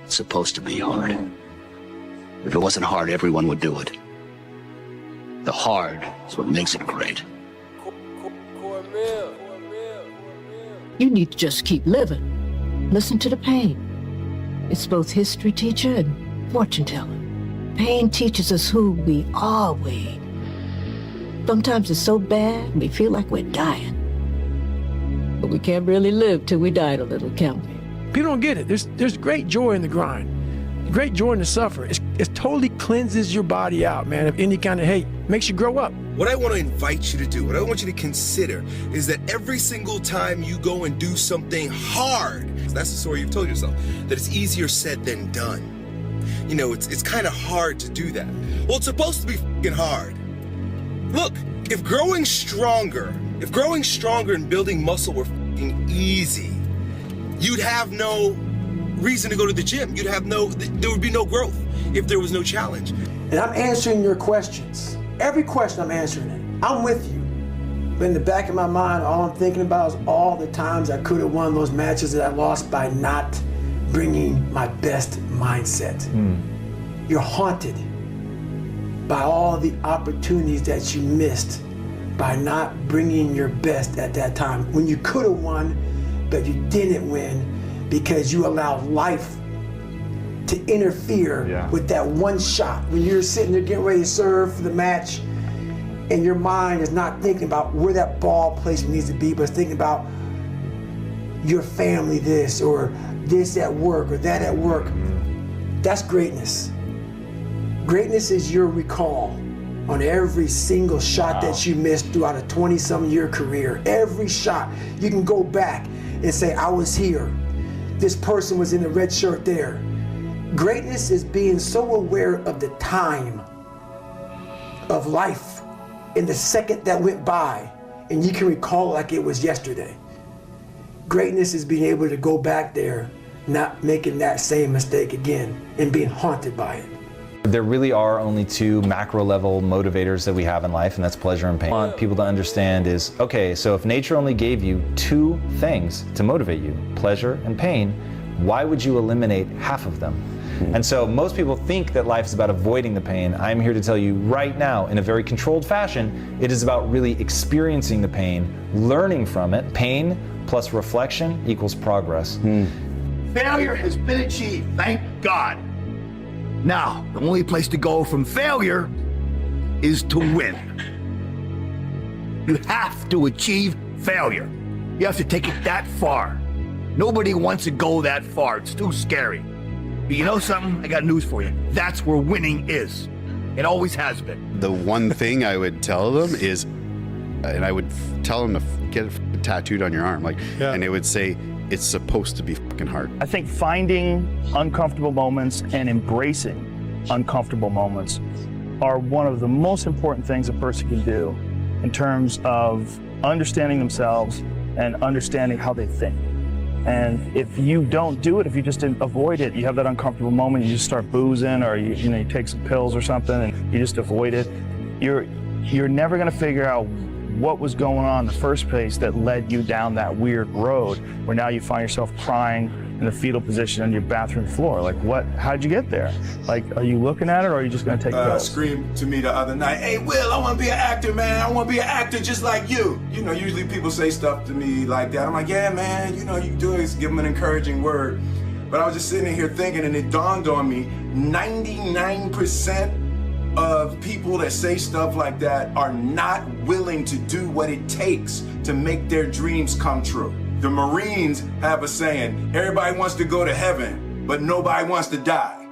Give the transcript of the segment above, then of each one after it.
It's supposed to be hard. If it wasn't hard, everyone would do it. The hard is what makes it great. You need to just keep living. Listen to the pain. It's both history teacher and fortune teller. Pain teaches us who we are, Wade. Sometimes it's so bad, we feel like we're dying. But we can't really live till we die a little, can we? People don't get it. There's great joy in the grind. Great joy in the suffer. It totally cleanses your body out, man, of any kind of hate. Makes you grow up. What I want to invite you to do, what I want you to consider, is that every single time you go and do something hard, that's the story you've told yourself, that it's easier said than done. You know, it's kind of hard to do that. Well, it's supposed to be fucking hard. Look, if growing stronger and building muscle were fucking easy, you'd have no reason to go to the gym. There would be no growth if there was no challenge. And I'm answering your questions. Every question I'm answering it. I'm with you. But in the back of my mind, all I'm thinking about is all the times I could have won those matches that I lost by not bringing my best mindset. You're haunted by all the opportunities that you missed by not bringing your best at that time. When you could have won, but you didn't win because you allowed life to interfere with that one shot. When you're sitting there getting ready to serve for the match and your mind is not thinking about where that ball placement needs to be, but it's thinking about your family this or this at work or that at work. That's greatness. Greatness is your recall on every single shot that you missed throughout a 20-some year career. Every shot, you can go back and say, I was here. This person was in the red shirt there. Greatness is being so aware of the time of life in the second that went by, and you can recall it like it was yesterday. Greatness is being able to go back there, not making that same mistake again, and being haunted by it. There really are only two macro level motivators that we have in life, and that's pleasure and pain. What I want people to understand is, okay, so if nature only gave you two things to motivate you, pleasure and pain, why would you eliminate half of them? And so most people think that life is about avoiding the pain. I'm here to tell you right now, in a very controlled fashion, it is about really experiencing the pain, learning from it. Pain plus reflection equals progress. Failure has been achieved, thank God. Now, the only place to go from failure is to win. You have to achieve failure. You have to take it that far. Nobody wants to go that far. It's too scary. But you know something? I got news for you. That's where winning is. It always has been. The one thing I would tell them is, and I would tell them to get it tattooed on your arm, and it would say, it's supposed to be fucking hard. I think finding uncomfortable moments and embracing uncomfortable moments are one of the most important things a person can do in terms of understanding themselves and understanding how they think. And if you don't do it, if you just avoid it, you have that uncomfortable moment, you just start boozing, or you take some pills or something and you just avoid it, you're never gonna figure out what was going on in the first place that led you down that weird road where now you find yourself crying in the fetal position on your bathroom floor. Like, how'd you get there? Like, are you looking at it, or are you just gonna take pills? Screamed to me the other night, hey Will, I wanna be an actor, man. I wanna be an actor just like you. You know, usually people say stuff to me like that. I'm like, yeah, man, you know, you do is give them an encouraging word. But I was just sitting here thinking, and it dawned on me, 99% of people that say stuff like that are not willing to do what it takes to make their dreams come true. The Marines have a saying, everybody wants to go to heaven, but nobody wants to die.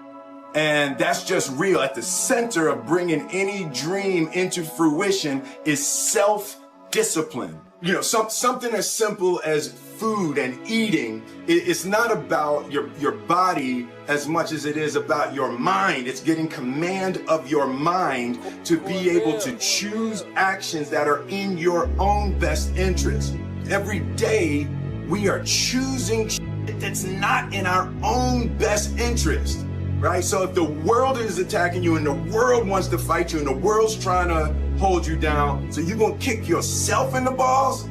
And that's just real. At the center of bringing any dream into fruition is self-discipline. You know, something as simple as food and eating, it's not about your body as much as it is about your mind. It's getting command of your mind to be able to choose actions that are in your own best interest. Every day, we are choosing shit that's not in our own best interest, right? So if the world is attacking you and the world wants to fight you and the world's trying to hold you down, so you're gonna kick yourself in the balls?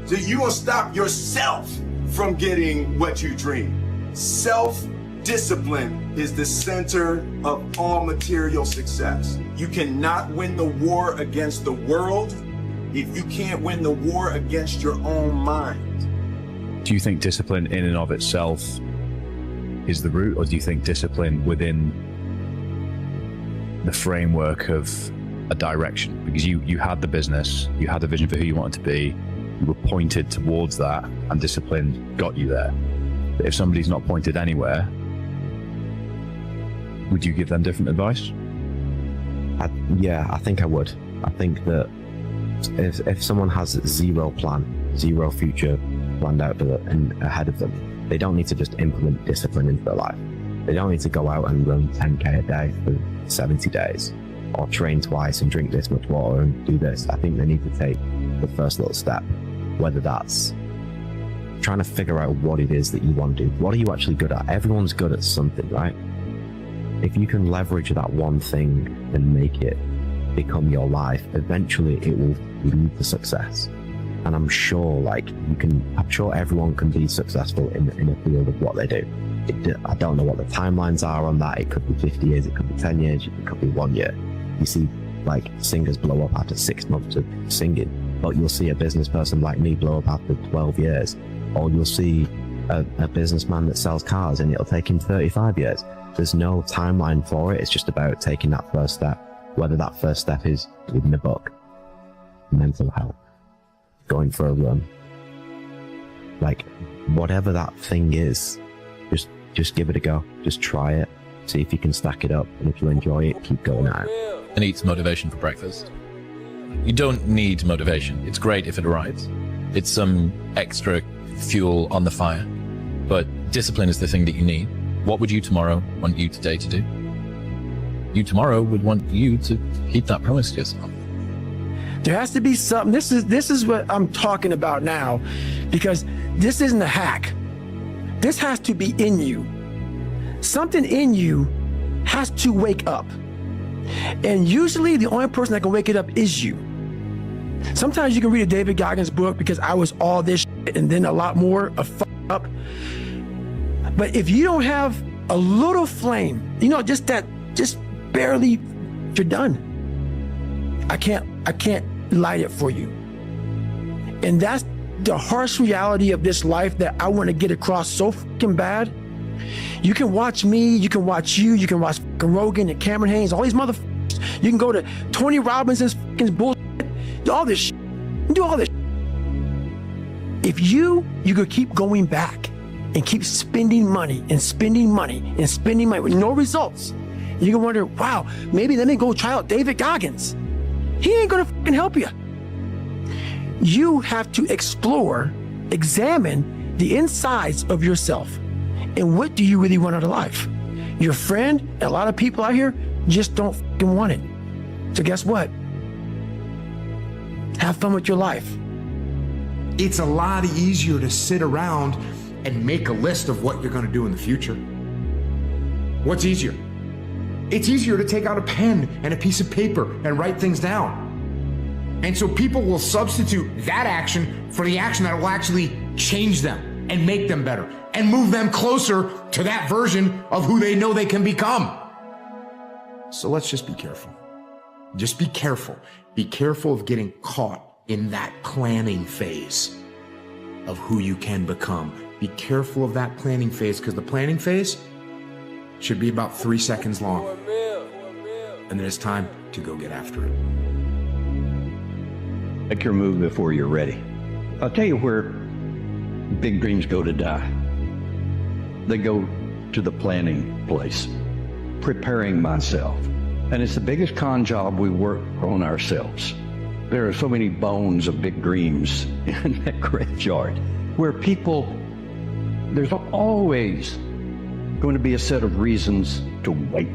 So you're gonna stop yourself from getting what you dream. Self-discipline. discipline is the center of all material success. You cannot win the war against the world if you can't win the war against your own mind. Do you think discipline in and of itself is the root, or do you think discipline within the framework of a direction? Because you had the business, you had the vision for who you wanted to be, you were pointed towards that, and discipline got you there. But if somebody's not pointed anywhere, would you give them different advice? Yeah, I think I would. I think that if someone has zero plan, zero future planned out and ahead of them, they don't need to just implement discipline into their life. They don't need to go out and run 10K a day for 70 days or train twice and drink this much water and do this. I think they need to take the first little step, whether that's trying to figure out what it is that you want to do. What are you actually good at? Everyone's good at something, right? If you can leverage that one thing and make it become your life, eventually it will lead to success. And I'm sure I'm sure everyone can be successful in a field of what they do. I don't know what the timelines are on that. It could be 50 years, it could be 10 years, it could be 1 year. You see singers blow up after 6 months of singing, but you'll see a business person like me blow up after 12 years. Or you'll see a businessman that sells cars and it'll take him 35 years. There's no timeline for it. It's just about taking that first step, whether that first step is reading a book, mental health, going for a run, whatever that thing is, just give it a go. Just try it, see if you can stack it up, and if you enjoy it, keep going at it. And eats motivation for breakfast. You don't need motivation. It's great if it arrives. It's some extra fuel on the fire, but discipline is the thing that you need. What would you tomorrow want you today to do? You tomorrow would want you to keep that promise to yourself. There has to be something. This is what I'm talking about now, because this isn't a hack. This has to be in you. Something in you has to wake up. And usually the only person that can wake it up is you. Sometimes you can read a David Goggins book, because I was all this shit and then a lot more of up. But if you don't have a little flame, just barely, you're done. I can't light it for you. And that's the harsh reality of this life that I want to get across so fucking bad. You can watch me, you can watch you, you can watch fucking Rogan and Cameron Haynes, all these motherfuckers. You can go to Tony Robbinson's fucking bullshit, all this shit. You do all this shit. If you could keep going back and keep spending money and spending money and spending money with no results, you can wonder, wow, maybe let me go try out David Goggins. He ain't gonna fucking help you. You have to explore, examine the insides of yourself. And what do you really want out of life? Your friend, and a lot of people out here just don't fucking want it. So guess what? Have fun with your life. It's a lot easier to sit around and make a list of what you're going to do in the future. What's easier? It's easier to take out a pen and a piece of paper and write things down. And so people will substitute that action for the action that will actually change them and make them better and move them closer to that version of who they know they can become. So let's just be careful. Just be careful. Be careful of getting caught in that planning phase of who you can become. Be careful of that planning phase, because the planning phase should be about 3 seconds long. And then it's time to go get after it. Make your move before you're ready. I'll tell you where big dreams go to die. They go to the planning place, preparing myself. And it's the biggest con job we work on ourselves. There are so many bones of big dreams in that graveyard where there's always going to be a set of reasons to wait.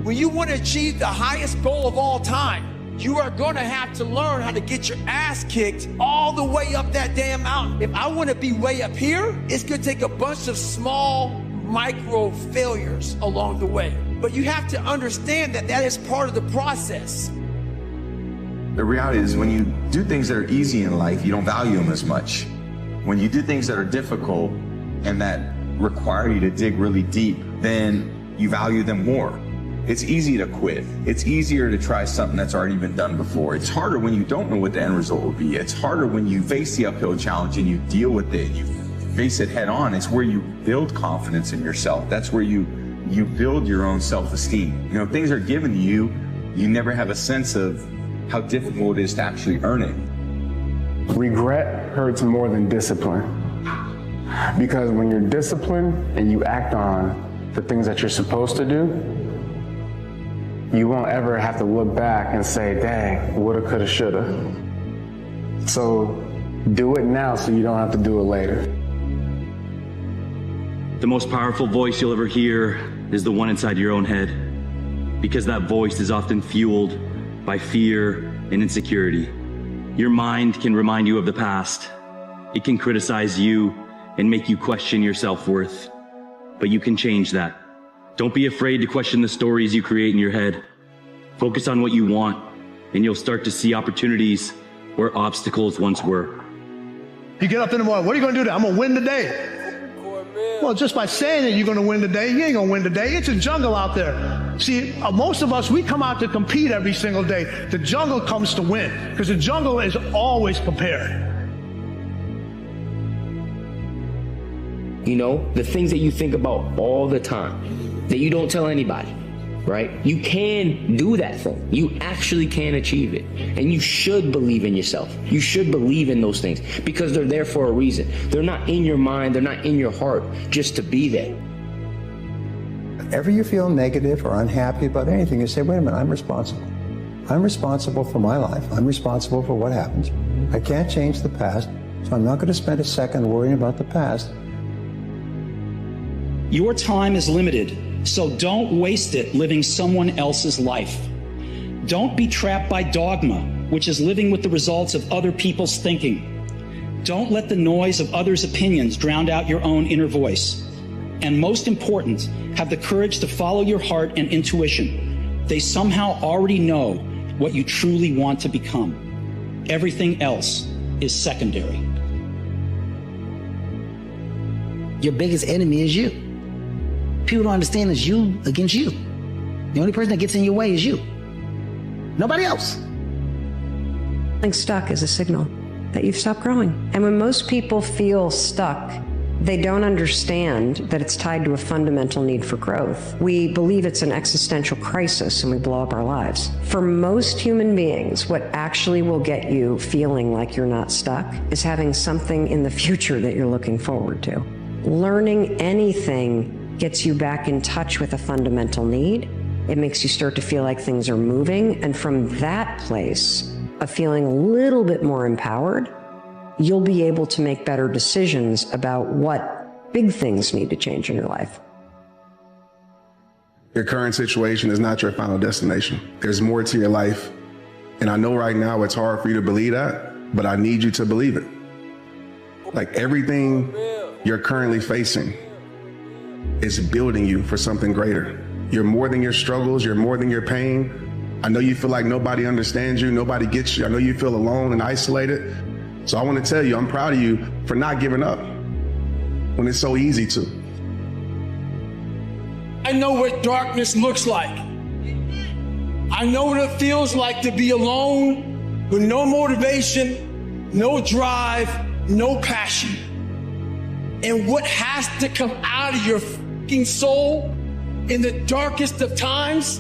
When you want to achieve the highest goal of all time, you are going to have to learn how to get your ass kicked all the way up that damn mountain. If I want to be way up here, it's going to take a bunch of small, micro failures along the way. But you have to understand that that is part of the process. The reality is, when you do things that are easy in life, you don't value them as much. When you do things that are difficult and that require you to dig really deep, then you value them more. It's easy to quit. It's easier to try something that's already been done before. It's harder when you don't know what the end result will be. It's harder when you face the uphill challenge and you deal with it, you face it head on. It's where you build confidence in yourself. That's where you build your own self-esteem. You know, things are given to you, you never have a sense of how difficult it is to actually earn it. Regret hurts more than discipline. Because when you're disciplined and you act on the things that you're supposed to do, you won't ever have to look back and say, dang, woulda, coulda, shoulda. So do it now so you don't have to do it later. The most powerful voice you'll ever hear is the one inside your own head, because that voice is often fueled by fear and insecurity. Your mind can remind you of the past. It can criticize you and make you question your self-worth, but you can change that. Don't be afraid to question the stories you create in your head. Focus on what you want, and you'll start to see opportunities where obstacles once were. You get up in the morning, what are you gonna do today? I'm gonna win today. Well, just by saying that you're gonna win today, you ain't gonna win today. It's a jungle out there. See, most of us, we come out to compete every single day. The jungle comes to win, because the jungle is always prepared. You know, the things that you think about all the time, that you don't tell anybody, right? You can do that thing. You actually can achieve it. And you should believe in yourself. You should believe in those things, because they're there for a reason. They're not in your mind, they're not in your heart just to be there. Whenever you feel negative or unhappy about anything, you say, wait a minute, I'm responsible. I'm responsible for my life. I'm responsible for what happens. I can't change the past, so I'm not going to spend a second worrying about the past. Your time is limited, so don't waste it living someone else's life. Don't be trapped by dogma, which is living with the results of other people's thinking. Don't let the noise of others' opinions drown out your own inner voice. And most important, have the courage to follow your heart and intuition. They somehow already know what you truly want to become. Everything else is secondary. Your biggest enemy is you. People don't understand it's you against you. The only person that gets in your way is you. Nobody else. Feeling stuck is a signal that you've stopped growing. And when most people feel stuck, they don't understand that it's tied to a fundamental need for growth. We believe it's an existential crisis and we blow up our lives. For most human beings, what actually will get you feeling like you're not stuck is having something in the future that you're looking forward to. Learning anything gets you back in touch with a fundamental need. It makes you start to feel like things are moving. And from that place of feeling a little bit more empowered, you'll be able to make better decisions about what big things need to change in your life. Your current situation is not your final destination. There's more to your life. And I know right now it's hard for you to believe that, but I need you to believe it. Like everything you're currently facing is building you for something greater. You're more than your struggles, you're more than your pain. I know you feel like nobody understands you, nobody gets you. I know you feel alone and isolated. So I want to tell you, I'm proud of you for not giving up when it's so easy to. I know what darkness looks like. I know what it feels like to be alone with no motivation, no drive, no passion. And what has to come out of your fucking soul in the darkest of times.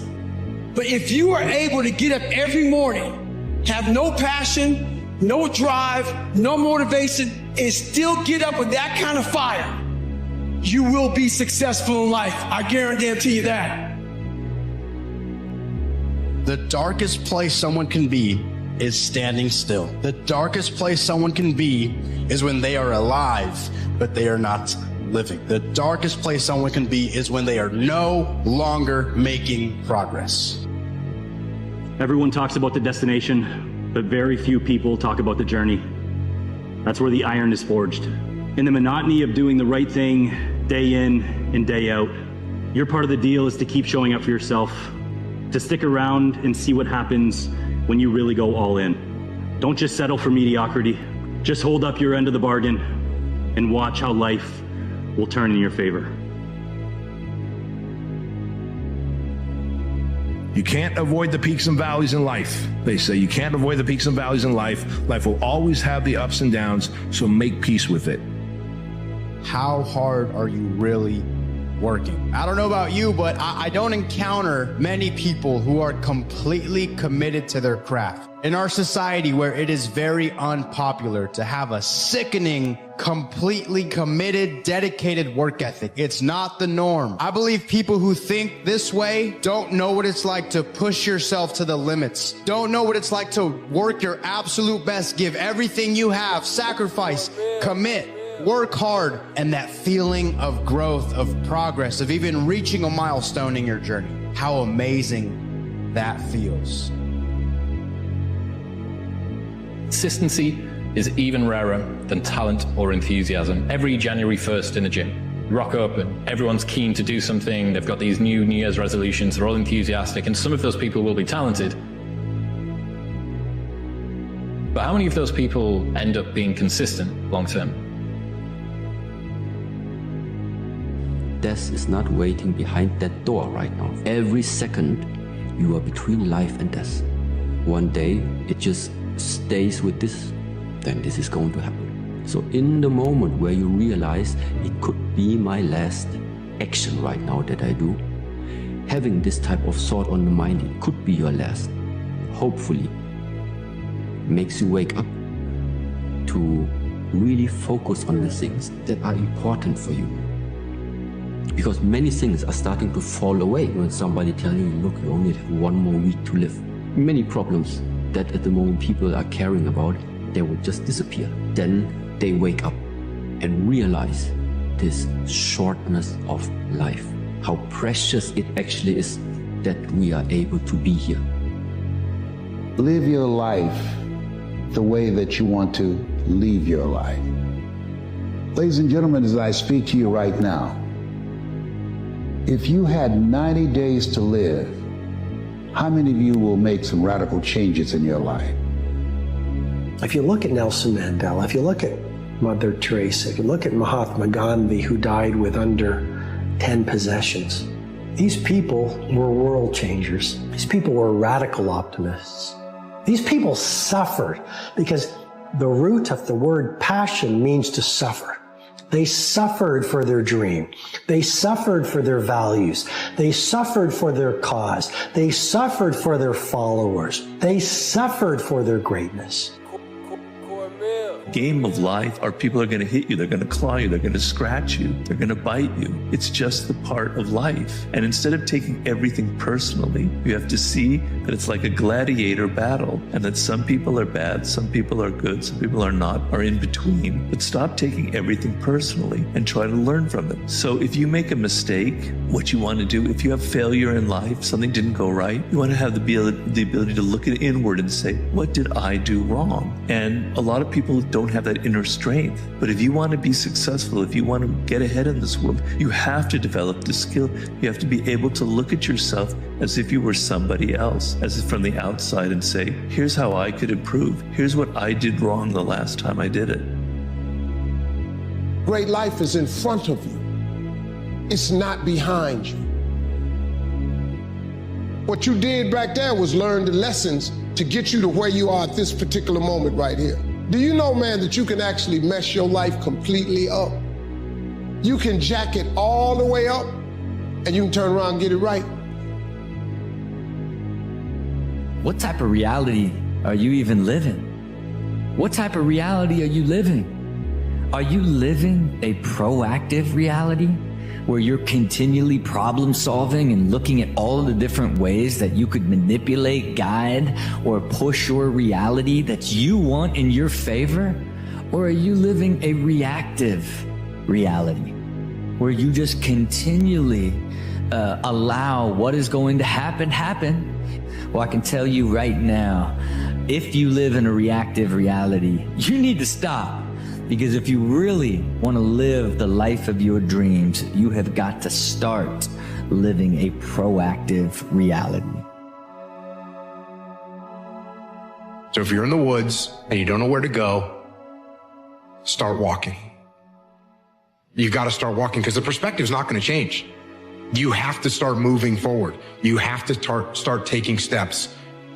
But if you are able to get up every morning, have no passion, no drive, no motivation, and still get up with that kind of fire, you will be successful in life. I guarantee you that. The darkest place someone can be is standing still. The darkest place someone can be is when they are alive, but they are not living. The darkest place someone can be is when they are no longer making progress. Everyone talks about the destination, but very few people talk about the journey. That's where the iron is forged. In the monotony of doing the right thing day in and day out, your part of the deal is to keep showing up for yourself, to stick around and see what happens when you really go all in. Don't just settle for mediocrity. Just hold up your end of the bargain and watch how life will turn in your favor. You can't avoid the peaks and valleys in life. They say you can't avoid the peaks and valleys in life. Life will always have the ups and downs, so make peace with it. How hard are you really working? I don't know about you, but I don't encounter many people who are completely committed to their craft. In our society where it is very unpopular to have a sickening, completely committed, dedicated work ethic, it's not the norm. I believe people who think this way don't know what it's like to push yourself to the limits, don't know what it's like to work your absolute best, give everything you have, sacrifice, commit, work hard, and that feeling of growth, of progress, of even reaching a milestone in your journey. How amazing that feels. Consistency is even rarer than talent or enthusiasm. Every January 1st in the gym, you rock up and everyone's keen to do something. They've got these New Year's resolutions. They're all enthusiastic, and some of those people will be talented. But how many of those people end up being consistent long term? Death is not waiting behind that door right now. Every second, you are between life and death. One day, it just stays with this, then this is going to happen. So in the moment where you realize it could be my last action right now that I do, having this type of thought on the mind, it could be your last, hopefully makes you wake up to really focus on the things that are important for you. Because many things are starting to fall away when somebody tells you, look, you only have 1 more week to live. Many problems that at the moment people are caring about, they will just disappear. Then they wake up and realize this shortness of life, how precious it actually is that we are able to be here. Live your life the way that you want to leave your life. Ladies and gentlemen, as I speak to you right now, if you had 90 days to live, how many of you will make some radical changes in your life? If you look at Nelson Mandela, if you look at Mother Teresa, if you look at Mahatma Gandhi, who died with under 10 possessions, these people were world changers. These people were radical optimists. These people suffered because the root of the word passion means to suffer. They suffered for their dream. They suffered for their values. They suffered for their cause. They suffered for their followers. They suffered for their greatness. Game of life, our people are going to hit you, they're going to claw you, they're going to scratch you, they're going to bite you. It's just the part of life. And instead of taking everything personally, you have to see that it's like a gladiator battle, and that some people are bad, some people are good, some people are not, are in between. But stop taking everything personally and try to learn from it. So if you make a mistake, what you want to do, if you have failure in life, something didn't go right, you want to have the ability to look inward and say, what did I do wrong? And a lot of people don't have that inner strength. But if you want to be successful, if you want to get ahead in this world, you have to develop the skill. You have to be able to look at yourself as if you were somebody else, as if from the outside, and say, here's how I could improve. Here's what I did wrong the last time I did it. Great life is in front of you. It's not behind you. What you did back there was learn the lessons to get you to where you are at this particular moment right here. Do you know, man, that you can actually mess your life completely up? You can jack it all the way up, and you can turn around and get it right. What type of reality are you even living? What type of reality are you living? Are you living a proactive reality where you're continually problem solving and looking at all of the different ways that you could manipulate, guide, or push your reality that you want in your favor? Or are you living a reactive reality where you just continually allow what is going to happen? Well, I can tell you right now, if you live in a reactive reality, you need to stop. Because if you really want to live the life of your dreams, you have got to start living a proactive reality. So if you're in the woods and you don't know where to go, start walking. You got to start walking because the perspective's not going to change. You have to start moving forward. You have to start taking steps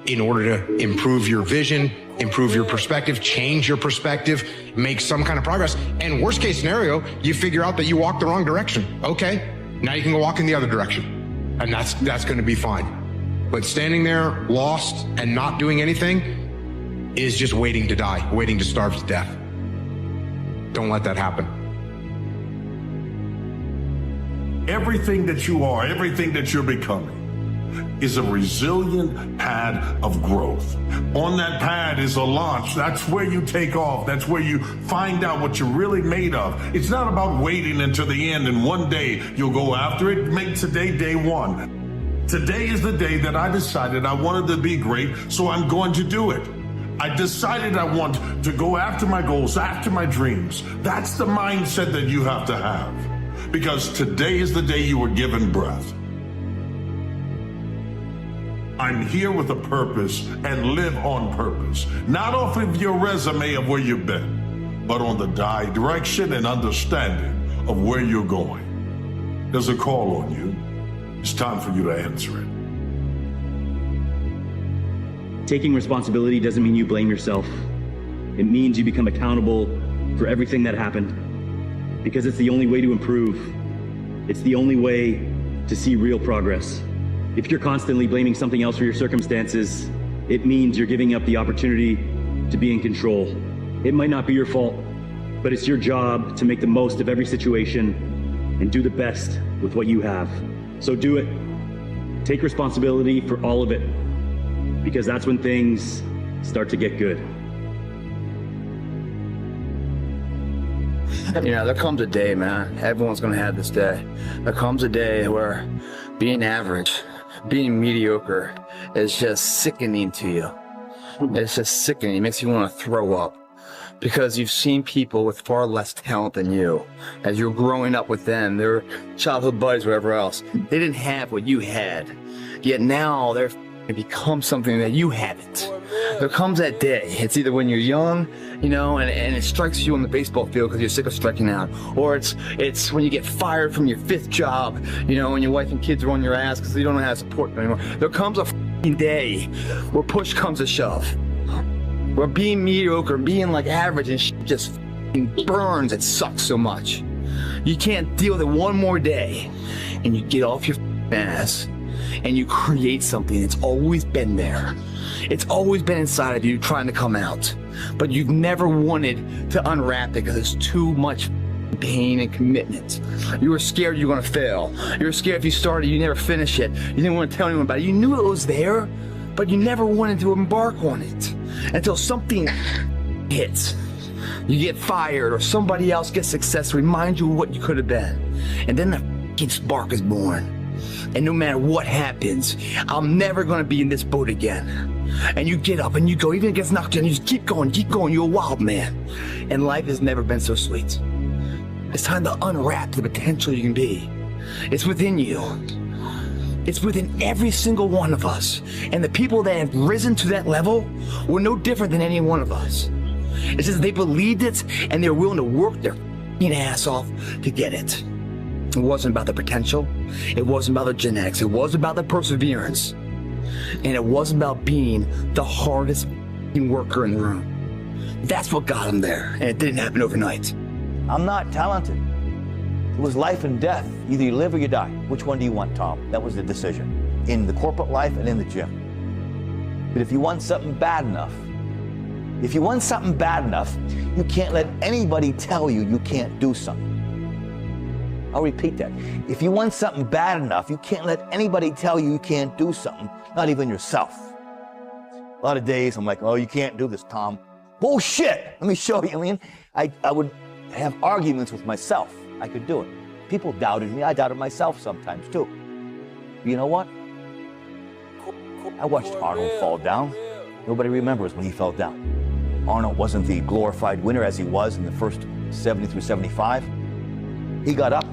in order to improve your vision, improve your perspective, change your perspective, make some kind of progress. And worst case scenario, you figure out that you walked the wrong direction. Okay, now you can go walk in the other direction. And that's going to be fine. But standing there lost and not doing anything is just waiting to die, waiting to starve to death. Don't let that happen. Everything that you are, everything that you're becoming is a resilient pad of growth. On that pad is a launch. That's where you take off. That's where you find out what you're really made of. It's not about waiting until the end and one day you'll go after it. Make today day one. Today is the day that I decided I wanted to be great, so I'm going to do it. I decided I want to go after my goals, after my dreams. That's the mindset that you have to have. Because today is the day you were given breath. I'm here with a purpose and live on purpose. Not off of your resume of where you've been, but on the direction and understanding of where you're going. There's a call on you. It's time for you to answer it. Taking responsibility doesn't mean you blame yourself. It means you become accountable for everything that happened. Because it's the only way to improve. It's the only way to see real progress. If you're constantly blaming something else for your circumstances, it means you're giving up the opportunity to be in control. It might not be your fault, but it's your job to make the most of every situation and do the best with what you have. So do it. Take responsibility for all of it, because that's when things start to get good. You know, there comes a day, man. Everyone's gonna have this day. There comes a day where being average, being mediocre is just sickening to you. It's just sickening. It makes you want to throw up. Because you've seen people with far less talent than you. As you're growing up with them, their childhood buddies, whatever else, they didn't have what you had. Yet now they're become something that you haven't. There comes that day. It's either when you're young, you know, and it strikes you on the baseball field because you're sick of striking out, or it's when you get fired from your 5th job, you know, and your wife and kids are on your ass because you don't know how to support them anymore. There comes a day where push comes to shove, where being mediocre, being like average and just burns. It sucks so much. You can't deal with it one more day, and you get off your ass and you create something that's always been there. It's always been inside of you trying to come out, but you've never wanted to unwrap it because it's too much pain and commitment. You were scared you were going to fail. You were scared if you started, you never finish it. You didn't want to tell anyone about it. You knew it was there, but you never wanted to embark on it until something hits. You get fired or somebody else gets success, remind you of what you could have been. And then the spark is born. And no matter what happens, I'm never going to be in this boat again. And you get up and you go, even if it gets knocked down, you just keep going, you're a wild man. And life has never been so sweet. It's time to unwrap the potential you can be. It's within you. It's within every single one of us. And the people that have risen to that level were no different than any one of us. It's just they believed it and they were willing to work their ass off to get it. It wasn't about the potential. It wasn't about the genetics. It was about the perseverance. And it wasn't about being the hardest worker in the room. That's what got him there. And it didn't happen overnight. I'm not talented. It was life and death. Either you live or you die. Which one do you want, Tom? That was the decision. In the corporate life and in the gym. But if you want something bad enough, you can't let anybody tell you you can't do something. I'll repeat that. If you want something bad enough, you can't let anybody tell you you can't do something, not even yourself. A lot of days I'm like, oh, you can't do this, Tom. Bullshit! Let me show you. I mean, I would have arguments with myself. I could do it. People doubted me. I doubted myself sometimes too. But you know what? I watched Arnold fall down. Nobody remembers when he fell down. Arnold wasn't the glorified winner as he was in the first 70 through 75. He got up.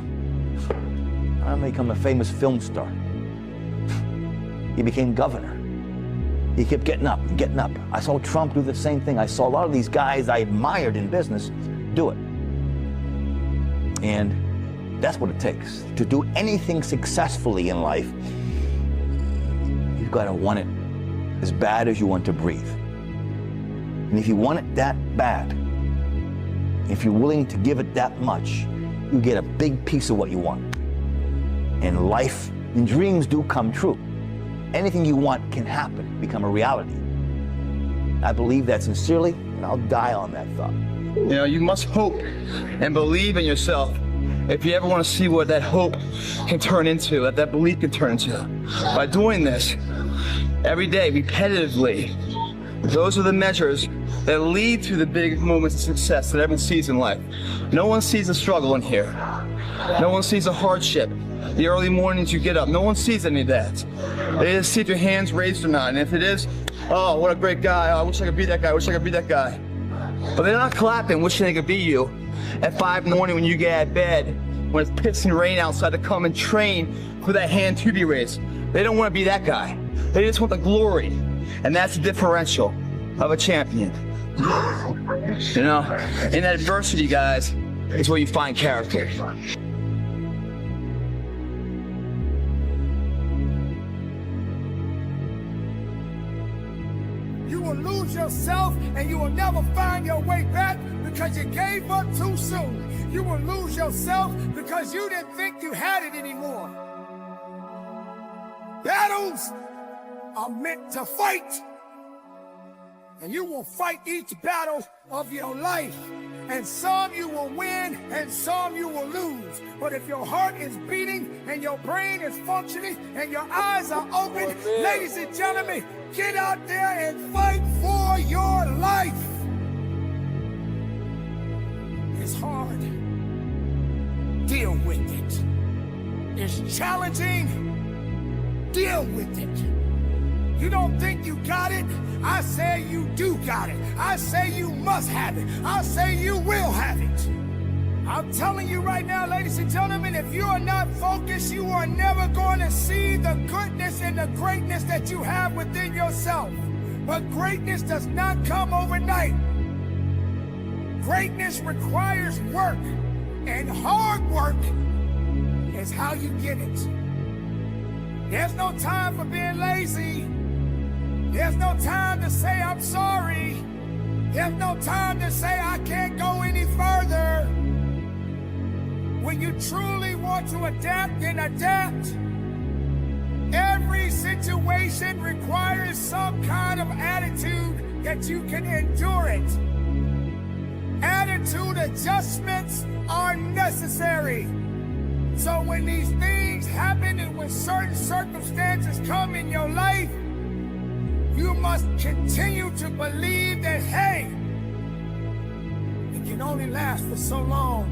I became a famous film star. He became governor. He kept getting up and getting up. I saw Trump do the same thing. I saw a lot of these guys I admired in business do it. And that's what it takes. To do anything successfully in life, you've got to want it as bad as you want to breathe. And if you want it that bad, if you're willing to give it that much, you get a big piece of what you want. And life and dreams do come true. Anything you want can happen, become a reality. I believe that sincerely, and I'll die on that thought. You know, you must hope and believe in yourself if you ever want to see what that hope can turn into, what that belief can turn into. By doing this every day, repetitively, those are the measures that lead to the big moments of success that everyone sees in life. No one sees the struggle in here. No one sees the hardship, the early mornings you get up. No one sees any of that. They just see if your hand's raised or not. And if it is, oh, what a great guy. Oh, I wish I could be that guy. I wish I could be that guy. But they're not clapping, wishing they could be you at 5 in the morning when you get out of bed, when it's pissing rain outside, to come and train for that hand to be raised. They don't want to be that guy. They just want the glory. And that's the differential of a champion. You know, in adversity, guys, is where you find character. You will lose yourself and you will never find your way back because you gave up too soon. You will lose yourself because you didn't think you had it anymore. Battles are meant to fight. And you will fight each battle of your life. And some you will win and some you will lose. But if your heart is beating and your brain is functioning and your eyes are open, ladies and gentlemen, get out there and fight for your life. It's hard. Deal with it. It's challenging. Deal with it. You don't think you got it? I say you do got it. I say you must have it. I say you will have it. I'm telling you right now, ladies and gentlemen, if you are not focused, you are never going to see the goodness and the greatness that you have within yourself. But greatness does not come overnight. Greatness requires work, and hard work is how you get it. There's no time for being lazy. There's no time to say I'm sorry. There's no time to say I can't go any further. When you truly want to adapt, then adapt. Every situation requires some kind of attitude that you can endure it. Attitude adjustments are necessary. So when these things happen and when certain circumstances come in your life, you must continue to believe that, hey, it can only last for so long.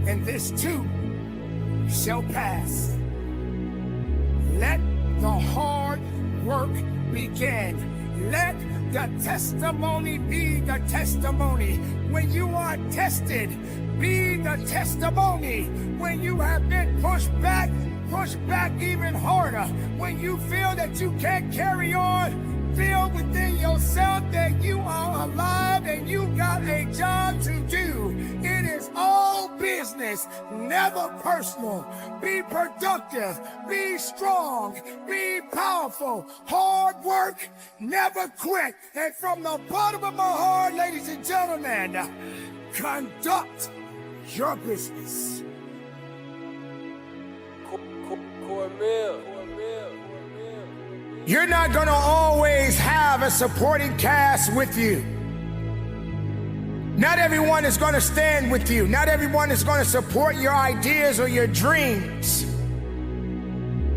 And this too shall pass. Let the hard work begin. Let the testimony be the testimony. When you are tested, be the testimony. When you have been pushed back even harder. When you feel that you can't carry on, feel within yourself that you are alive and you got a job to do. It is all business, never personal. Be productive, be strong, be powerful. Hard work, never quit. And from the bottom of my heart, ladies and gentlemen, conduct your business. You're not gonna always have a supporting cast with you. Not everyone is gonna stand with you. Not everyone is gonna support your ideas or your dreams.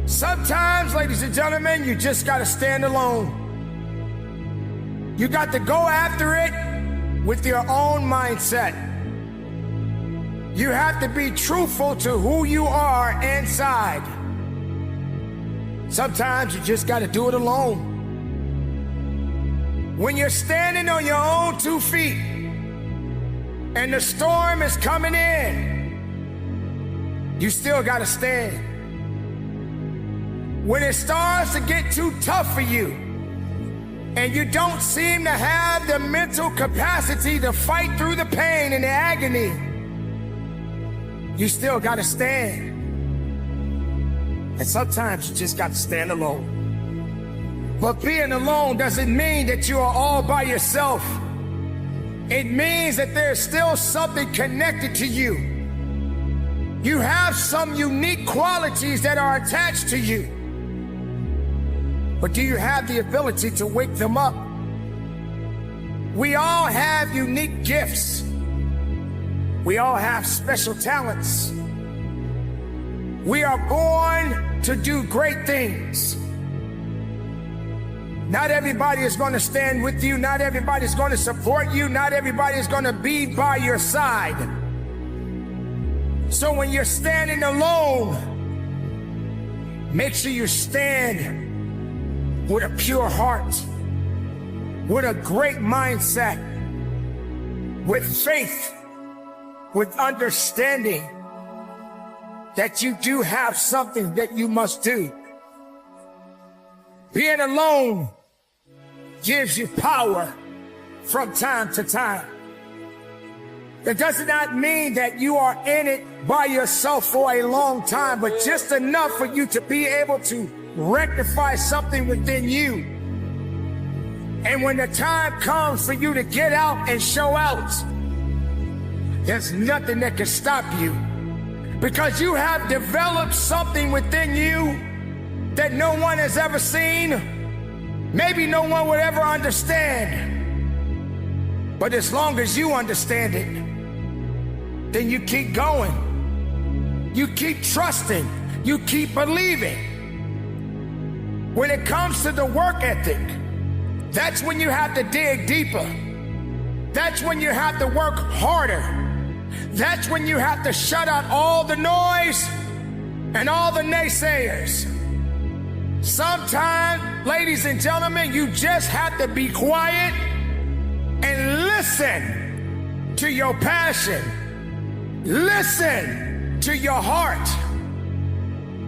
Sometimes, ladies and gentlemen, you just gotta stand alone. You got to go after it with your own mindset. You have to be truthful to who you are inside. Sometimes you just got to do it alone. When you're standing on your own 2 feet and the storm is coming in, you still got to stand. When it starts to get too tough for you and you don't seem to have the mental capacity to fight through the pain and the agony, you still got to stand. And sometimes you just got to stand alone. But being alone doesn't mean that you are all by yourself. It means that there's still something connected to you. You have some unique qualities that are attached to you. But do you have the ability to wake them up? We all have unique gifts. We all have special talents. We are born to do great things. Not everybody is going to stand with you. Not everybody is going to support you. Not everybody is going to be by your side. So when you're standing alone, make sure you stand with a pure heart, with a great mindset, with faith, with understanding that you do have something that you must do. Being alone gives you power from time to time. That does not mean that you are in it by yourself for a long time, but just enough for you to be able to rectify something within you. And when the time comes for you to get out and show out, there's nothing that can stop you, because you have developed something within you that no one has ever seen, maybe no one would ever understand. But as long as you understand it, then you keep going. You keep trusting. You keep believing. When it comes to the work ethic, that's when you have to dig deeper. That's when you have to work harder. That's when you have to shut out all the noise and all the naysayers. Sometimes, ladies and gentlemen, you just have to be quiet and listen to your passion. Listen to your heart.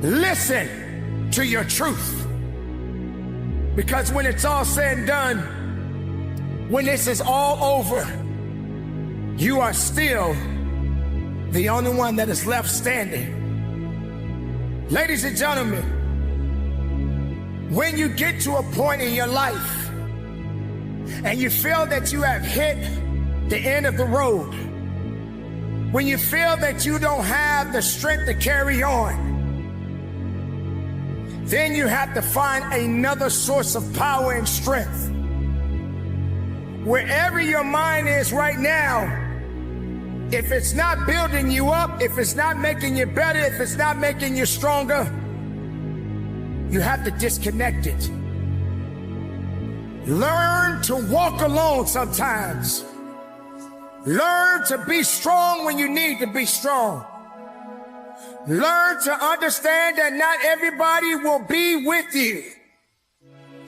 Listen to your truth. Because when it's all said and done, when this is all over, you are still the only one that is left standing. Ladies and gentlemen, when you get to a point in your life and you feel that you have hit the end of the road, when you feel that you don't have the strength to carry on, then you have to find another source of power and strength. Wherever your mind is right now, if it's not building you up, if it's not making you better, if it's not making you stronger, you have to disconnect it. Learn to walk alone sometimes. Learn to be strong when you need to be strong. Learn to understand that not everybody will be with you.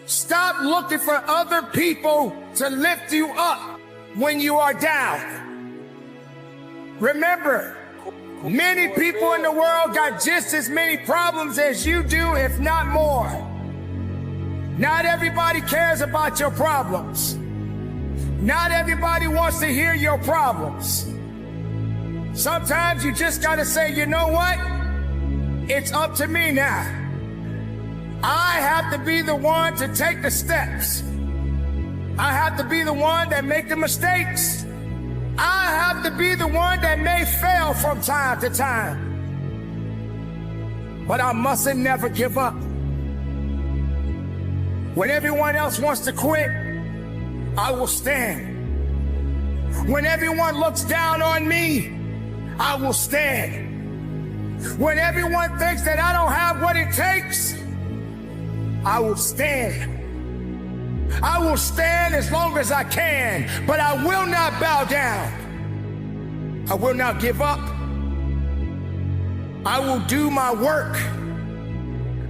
Stop looking for other people to lift you up when you are down. Remember, many people in the world got just as many problems as you do, if not more. Not everybody cares about your problems. Not everybody wants to hear your problems. Sometimes you just gotta say, you know what? It's up to me now. I have to be the one to take the steps. I have to be the one that make the mistakes. I have to be the one that may fail from time to time. But I mustn't never give up. When everyone else wants to quit, I will stand. When everyone looks down on me, I will stand. When everyone thinks that I don't have what it takes, I will stand. I will stand as long as I can, but I will not bow down. I will not give up. I will do my work.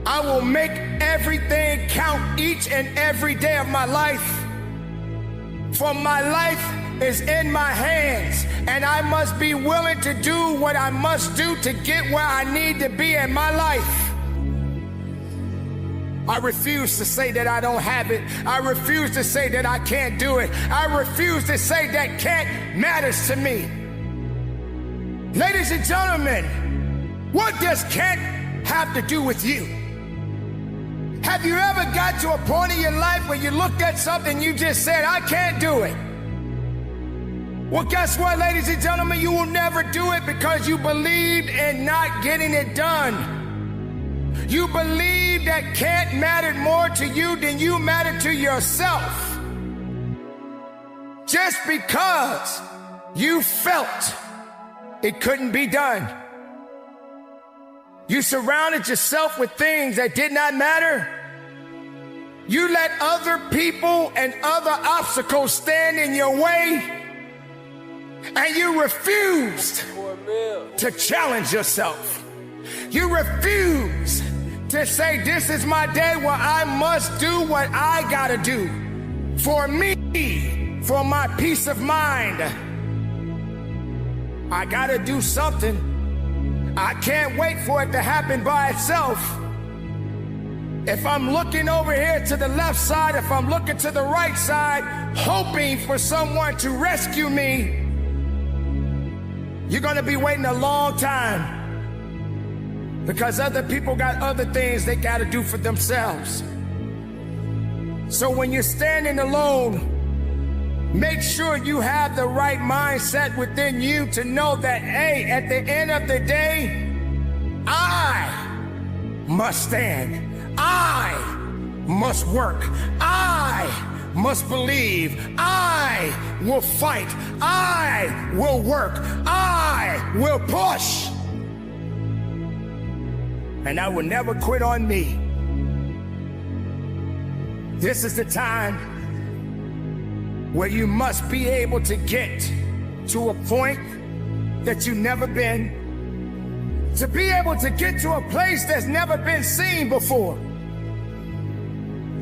I will make everything count each and every day of my life. For my life is in my hands, and I must be willing to do what I must do to get where I need to be in my life. I refuse to say that I don't have it. I refuse to say that I can't do it. I refuse to say that can't matters to me. Ladies and gentlemen, what does can't have to do with you? Have you ever got to a point in your life where you looked at something and you just said, I can't do it? Well, guess what, ladies and gentlemen? You will never do it because you believed in not getting it done. You believed that can't mattered more to you than you mattered to yourself. Just because you felt it couldn't be done. You surrounded yourself with things that did not matter. You let other people and other obstacles stand in your way, and you refused to challenge yourself. You refused to say, this is my day where I must do what I gotta do for me, for my peace of mind. I gotta do something. I can't wait for it to happen by itself. If I'm looking over here to the left side, if I'm looking to the right side, hoping for someone to rescue me, you're gonna be waiting a long time because other people got other things they gotta do for themselves. So when you're standing alone, make sure you have the right mindset within you to know that, hey, at the end of the day, I must stand. I must work. I must believe. I will fight. I will work. I will push. And I will never quit on me. This is the time where you must be able to get to a point that you've never been, to be able to get to a place that's never been seen before,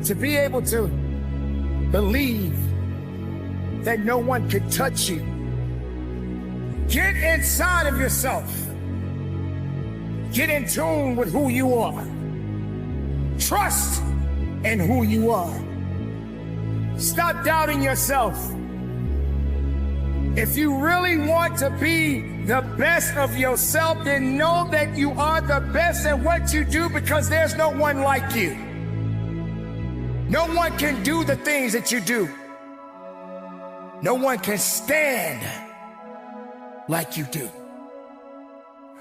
to be able to believe that no one can touch you. Get inside of yourself. Get in tune with who you are. Trust in who you are. Stop doubting yourself. If you really want to be the best of yourself, then know that you are the best at what you do because there's no one like you. No one can do the things that you do. No one can stand like you do.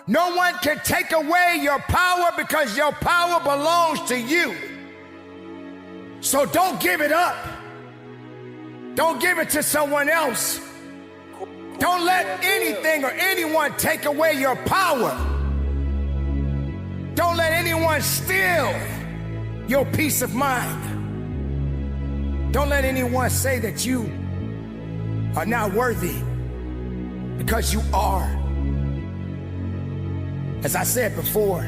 No one can take away your power because your power belongs to you. So don't give it up. Don't give it to someone else. Don't let anything or anyone take away your power. Don't let anyone steal your peace of mind. Don't let anyone say that you are not worthy, because you are. As I said before,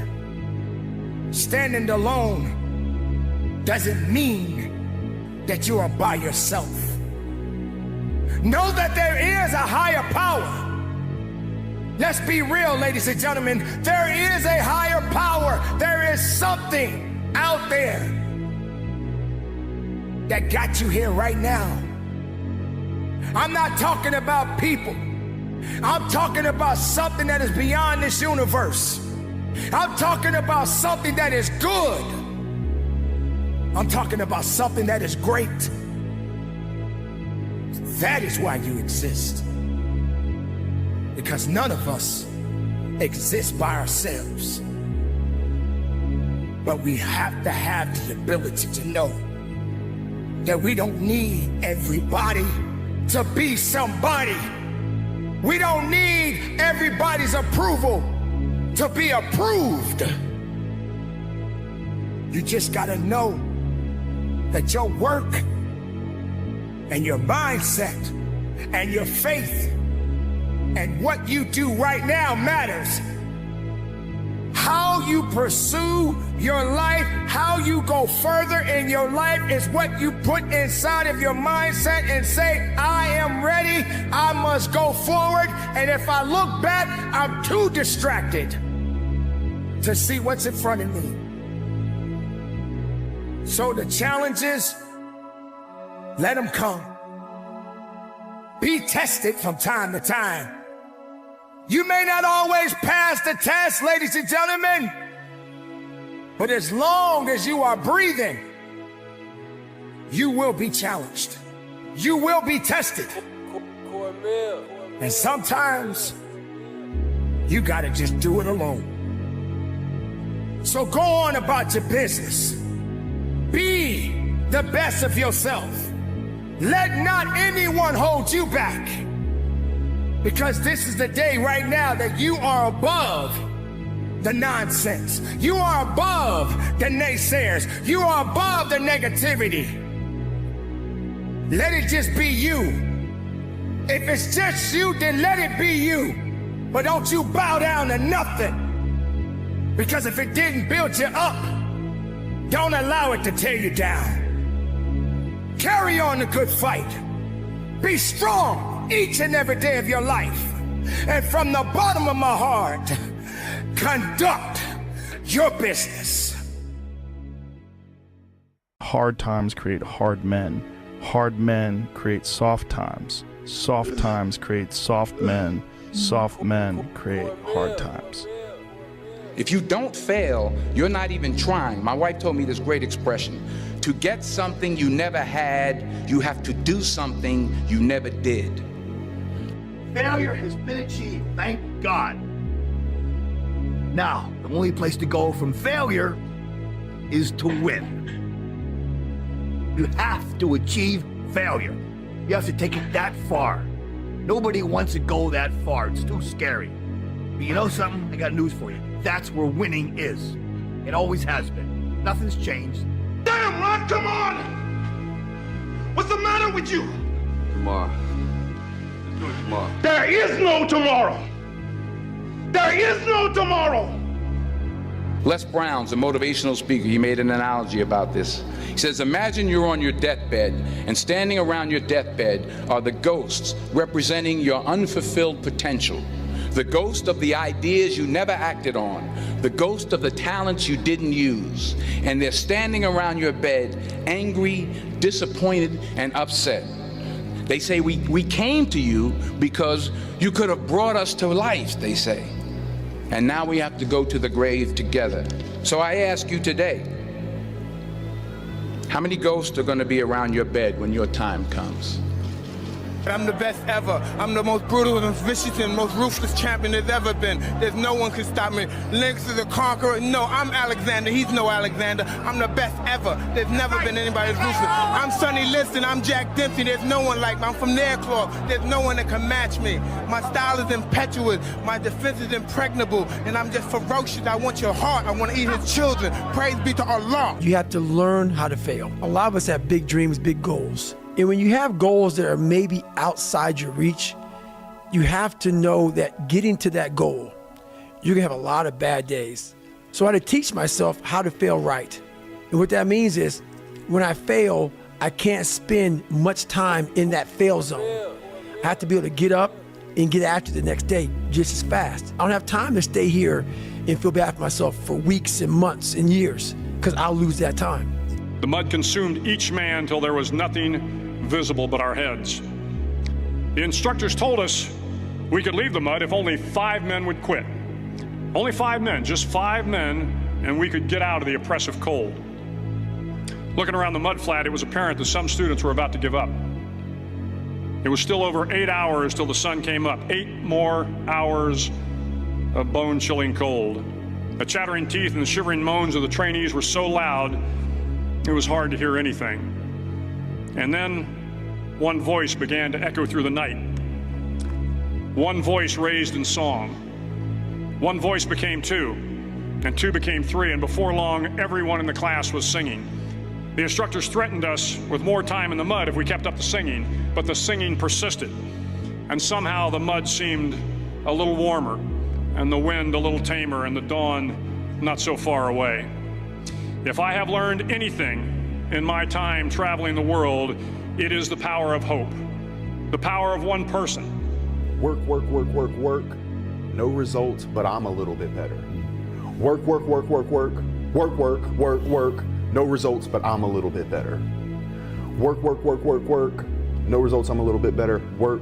standing alone doesn't mean that you are by yourself. Know that there is a higher power. Let's be real, ladies and gentlemen. There is a higher power. There is something out there that got you here right now. I'm not talking about people. I'm talking about something that is beyond this universe. I'm talking about something that is good. I'm talking about something that is great. That is why you exist. Because none of us exist by ourselves. But we have to have the ability to know that we don't need everybody to be somebody. We don't need everybody's approval to be approved. You just gotta know that your work and your mindset and your faith and what you do right now matters. How you pursue your life, how you go further in your life is what you put inside of your mindset and say, I am ready, I must go forward, and if I look back, I'm too distracted to see what's in front of me. So the challenges, let them come. Be tested from time to time. You may not always pass the test, ladies and gentlemen, but as long as you are breathing, you will be challenged. You will be tested. And sometimes you gotta just do it alone. So go on about your business. Be the best of yourself. Let not anyone hold you back. Because this is the day right now that you are above the nonsense. You are above the naysayers. You are above the negativity. Let it just be you. If it's just you, then let it be you. But don't you bow down to nothing. Because if it didn't build you up, don't allow it to tear you down. Carry on the good fight. Be strong each and every day of your life. And from the bottom of my heart, conduct your business. Hard times create hard men. Hard men create soft times. Soft times create soft men. Soft men create hard times. If you don't fail, you're not even trying. My wife told me this great expression. To get something you never had, you have to do something you never did. Failure has been achieved, thank God. Now, the only place to go from failure is to win. You have to achieve failure. You have to take it that far. Nobody wants to go that far. It's too scary. But you know something? I got news for you. That's where winning is. It always has been. Nothing's changed. Damn, Ron, come on! What's the matter with you? Tomorrow. Let's do it tomorrow. There is no tomorrow! There is no tomorrow! Les Brown's a motivational speaker. He made an analogy about this. He says, imagine you're on your deathbed, and standing around your deathbed are the ghosts representing your unfulfilled potential. The ghost of the ideas you never acted on, the ghost of the talents you didn't use, and they're standing around your bed, angry, disappointed, and upset. They say, we came to you because you could have brought us to life, they say. And now we have to go to the grave together. So I ask you today, how many ghosts are going to be around your bed when your time comes? I'm the best ever. I'm the most brutal and vicious and most ruthless champion there's ever been. There's no one can stop me. Lynx is a conqueror. No, I'm Alexander. He's no Alexander. I'm the best ever. There's never been anybody as ruthless. I'm Sonny Liston. I'm Jack Dempsey. There's no one like me. I'm from Nairclaw. There's no one that can match me. My style is impetuous. My defense is impregnable. And I'm just ferocious. I want your heart. I want to eat his children. Praise be to Allah. You have to learn how to fail. A lot of us have big dreams, big goals. And when you have goals that are maybe outside your reach, you have to know that getting to that goal, you're gonna have a lot of bad days. So I had to teach myself how to fail right. And what that means is, when I fail, I can't spend much time in that fail zone. I have to be able to get up and get after the next day just as fast. I don't have time to stay here and feel bad for myself for weeks and months and years, because I'll lose that time. The mud consumed each man till there was nothing visible but our heads. The instructors told us we could leave the mud if only 5 men would quit. Only 5 men, just 5 men, and we could get out of the oppressive cold. Looking around the mud flat, it was apparent that some students were about to give up. It was still over 8 hours till the sun came up. 8 more hours of bone-chilling cold. The chattering teeth and the shivering moans of the trainees were so loud, it was hard to hear anything. And then one voice began to echo through the night. One voice raised in song. One voice became 2, and 2 became 3, and before long, everyone in the class was singing. The instructors threatened us with more time in the mud if we kept up the singing, but the singing persisted. And somehow the mud seemed a little warmer, and the wind a little tamer, and the dawn not so far away. If I have learned anything in my time traveling the world, it is the power of hope. The power of one person. Work, work, work, work, work. No results, but I'm a little bit better. Work, work, work, work, work. Work, work, work, work. No results, but I'm a little bit better. Work, work, work, work, work. No results, I'm a little bit better. Work,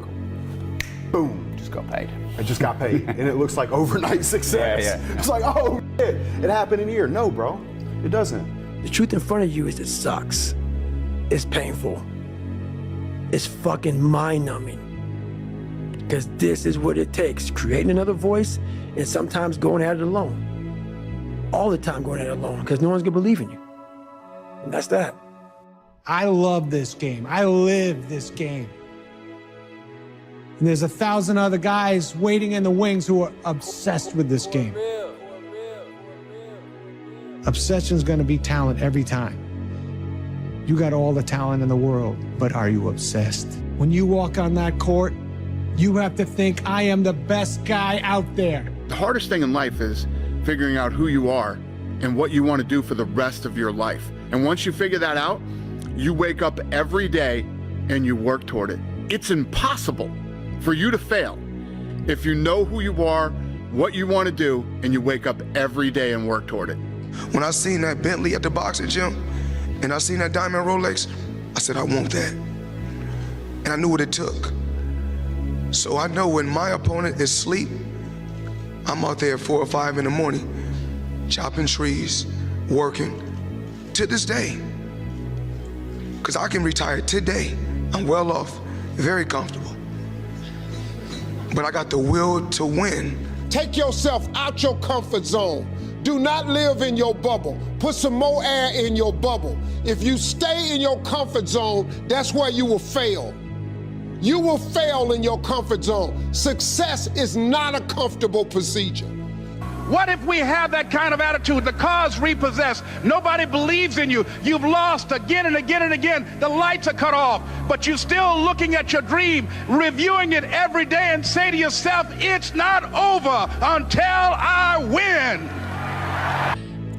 boom, Just got paid. I just got paid. And it looks like overnight success. Yeah. It's like, oh shit, it happened in a year. No, bro, it doesn't. The truth in front of you is it sucks. It's painful. It's fucking mind-numbing. Because this is what it takes, creating another voice and sometimes going at it alone. All the time going at it alone, because no one's gonna believe in you. And that's that. I love this game. I live this game. And there's 1,000 other guys waiting in the wings who are obsessed with this game. Obsession's gonna be talent every time. You got all the talent in the world, but are you obsessed? When you walk on that court, you have to think, I am the best guy out there. The hardest thing in life is figuring out who you are and what you want to do for the rest of your life. And once you figure that out, you wake up every day and you work toward it. It's impossible for you to fail if you know who you are, what you want to do, and you wake up every day and work toward it. When I seen that Bentley at the boxing gym and I seen that diamond Rolex, I said, I want that. And I knew what it took. So I know when my opponent is asleep, I'm out there at 4 or 5 in the morning, chopping trees, working, to this day. Because I can retire today. I'm well off, very comfortable. But I got the will to win. Take yourself out your comfort zone. Do not live in your bubble. Put some more air in your bubble. If you stay in your comfort zone, that's where you will fail. You will fail in your comfort zone. Success is not a comfortable procedure. What if we have that kind of attitude? The car's repossessed. Nobody believes in you. You've lost again and again and again. The lights are cut off, but you're still looking at your dream, reviewing it every day and say to yourself, it's not over until I win.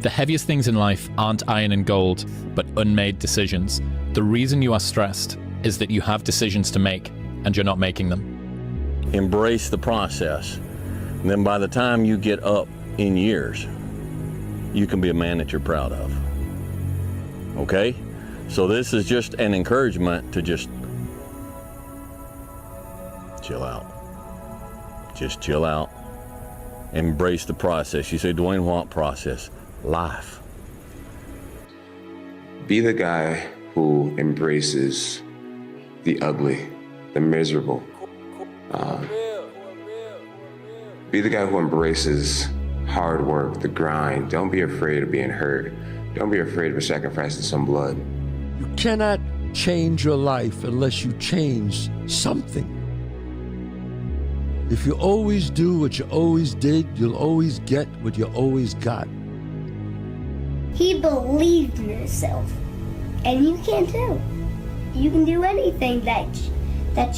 The heaviest things in life aren't iron and gold, but unmade decisions. The reason you are stressed is that you have decisions to make and you're not making them. Embrace the process. And then by the time you get up in years, you can be a man that you're proud of. Okay? So this is just an encouragement to just chill out. Just chill out. Embrace the process. You say, Dwayne, what process? Life. Be the guy who embraces the ugly, the miserable. Be the guy who embraces hard work, the grind. Don't be afraid of being hurt. Don't be afraid of sacrificing some blood. You cannot change your life unless you change something. If you always do what you always did, you'll always get what you always got. He believed in himself, and you can too. You can do anything that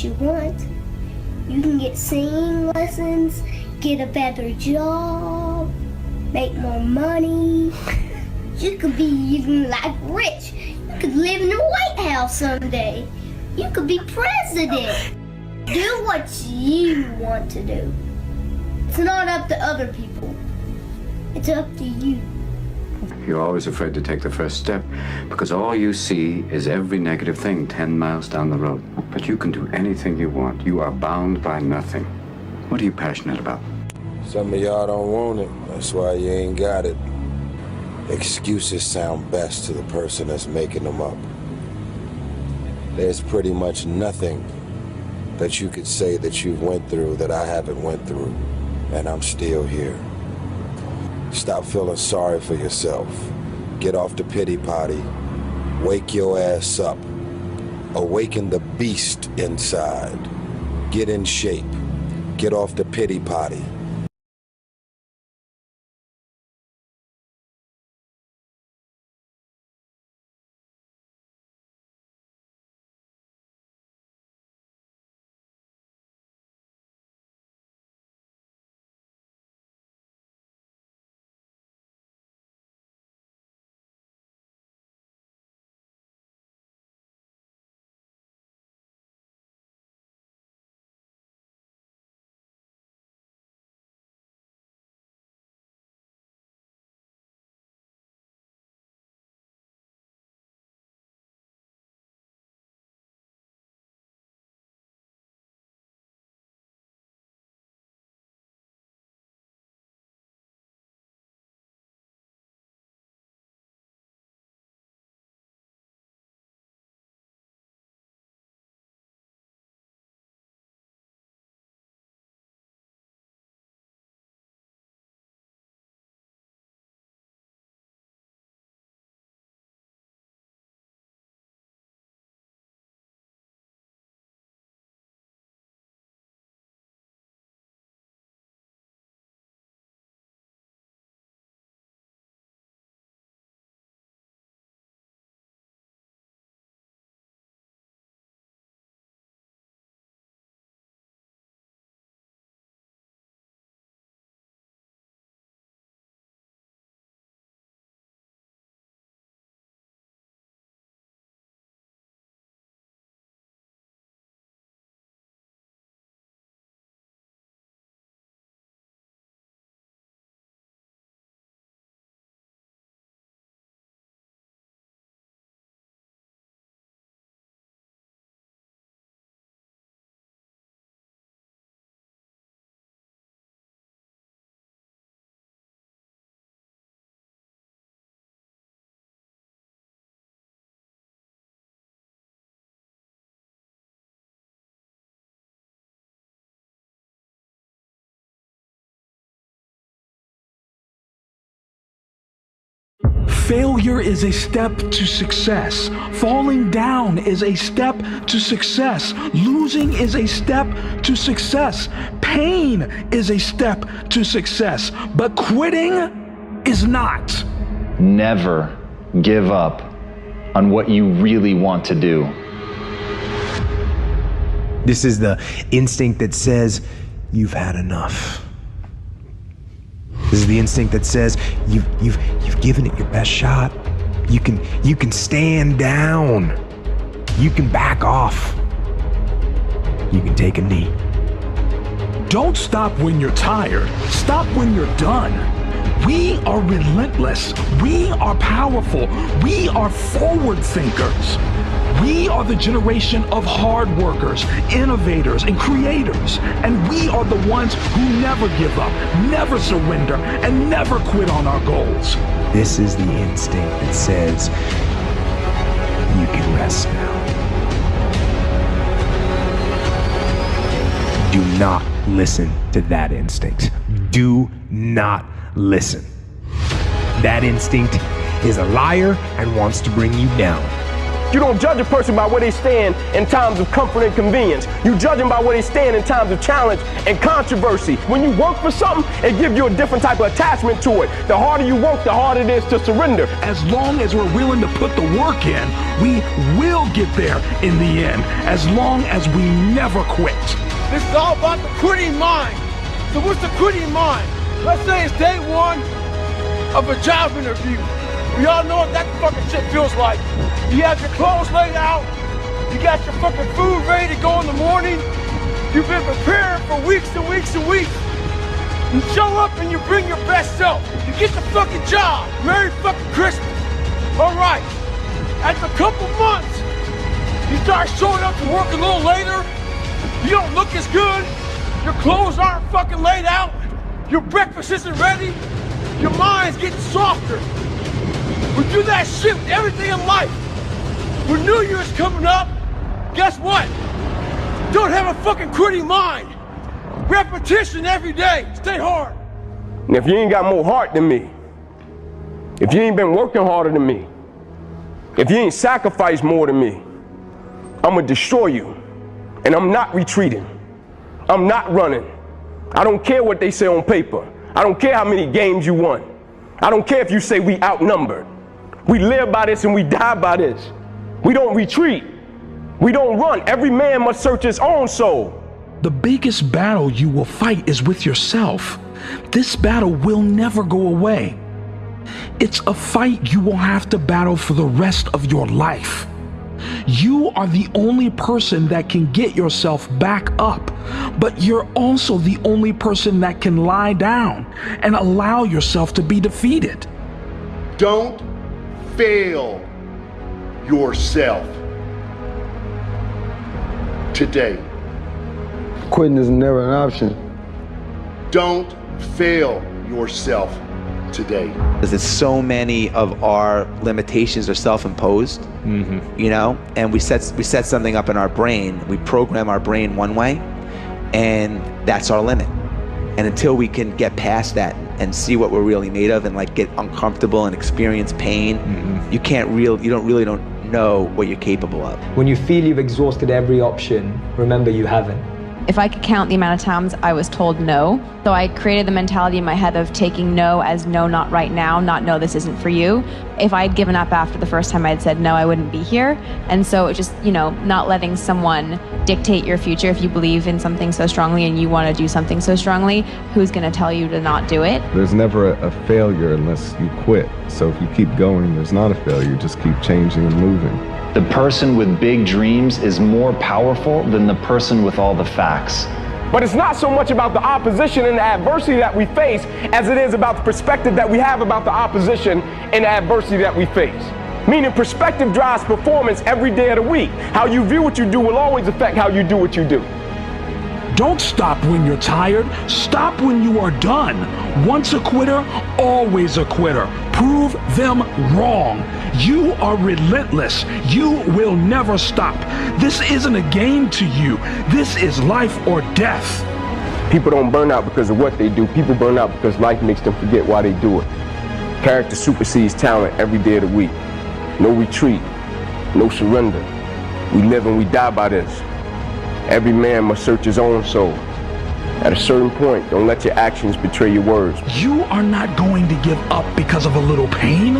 you want. You can get singing lessons, get a better job, make more money. You could be even like rich. You could live in the White House someday. You could be president. Do what you want to do. It's not up to other people. It's up to you. You're always afraid to take the first step because all you see is every negative thing 10 miles down the road. But you can do anything you want. You are bound by nothing. What are you passionate about? Some of y'all don't want it. That's why you ain't got it. Excuses sound best to the person that's making them up. There's pretty much nothing that you could say that you've went through that I haven't went through, and I'm still here. Stop feeling sorry for yourself. Get off the pity potty. Wake your ass up. Awaken the beast inside. Get in shape. Get off the pity potty. Failure is a step to success. Falling down is a step to success. Losing is a step to success. Pain is a step to success. But quitting is not. Never give up on what you really want to do. This is the instinct that says, you've had enough. This is the instinct that says, you've given it your best shot. You can stand down. You can back off. You can take a knee. Don't stop when you're tired. Stop when you're done. We are relentless. We are powerful. We are forward thinkers. We are the generation of hard workers, innovators, and creators. And we are the ones who never give up, never surrender, and never quit on our goals. This is the instinct that says, you can rest now. Do not listen to that instinct. Do not listen. That instinct is a liar and wants to bring you down. You don't judge a person by where they stand in times of comfort and convenience. You judge them by where they stand in times of challenge and controversy. When you work for something, it gives you a different type of attachment to it. The harder you work, the harder it is to surrender. As long as we're willing to put the work in, we will get there in the end, as long as we never quit. This is all about the quitting mind. So what's the quitting mind? Let's say it's day one of a job interview. We all know what that fucking shit feels like. You have your clothes laid out. You got your fucking food ready to go in the morning. You've been preparing for weeks and weeks and weeks. You show up and you bring your best self. You get the fucking job. Merry fucking Christmas. All right. After a couple months, you start showing up to work a little later. You don't look as good. Your clothes aren't fucking laid out. Your breakfast isn't ready. Your mind's getting softer. We do that shit with everything in life. When New Year's coming up, guess what? Don't have a fucking quitting mind. Repetition every day. Stay hard. And if you ain't got more heart than me, if you ain't been working harder than me, if you ain't sacrificed more than me, I'm gonna destroy you. And I'm not retreating. I'm not running. I don't care what they say on paper. I don't care how many games you won. I don't care if you say we outnumbered. We live by this and we die by this. We don't retreat. We don't run. Every man must search his own soul. The biggest battle you will fight is with yourself. This battle will never go away. It's a fight you will have to battle for the rest of your life. You are the only person that can get yourself back up, but you're also the only person that can lie down and allow yourself to be defeated. Don't fail yourself today. Quitting is never an option. Don't fail yourself today. Because it's so many of our limitations are self-imposed, you know, and we set something up in our brain. We program our brain one way, and that's our limit. And until we can get past that and see what we're really made of and like get uncomfortable and experience pain, you don't really know what you're capable of. When you feel you've exhausted every option, remember you haven't. If I could count the amount of times I was told no, so I created the mentality in my head of taking no as no, not right now, not no, this isn't for you. If I had given up after the first time I'd said no, I wouldn't be here. And so it's just, you know, not letting someone dictate your future. If you believe in something so strongly and you want to do something so strongly, who's going to tell you to not do it? There's never a failure unless you quit. So if you keep going, there's not a failure, just keep changing and moving. The person with big dreams is more powerful than the person with all the facts. But it's not so much about the opposition and the adversity that we face as it is about the perspective that we have about the opposition and the adversity that we face. Meaning perspective drives performance every day of the week. How you view what you do will always affect how you do what you do. Don't stop when you're tired. Stop when you are done. Once a quitter, always a quitter. Prove them wrong. You are relentless. You will never stop. This isn't a game to you. This is life or death. People don't burn out because of what they do. People burn out because life makes them forget why they do it. Character supersedes talent every day of the week. No retreat, no surrender. We live and we die by this. Every man must search his own soul. At a certain point, don't let your actions betray your words. You are not going to give up because of a little pain.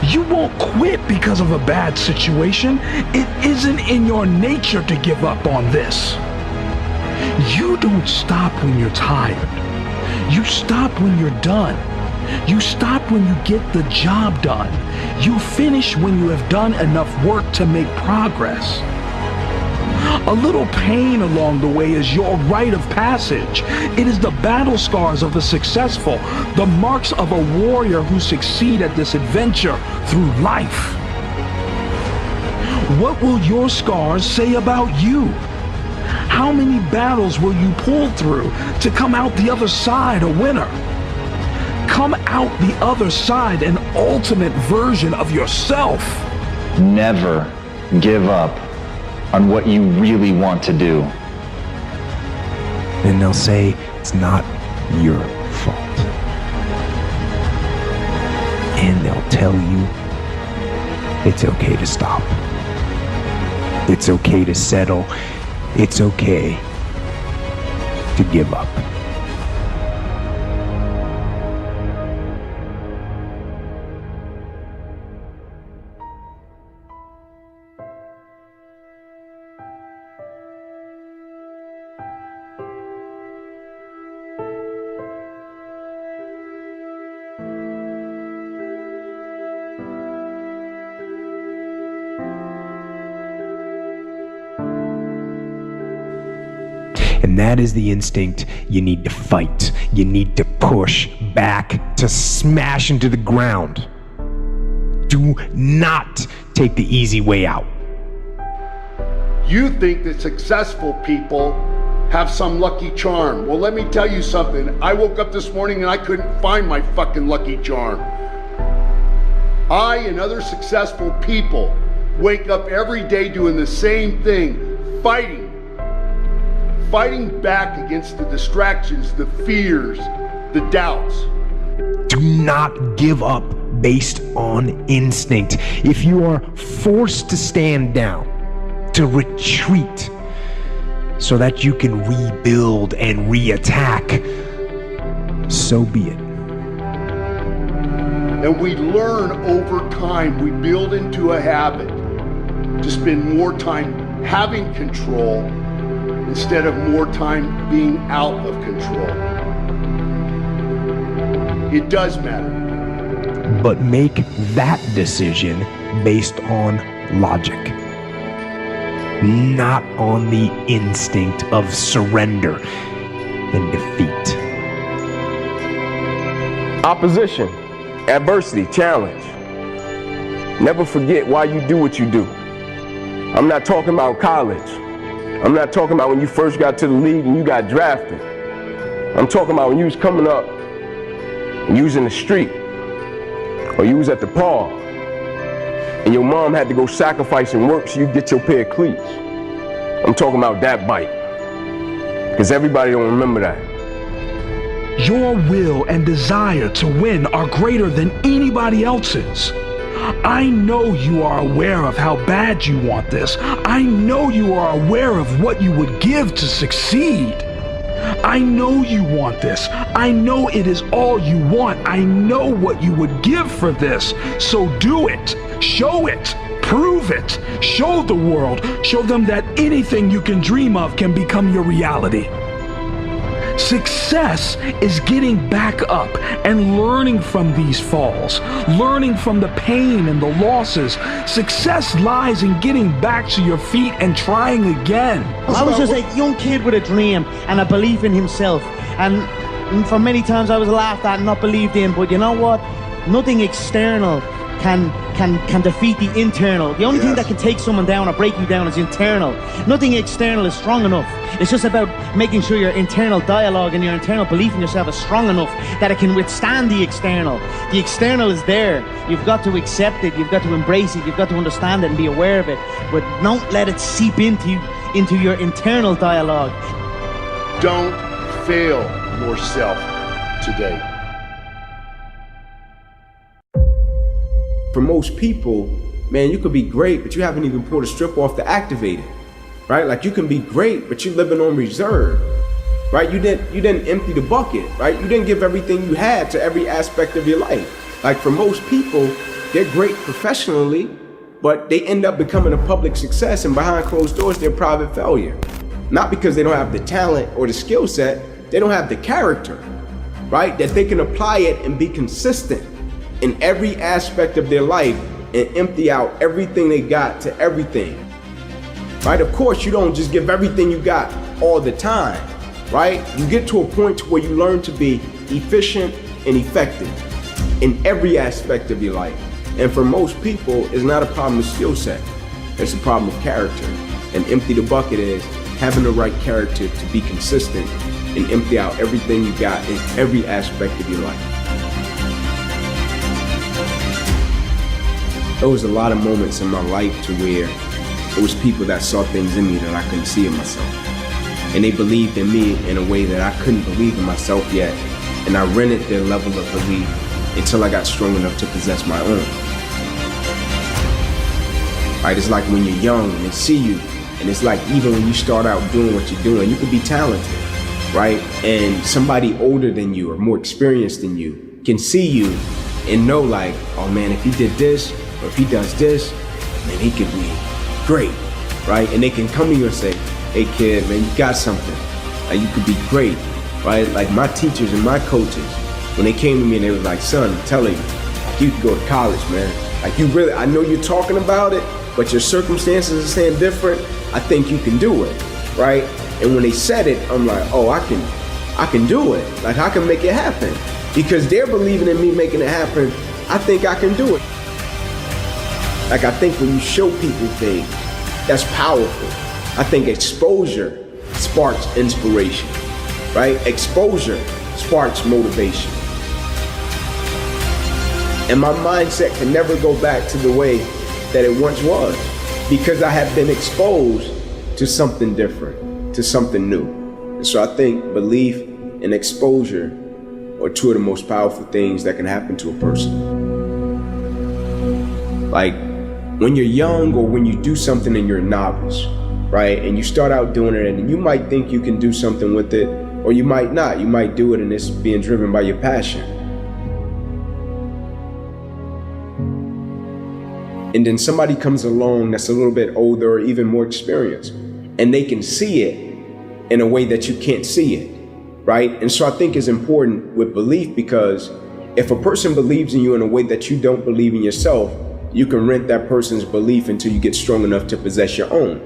You won't quit because of a bad situation. It isn't in your nature to give up on this. You don't stop when you're tired. You stop when you're done. You stop when you get the job done. You finish when you have done enough work to make progress. A little pain along the way is your rite of passage. It is the battle scars of the successful, the marks of a warrior who succeed at this adventure through life. What will your scars say about you? How many battles will you pull through to come out the other side a winner? Come out the other side an ultimate version of yourself. Never give up on what you really want to do. And they'll say it's not your fault. And they'll tell you it's okay to stop. It's okay to settle. It's okay to give up. And that is the instinct you need to fight. You need to push back, to smash into the ground. Do not take the easy way out. You think that successful people have some lucky charm. Well, let me tell you something. I woke up this morning and I couldn't find my fucking lucky charm. I and other successful people wake up every day doing the same thing, fighting back against the distractions, the fears, the doubts. Do not give up based on instinct. If you are forced to stand down, to retreat, so that you can rebuild and reattack, so be it. And we learn over time, we build into a habit to spend more time having control instead of more time being out of control. It does matter. But make that decision based on logic, not on the instinct of surrender and defeat. Opposition, adversity, challenge. Never forget why you do what you do. I'm not talking about college. I'm not talking about when you first got to the league and you got drafted. I'm talking about when you was coming up and you was in the street or you was at the park and your mom had to go sacrifice and work so you get your pair of cleats. I'm talking about that bite, because everybody don't remember that. Your will and desire to win are greater than anybody else's. I know you are aware of how bad you want this. I know you are aware of what you would give to succeed. I know you want this. I know it is all you want. I know what you would give for this. So do it. Show it. Prove it. Show the world. Show them that anything you can dream of can become your reality. Success is getting back up and learning from these falls, learning from the pain and the losses. Success lies in getting back to your feet and trying again. I was just a young kid with a dream and a belief in himself. And for many times I was laughed at and not believed in, but you know what? Nothing external can defeat the internal. The only thing that can take someone down or break you down is internal. Nothing external is strong enough. It's just about making sure your internal dialogue and your internal belief in yourself is strong enough that it can withstand the external. The external is there. You've got to accept it. You've got to embrace it. You've got to understand it and be aware of it. But don't let it seep into your internal dialogue. Don't fail yourself today. for most people, man, you could be great, but you haven't even pulled a strip off to activate it, right? Like you can be great, but you're living on reserve, right? You didn't empty the bucket, right? You didn't give everything you had to every aspect of your life. Like for most people, they're great professionally, but they end up becoming a public success, and behind closed doors, they're a private failure. Not because they don't have the talent or the skill set, they don't have the character, right? That they can apply it and be consistent in every aspect of their life and empty out everything they got to everything, right? Of course, you don't just give everything you got all the time, right? You get to a point where you learn to be efficient and effective in every aspect of your life. And for most people, it's not a problem of skill set. It's a problem of character. And empty the bucket is having the right character to be consistent and empty out everything you got in every aspect of your life. There was a lot of moments in my life to where there was people that saw things in me that I couldn't see in myself. And they believed in me in a way that I couldn't believe in myself yet. And I rented their level of belief until I got strong enough to possess my own. Right? It's like when you're young and they see you, and it's like even when you start out doing what you're doing, you could be talented, right? And somebody older than you or more experienced than you can see you and know like, oh man, if he did this or if he does this, man, he could be great, right? And they can come to you and say, hey kid, man, you got something. Like you could be great, right? Like my teachers and my coaches, when they came to me and they was like, son, I'm telling you, you could go to college, man. Like you really, I know you're talking about it, but your circumstances are saying different. I think you can do it, right? And when they said it, I'm like, oh, I can do it. Like I can make it happen. Because they're believing in me making it happen, I think I can do it. Like I think when you show people things, that's powerful. I think exposure sparks inspiration, right? Exposure sparks motivation. And my mindset can never go back to the way that it once was, because I have been exposed to something different, to something new. And so I think belief and exposure are two of the most powerful things that can happen to a person. Like when you're young or when you do something and you're a novice, right? And you start out doing it and you might think you can do something with it, or you might not. You might do it and it's being driven by your passion. And then somebody comes along that's a little bit older or even more experienced, and they can see it in a way that you can't see it, right? And so I think it's important with belief, because if a person believes in you in a way that you don't believe in yourself, you can rent that person's belief until you get strong enough to possess your own,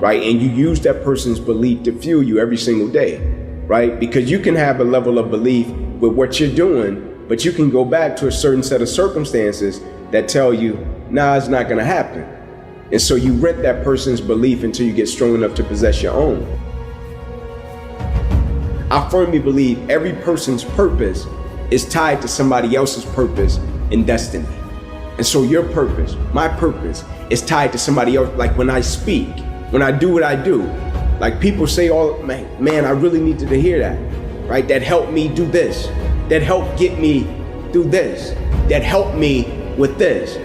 right? And you use that person's belief to fuel you every single day, right? Because you can have a level of belief with what you're doing, but you can go back to a certain set of circumstances that tell you, nah, it's not gonna happen. And so you rent that person's belief until you get strong enough to possess your own. I firmly believe every person's purpose is tied to somebody else's purpose and destiny. And so your purpose, my purpose, is tied to somebody else. Like when I speak, when I do what I do, like people say, oh man, I really needed to hear that, right? That helped me do this. That helped get me through this, that helped me with this.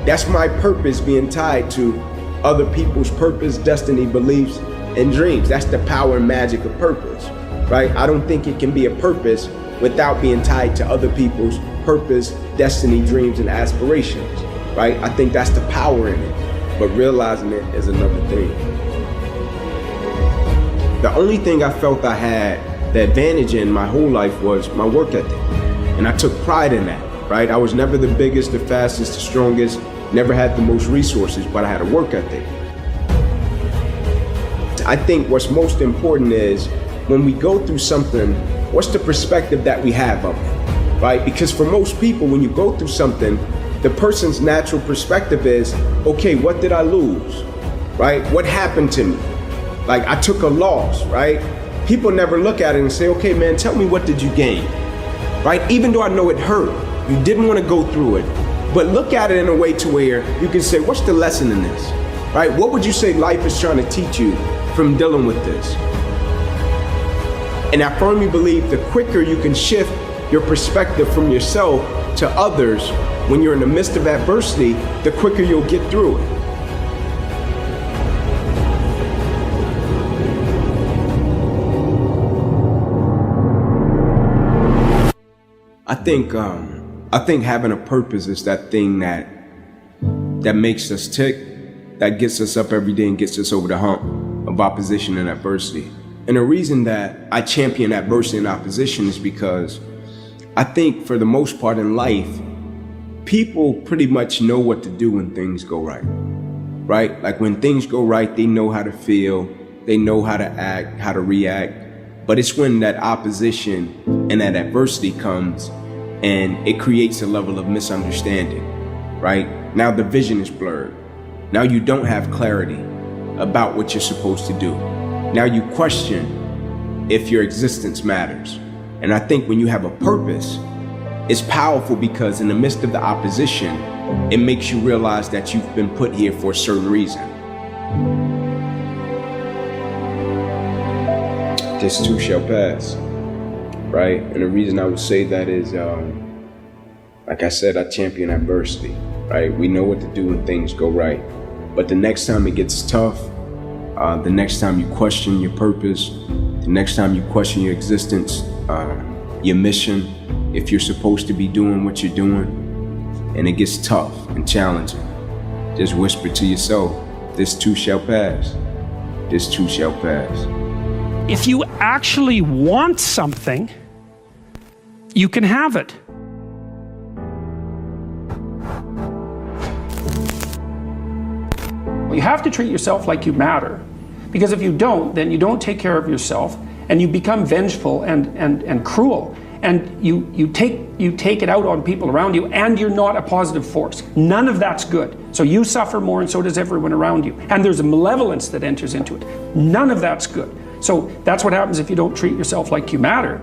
That's my purpose being tied to other people's purpose, destiny, beliefs, and dreams. That's the power and magic of purpose, right? I don't think it can be a purpose without being tied to other people's purpose, destiny, dreams, and aspirations, right? I think that's the power in it, but realizing it is another thing. The only thing I felt I had the advantage in my whole life was my work ethic. And I took pride in that, right? I was never the biggest, the fastest, the strongest, never had the most resources, but I had a work ethic. I think what's most important is when we go through something, what's the perspective that we have of it, right? Because for most people, when you go through something, the person's natural perspective is, okay, what did I lose, right? What happened to me? Like I took a loss, right? People never look at it and say, okay, man, tell me, what did you gain, right? Even though I know it hurt, you didn't want to go through it, but look at it in a way to where you can say, what's the lesson in this, right? What would you say life is trying to teach you from dealing with this? And I firmly believe the quicker you can shift your perspective from yourself to others when you're in the midst of adversity, the quicker you'll get through it. I think having a purpose is that thing that makes us tick, that gets us up every day and gets us over the hump of opposition and adversity. And the reason that I champion adversity and opposition is because I think for the most part in life, people pretty much know what to do when things go right, right? Like when things go right, they know how to feel, they know how to act, how to react. But it's when that opposition and that adversity comes and it creates a level of misunderstanding, right? Now the vision is blurred. Now you don't have clarity about what you're supposed to do. Now you question if your existence matters. And I think when you have a purpose, it's powerful because in the midst of the opposition, it makes you realize that you've been put here for a certain reason. This too shall pass, right? And the reason I would say that is, like I said, I champion adversity, right? We know what to do when things go right. But the next time it gets tough, the next time you question your purpose, the next time you question your existence, your mission, if you're supposed to be doing what you're doing, and it gets tough and challenging, just whisper to yourself, this too shall pass. This too shall pass. If you actually want something, you can have it. You have to treat yourself like you matter, because if you don't, then you don't take care of yourself, and you become vengeful and cruel, and you take it out on people around you, and you're not a positive force. None of that's good. So you suffer more, and so does everyone around you. And there's a malevolence that enters into it. None of that's good. So that's what happens if you don't treat yourself like you matter.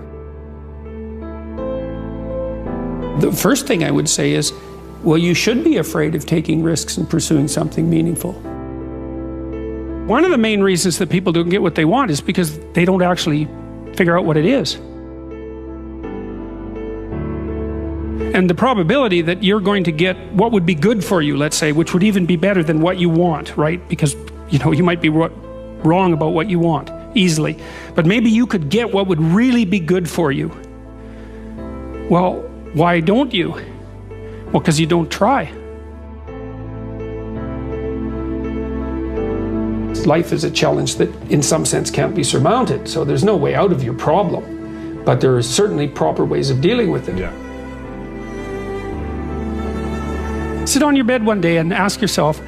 The first thing I would say is, well, you should be afraid of taking risks and pursuing something meaningful. One of the main reasons that people don't get what they want is because they don't actually figure out what it is. And the probability that you're going to get what would be good for you, let's say, which would even be better than what you want, right? Because, you know, you might be wrong about what you want easily, but maybe you could get what would really be good for you. Well, why don't you? Well, because you don't try. Life is a challenge that in some sense can't be surmounted, so there's no way out of your problem, but there are certainly proper ways of dealing with it. Yeah. Sit on your bed one day and ask yourself,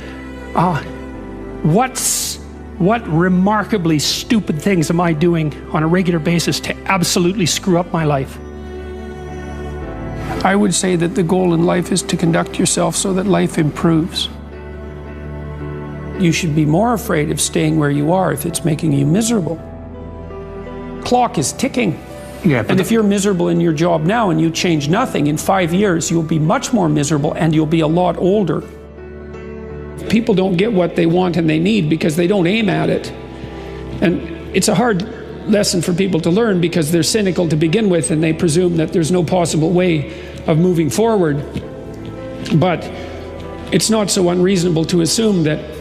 what remarkably stupid things am I doing on a regular basis to absolutely screw up my life? I would say that the goal in life is to conduct yourself so that life improves. You should be more afraid of staying where you are if it's making you miserable. Clock is ticking. Yeah, and if you're miserable in your job now and you change nothing, in 5 years you'll be much more miserable and you'll be a lot older. People don't get what they want and they need because they don't aim at it. And it's a hard lesson for people to learn because they're cynical to begin with and they presume that there's no possible way of moving forward. But it's not so unreasonable to assume that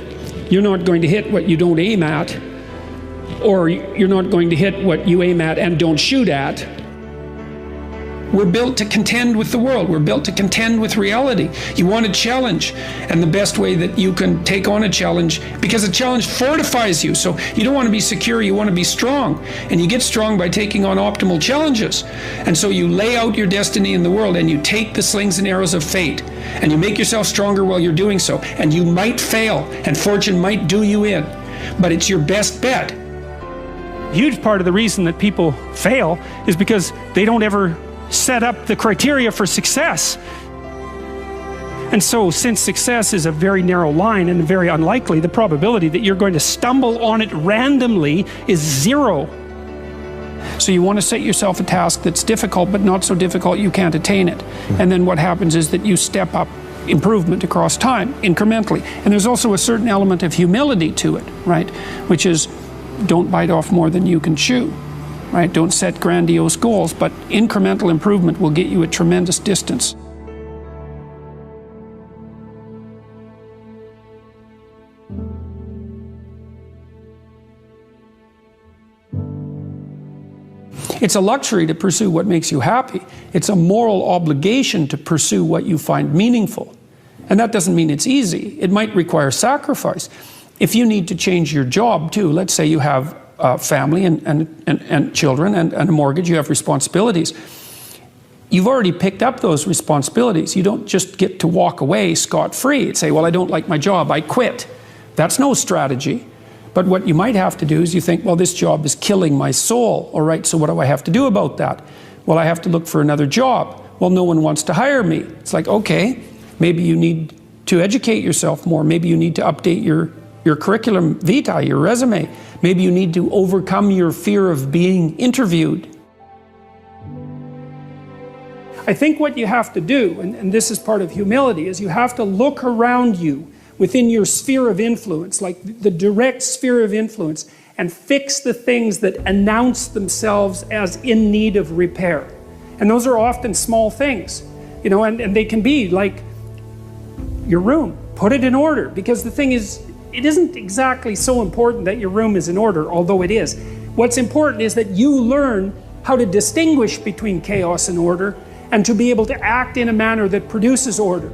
you're not going to hit what you don't aim at, or you're not going to hit what you aim at and don't shoot at. We're built to contend with the world. We're built to contend with reality. You want a challenge, and the best way that you can take on a challenge, because a challenge fortifies you. So you don't want to be secure, you want to be strong. And you get strong by taking on optimal challenges. And so you lay out your destiny in the world, and you take the slings and arrows of fate, and you make yourself stronger while you're doing so. And you might fail, and fortune might do you in, but it's your best bet. A huge part of the reason that people fail is because they don't ever set up the criteria for success. And so since success is a very narrow line and very unlikely, the probability that you're going to stumble on it randomly is 0. So you want to set yourself a task that's difficult but not so difficult you can't attain it. And then what happens is that you step up improvement across time incrementally. And there's also a certain element of humility to it, right? Which is, don't bite off more than you can chew. right? Don't set grandiose goals, but incremental improvement will get you a tremendous distance. It's a luxury to pursue what makes you happy. It's a moral obligation to pursue what you find meaningful. And that doesn't mean it's easy. It might require sacrifice. If you need to change your job too, let's say you have a family and children and a mortgage, you have responsibilities. You've already picked up those responsibilities. You don't just get to walk away scot-free and say, well, I don't like my job, I quit. That's no strategy. But what you might have to do is you think, well, this job is killing my soul. All right, so what do I have to do about that? Well, I have to look for another job. Well, no one wants to hire me. It's like, okay, maybe you need to educate yourself more. Maybe you need to update your curriculum vitae, your resume. Maybe you need to overcome your fear of being interviewed. I think what you have to do, and this is part of humility, is you have to look around you within your sphere of influence, like the direct sphere of influence, and fix the things that announce themselves as in need of repair. And those are often small things, you know, and they can be like your room. Put it in order, because the thing is, it isn't exactly so important that your room is in order, although it is. What's important is that you learn how to distinguish between chaos and order, and to be able to act in a manner that produces order.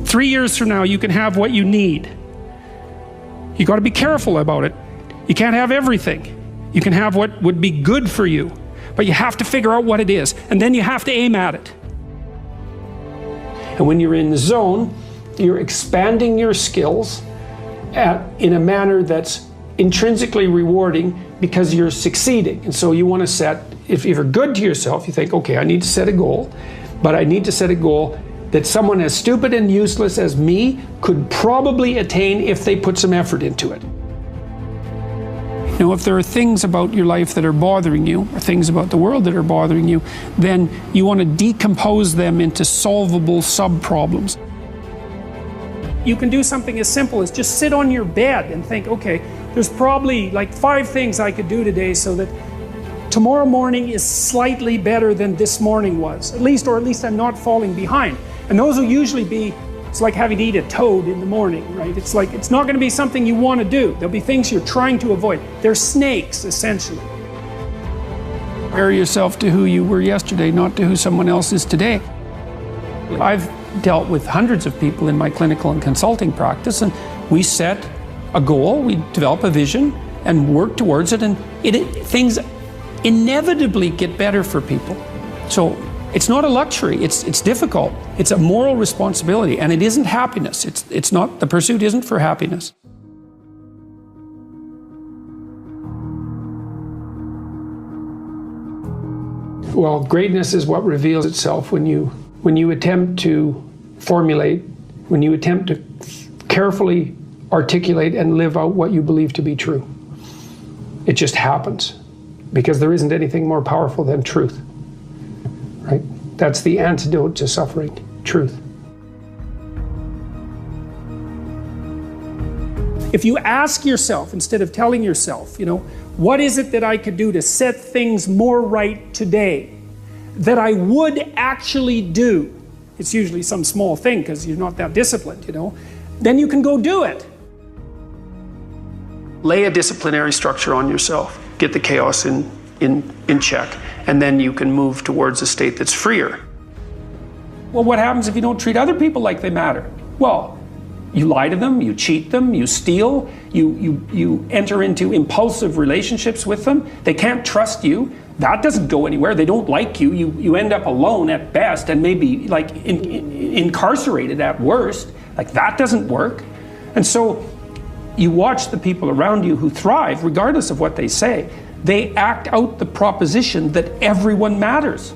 3 years from now, you can have what you need. You got to be careful about it. You can't have everything. You can have what would be good for you, but you have to figure out what it is, and then you have to aim at it. And when you're in the zone, you're expanding your skills in a manner that's intrinsically rewarding because you're succeeding. And so you want to set, if you're good to yourself, you think, okay, I need to set a goal, but I need to set a goal that someone as stupid and useless as me could probably attain if they put some effort into it. You know, if there are things about your life that are bothering you, or things about the world that are bothering you, then you want to decompose them into solvable sub-problems. You can do something as simple as just sit on your bed and think, okay, there's probably like 5 things I could do today so that tomorrow morning is slightly better than this morning was, at least I'm not falling behind. And those will usually be, it's like having to eat a toad in the morning, right? It's like, it's not going to be something you want to do. There'll be things you're trying to avoid. They're snakes, essentially. Compare yourself to who you were yesterday, not to who someone else is today. I've dealt with hundreds of people in my clinical and consulting practice, and we set a goal, we develop a vision, and work towards it, and things inevitably get better for people. So it's not a luxury, it's difficult. It's a moral responsibility, and it isn't happiness. It's not, the pursuit isn't for happiness. Well, greatness is what reveals itself when you attempt to formulate, when you attempt to carefully articulate and live out what you believe to be true. It just happens, because there isn't anything more powerful than truth. Right? That's the antidote to suffering, truth. If you ask yourself, instead of telling yourself, you know, what is it that I could do to set things more right today, that I would actually do? It's usually some small thing because you're not that disciplined, you know. Then you can go do it. Lay a disciplinary structure on yourself. Get the chaos in check. And then you can move towards a state that's freer. Well, what happens if you don't treat other people like they matter? Well, you lie to them, you cheat them, you steal, you enter into impulsive relationships with them. They can't trust you. That doesn't go anywhere. They don't like you. You end up alone at best, and maybe like incarcerated at worst. Like, that doesn't work. And so you watch the people around you who thrive, regardless of what they say. They act out the proposition that everyone matters.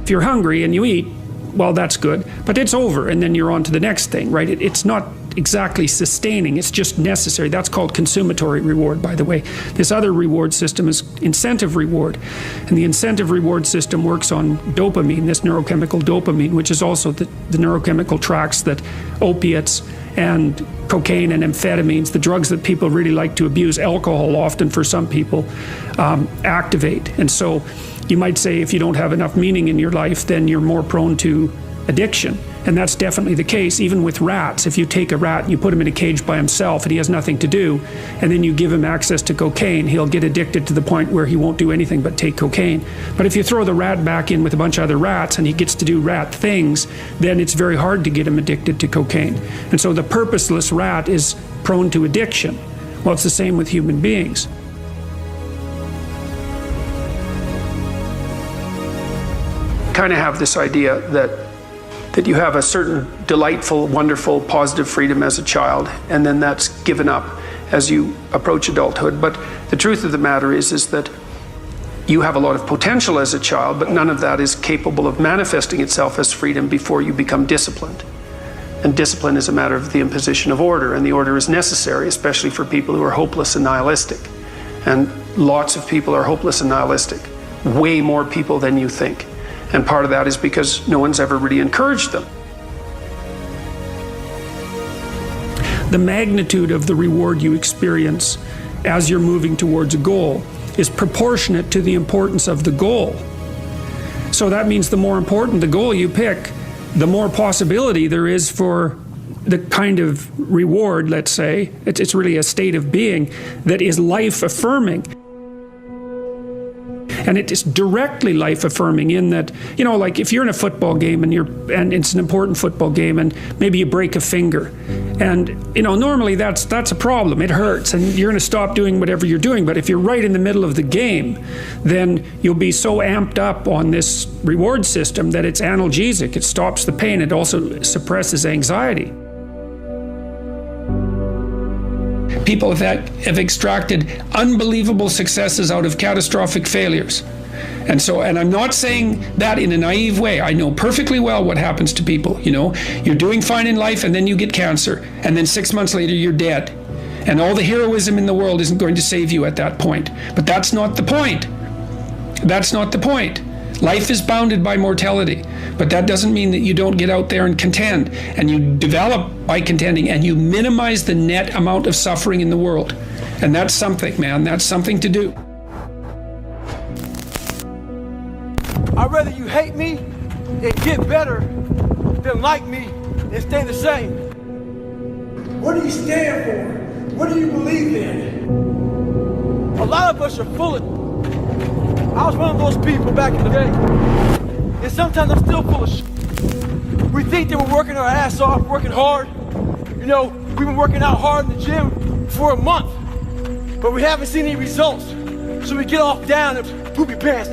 If you're hungry and you eat, well, that's good, but it's over, and then you're on to the next thing, right? It's not exactly sustaining, it's just necessary. That's called consummatory reward, by the way. This other reward system is incentive reward, and the incentive reward system works on dopamine, this neurochemical dopamine, which is also the neurochemical tracks that opiates and cocaine and amphetamines, the drugs that people really like to abuse, alcohol often for some people, activate. And so you might say if you don't have enough meaning in your life, then you're more prone to addiction. And that's definitely the case, even with rats. If you take a rat and you put him in a cage by himself and he has nothing to do, and then you give him access to cocaine, he'll get addicted to the point where he won't do anything but take cocaine. But if you throw the rat back in with a bunch of other rats and he gets to do rat things, then it's very hard to get him addicted to cocaine. And so the purposeless rat is prone to addiction. Well, it's the same with human beings. Kind of have this idea that you have a certain delightful, wonderful, positive freedom as a child, and then that's given up as you approach adulthood. But the truth of the matter is that you have a lot of potential as a child, but none of that is capable of manifesting itself as freedom before you become disciplined. And discipline is a matter of the imposition of order, and the order is necessary, especially for people who are hopeless and nihilistic. And lots of people are hopeless and nihilistic, way more people than you think. And part of that is because no one's ever really encouraged them. The magnitude of the reward you experience as you're moving towards a goal is proportionate to the importance of the goal. So that means the more important the goal you pick, the more possibility there is for the kind of reward, let's say, it's really a state of being that is life-affirming. And it is directly life-affirming in that, you know, like if you're in a football game and it's an important football game and maybe you break a finger, and you know, normally that's a problem. It hurts and you're going to stop doing whatever you're doing. But if you're right in the middle of the game, then you'll be so amped up on this reward system that it's analgesic. It stops the pain. It also suppresses anxiety. People have extracted unbelievable successes out of catastrophic failures. And I'm not saying that in a naive way. I know perfectly well what happens to people. You know, you're doing fine in life and then you get cancer, and then 6 months later you're dead. And all the heroism in the world isn't going to save you at that point. But that's not the point. That's not the point. Life is bounded by mortality, but that doesn't mean that you don't get out there and contend, and you develop by contending, and you minimize the net amount of suffering in the world. And that's something, man, that's something to do. I'd rather you hate me and get better than like me and stay the same. What do you stand for? What do you believe in? A lot of us are full of... I was one of those people back in the day, and sometimes I'm still full of shit. We think that we're working our ass off, working hard. You know, we've been working out hard in the gym for a month, but we haven't seen any results. So we get off down and poopy pants.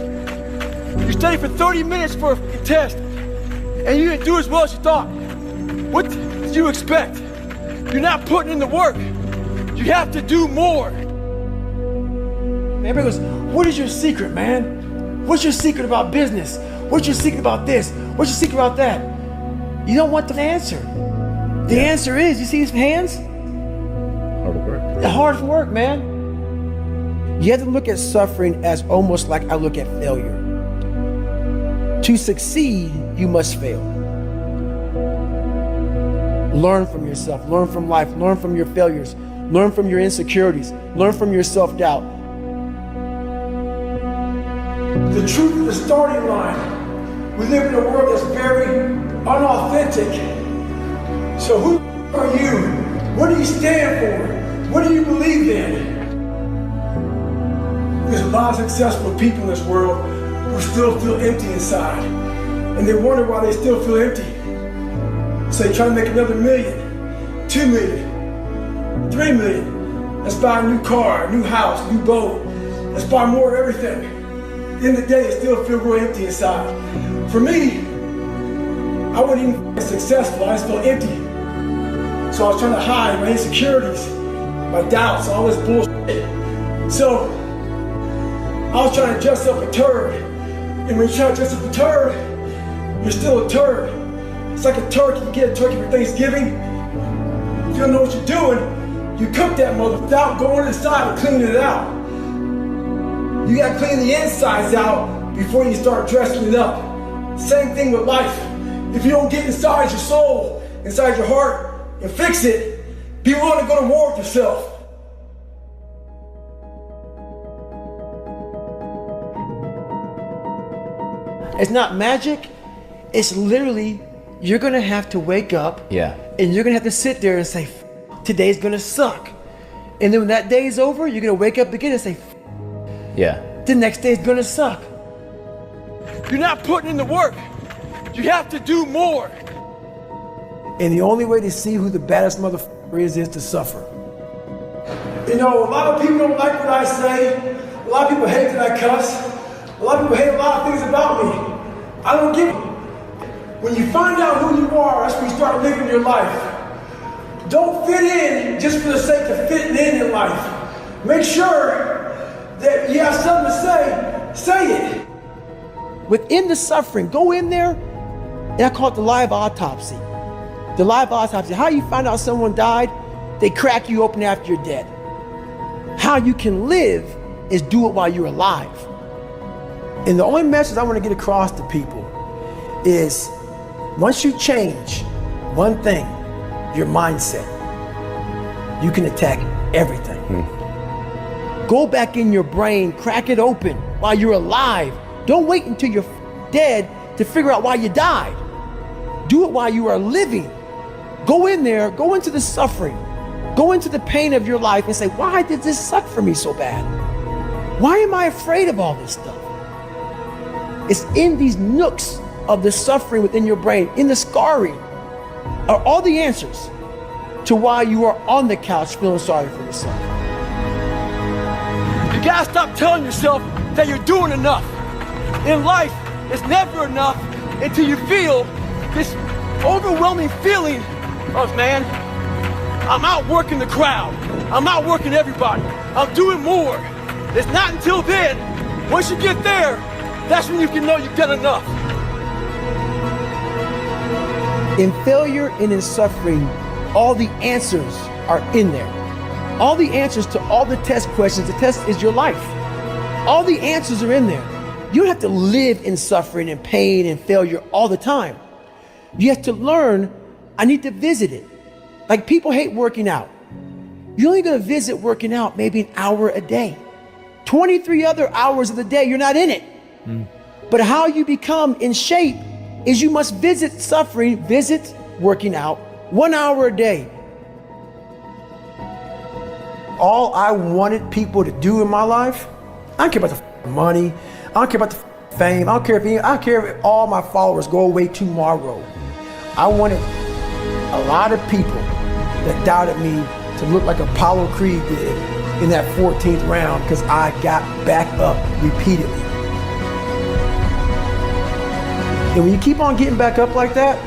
You study for 30 minutes for a test, and you didn't do as well as you thought. What did you expect? You're not putting in the work. You have to do more. Everybody goes, what is your secret, man? What's your secret about business? What's your secret about this? What's your secret about that? You don't want the answer. The answer is, you see these hands? Hard work. Hard work, man. You have to look at suffering as almost like I look at failure. To succeed, you must fail. Learn from yourself, learn from life, learn from your failures, learn from your insecurities, learn from your self-doubt. The truth is the starting line. We live in a world that's very unauthentic. So who are you? What do you stand for? What do you believe in? There's a lot of successful people in this world who still feel empty inside. And they wonder why they still feel empty. So they try to make another million, 2 million, 3 million. Let's buy a new car, a new house, a new boat. Let's buy more of everything. At the end of the day, they still feel real empty inside. For me, I wasn't even successful, I just felt empty. So I was trying to hide my insecurities, my doubts, all this bullshit. So I was trying to dress up a turd. And when you try to dress up a turd, you're still a turd. It's like a turkey. You get a turkey for Thanksgiving. If you don't know what you're doing, you cook that mother without going inside and cleaning it out. You gotta clean the insides out before you start dressing it up. Same thing with life. If you don't get inside your soul, inside your heart, and fix it, be willing to go to war with yourself. It's not magic. It's literally, you're gonna have to wake up. Yeah. And you're gonna have to sit there and say, today's gonna suck. And then when that day is over, you're gonna wake up again and say, Yeah. the next day is gonna suck. You're not putting in the work. You have to do more. And the only way to see who the baddest motherfucker is to suffer. You know, a lot of people don't like what I say. A lot of people hate that I cuss. A lot of people hate a lot of things about me. I don't give a. When you find out who you are, that's when you start living your life. Don't fit in just for the sake of fitting in life. Make sure that you have something to say it. Within the suffering, go in there, and I call it the live autopsy. The live autopsy. How you find out someone died? They crack you open after you're dead. How you can live is do it while you're alive. And the only message I want to get across to people is once you change one thing, your mindset, you can attack everything. Go back in your brain, crack it open while you're alive. Don't wait until you're dead to figure out why you died. Do it while you are living. Go in there, go into the suffering, go into the pain of your life and say, why did this suck for me so bad? Why am I afraid of all this stuff? It's in these nooks of the suffering within your brain, in the scarring, are all the answers to why you are on the couch feeling sorry for yourself. You gotta stop telling yourself that you're doing enough. In life, it's never enough until you feel this overwhelming feeling of, man, I'm outworking the crowd. I'm outworking everybody. I'm doing more. It's not until then, once you get there, that's when you can know you've done enough. In failure and in suffering, all the answers are in there. All the answers to all the test questions. The test is your life. All the answers are in there. You don't have to live in suffering and pain and failure all the time. You have to learn, I need to visit it. Like people hate working out. You're only gonna visit working out maybe an hour a day. 23 other hours of the day, you're not in it. But how you become in shape is you must visit suffering, visit working out 1 hour a day. All I wanted people to do in my life, I don't care about the money, I don't care about the fame, I don't care if all my followers go away tomorrow. I wanted a lot of people that doubted me to look like Apollo Creed did in that 14th round because I got back up repeatedly. And when you keep on getting back up like that,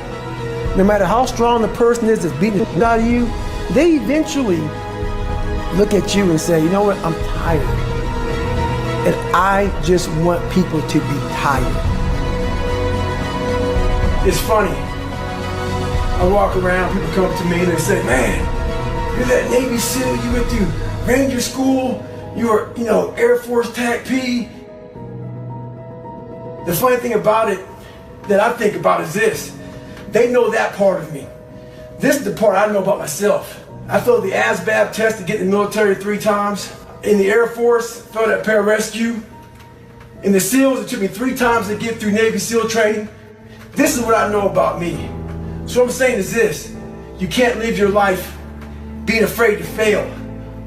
no matter how strong the person is that's beating the shit out of you, they eventually look at you and say, you know what, I'm tired. And I just want people to be tired. It's funny. I walk around, people come to me and they say, man, you're that Navy SEAL, you went through Ranger School, you were, Air Force TAC P. The funny thing about it that I think about is this. They know that part of me. This is the part I know about myself. I failed the ASVAB test to get in the military 3 times. In the Air Force, failed at pararescue. In the SEALs, it took me 3 times to get through Navy SEAL training. This is what I know about me. So what I'm saying is this, you can't live your life being afraid to fail.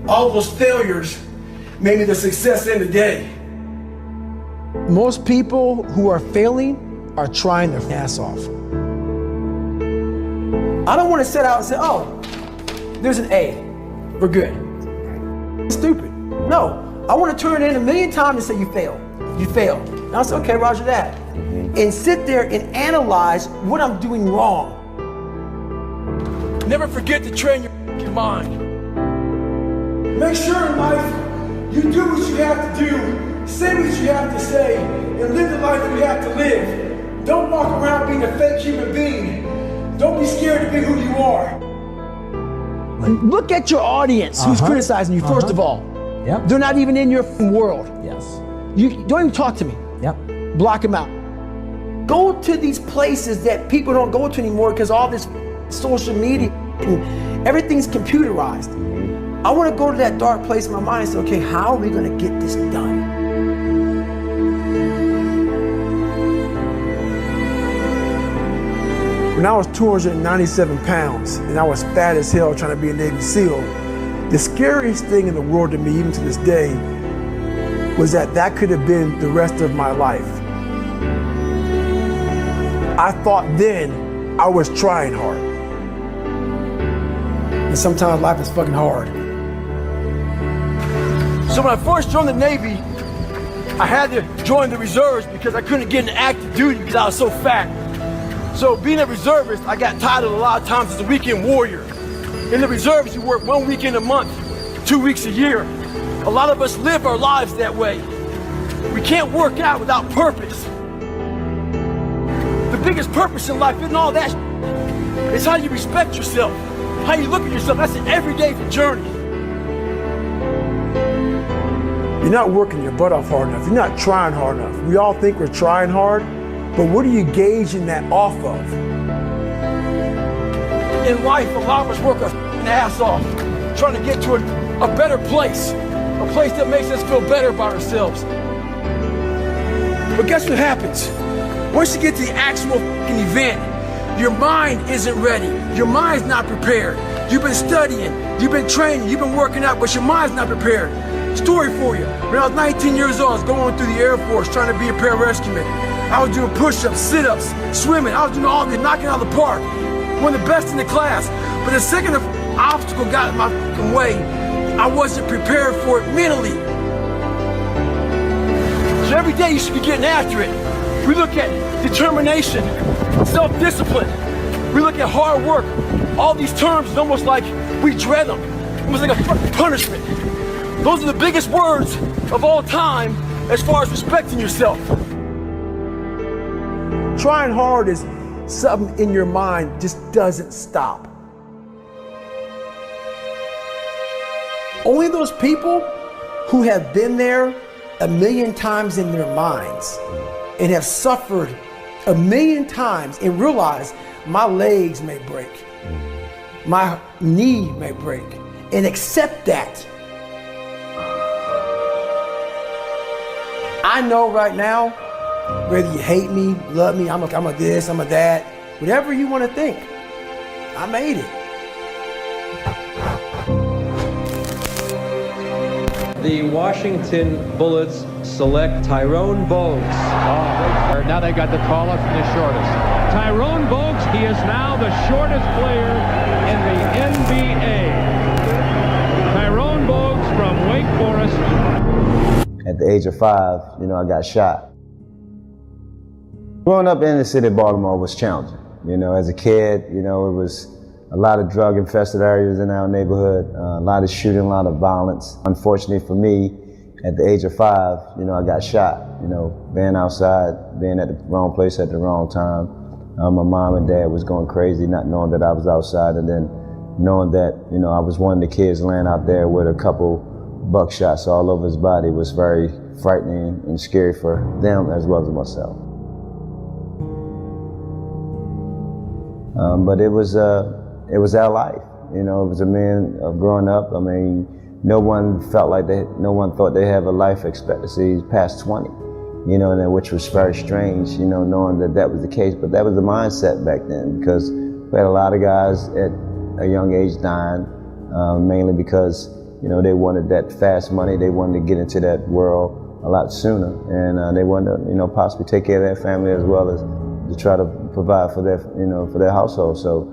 All those failures made me the success in the day. Most people who are failing are trying their ass off. I don't want to set out and say, oh, there's an A, we're good. It's stupid. No, I want to turn it in 1,000,000 times and say you failed. You failed. And I'll say, okay, roger that. And sit there and analyze what I'm doing wrong. Never forget to train your mind. Make sure in life you do what you have to do, say what you have to say, and live the life that you have to live. Don't walk around being a fake human being. Don't be scared to be who you are. Look at your audience who's criticizing you, first of all. Yep. They're not even in your world. Yes. You don't even talk to me. Yep. Block them out. Go to these places that people don't go to anymore because all this social media. everything's computerized. I want to go to that dark place in my mind and say, okay, how are we going to get this done? When I was 297 pounds and I was fat as hell trying to be a Navy SEAL, the scariest thing in the world to me, even to this day, was that that could have been the rest of my life. I thought then I was trying hard. And sometimes life is fucking hard. So when I first joined the Navy, I had to join the reserves because I couldn't get into active duty because I was so fat. So being a reservist, I got titled a lot of times as a weekend warrior. In the reserves, you work 1 weekend a month, 2 weeks a year. A lot of us live our lives that way. We can't work out without purpose. The biggest purpose in life isn't all that. It's how you respect yourself, how you look at yourself. That's an everyday journey. You're not working your butt off hard enough. You're not trying hard enough. We all think we're trying hard, but what are you gauging that off of? In life, a lot of us work our ass off, trying to get to a better place, a place that makes us feel better about ourselves. But guess what happens? Once you get to the actual event, your mind isn't ready. Your mind's not prepared. You've been studying, you've been training, you've been working out, but your mind's not prepared. Story for you. When I was 19 years old, I was going through the Air Force trying to be a pararescueman. I was doing push-ups, sit-ups, swimming. I was doing all this, knocking out of the park. One of the best in the class. But the second obstacle got in my way, I wasn't prepared for it mentally. So every day you should be getting after it. We look at determination, self-discipline. We look at hard work. All these terms is almost like we dread them. Almost like a fucking punishment. Those are the biggest words of all time as far as respecting yourself. Trying hard is something in your mind just doesn't stop. Only those people who have been there 1,000,000 times in their minds and have suffered 1,000,000 times and realize my legs may break, my knee may break, and accept that. I know right now, whether you hate me, love me, I'm a this, I'm a that, whatever you want to think, I made it. The Washington Bullets select Tyrone Bogues. Now they got the tallest and the shortest. Tyrone Bogues, he is now the shortest player in the NBA. Tyrone Bogues from Wake Forest. At the age of 5, I got shot. Growing up in the city of Baltimore was challenging. As a kid, it was a lot of drug-infested areas in our neighborhood, a lot of shooting, a lot of violence. Unfortunately for me, at the age of 5, I got shot. Being outside, being at the wrong place at the wrong time. My mom and dad was going crazy, not knowing that I was outside, and then knowing that, I was one of the kids laying out there with a couple buckshots all over his body was very frightening and scary for them as well as myself. But it was our life. It was a man of growing up. I mean, no one thought they have a life expectancy past 20, and which was very strange, knowing that was the case. But that was the mindset back then, because we had a lot of guys at a young age dying, mainly because, they wanted that fast money. They wanted to get into that world a lot sooner, and they wanted to, possibly take care of their family as well as to try to provide for their household. So,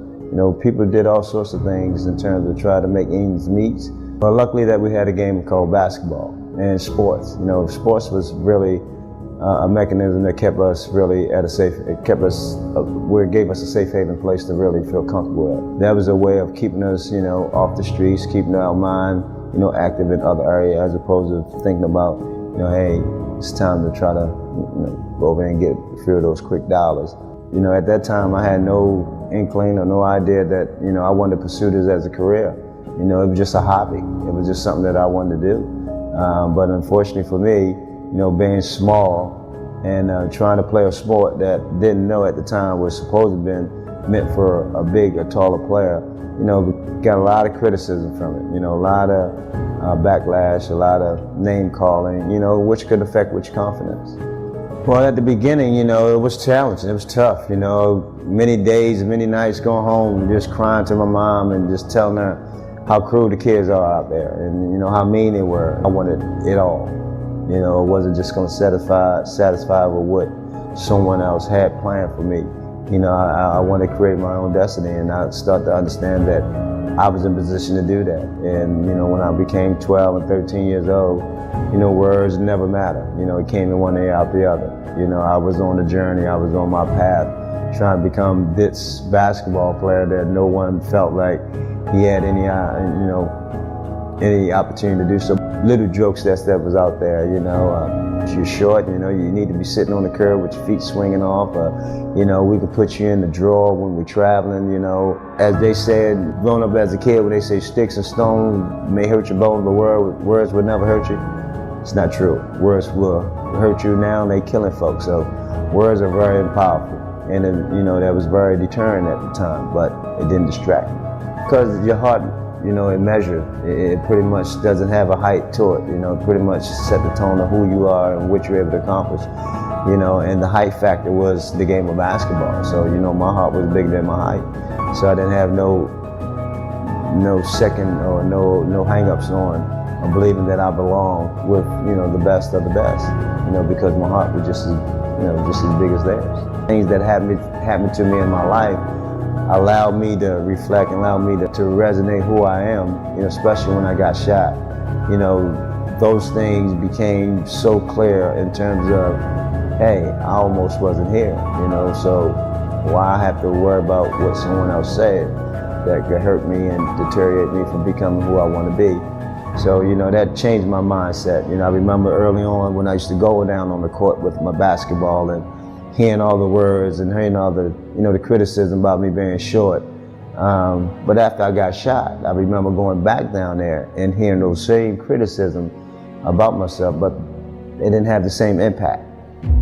people did all sorts of things in terms of trying to make ends meet. But luckily that we had a game called basketball and sports. Sports was really a mechanism that kept us really at a safe, where it gave us a safe haven place to really feel comfortable at. That was a way of keeping us, off the streets, keeping our mind, active in other areas, as opposed to thinking about, hey, it's time to try to, go over and get a few of those quick dollars. At that time, I had no inkling or no idea that, I wanted to pursue this as a career. It was just a hobby. It was just something that I wanted to do. But unfortunately for me, being small and trying to play a sport that didn't know at the time was supposed to have been meant for a big or taller player, you know, we got a lot of criticism from it, you know, a lot of backlash, a lot of name calling, you know, which could affect which confidence. Well, at the beginning, you know, it was challenging, it was tough, you know, many days, many nights going home, just crying to my mom and just telling her how cruel the kids are out there and, you know, how mean they were. I wanted it all. You know, I wasn't just going to satisfy with what someone else had planned for me. You know, I wanted to create my own destiny, and I started to understand that I was in position to do that. And, you know, when I became 12 and 13 years old, you know, words never matter. You know, it came in one ear, out the other. You know, I was on the journey, I was on my path, trying to become this basketball player that no one felt like he had any, you know, any opportunity to do so. Little jokes that was out there, you know, if you're short, you know, you need to be sitting on the curb with your feet swinging off, you know, we could put you in the drawer when we're traveling, you know. As they said, growing up as a kid, when they say sticks and stones may hurt your bones, but words would never hurt you. It's not true. Words will hurt you now, and they killing folks, so words are very powerful. And, you know, that was very deterrent at the time, but it didn't distract me. Because your heart, you know, it measured. It pretty much doesn't have a height to it, you know, pretty much set the tone of who you are and what you're able to accomplish, you know, and the height factor was the game of basketball. So, you know, my heart was bigger than my height. So I didn't have no second or no hang-ups on believing that I belong with, you know, the best of the best, you know, because my heart was just as, you know, just as big as theirs. Things that happened to me in my life allowed me to reflect and allowed me to resonate who I am, you know, especially when I got shot. You know, those things became so clear in terms of, hey, I almost wasn't here, you know, so why I have to worry about what someone else said that could hurt me and deteriorate me from becoming who I want to be. So, you know, that changed my mindset. You know, I remember early on when I used to go down on the court with my basketball and hearing all the words and hearing all the, you know, the criticism about me being short. But after I got shot, I remember going back down there and hearing those same criticism about myself, but it didn't have the same impact.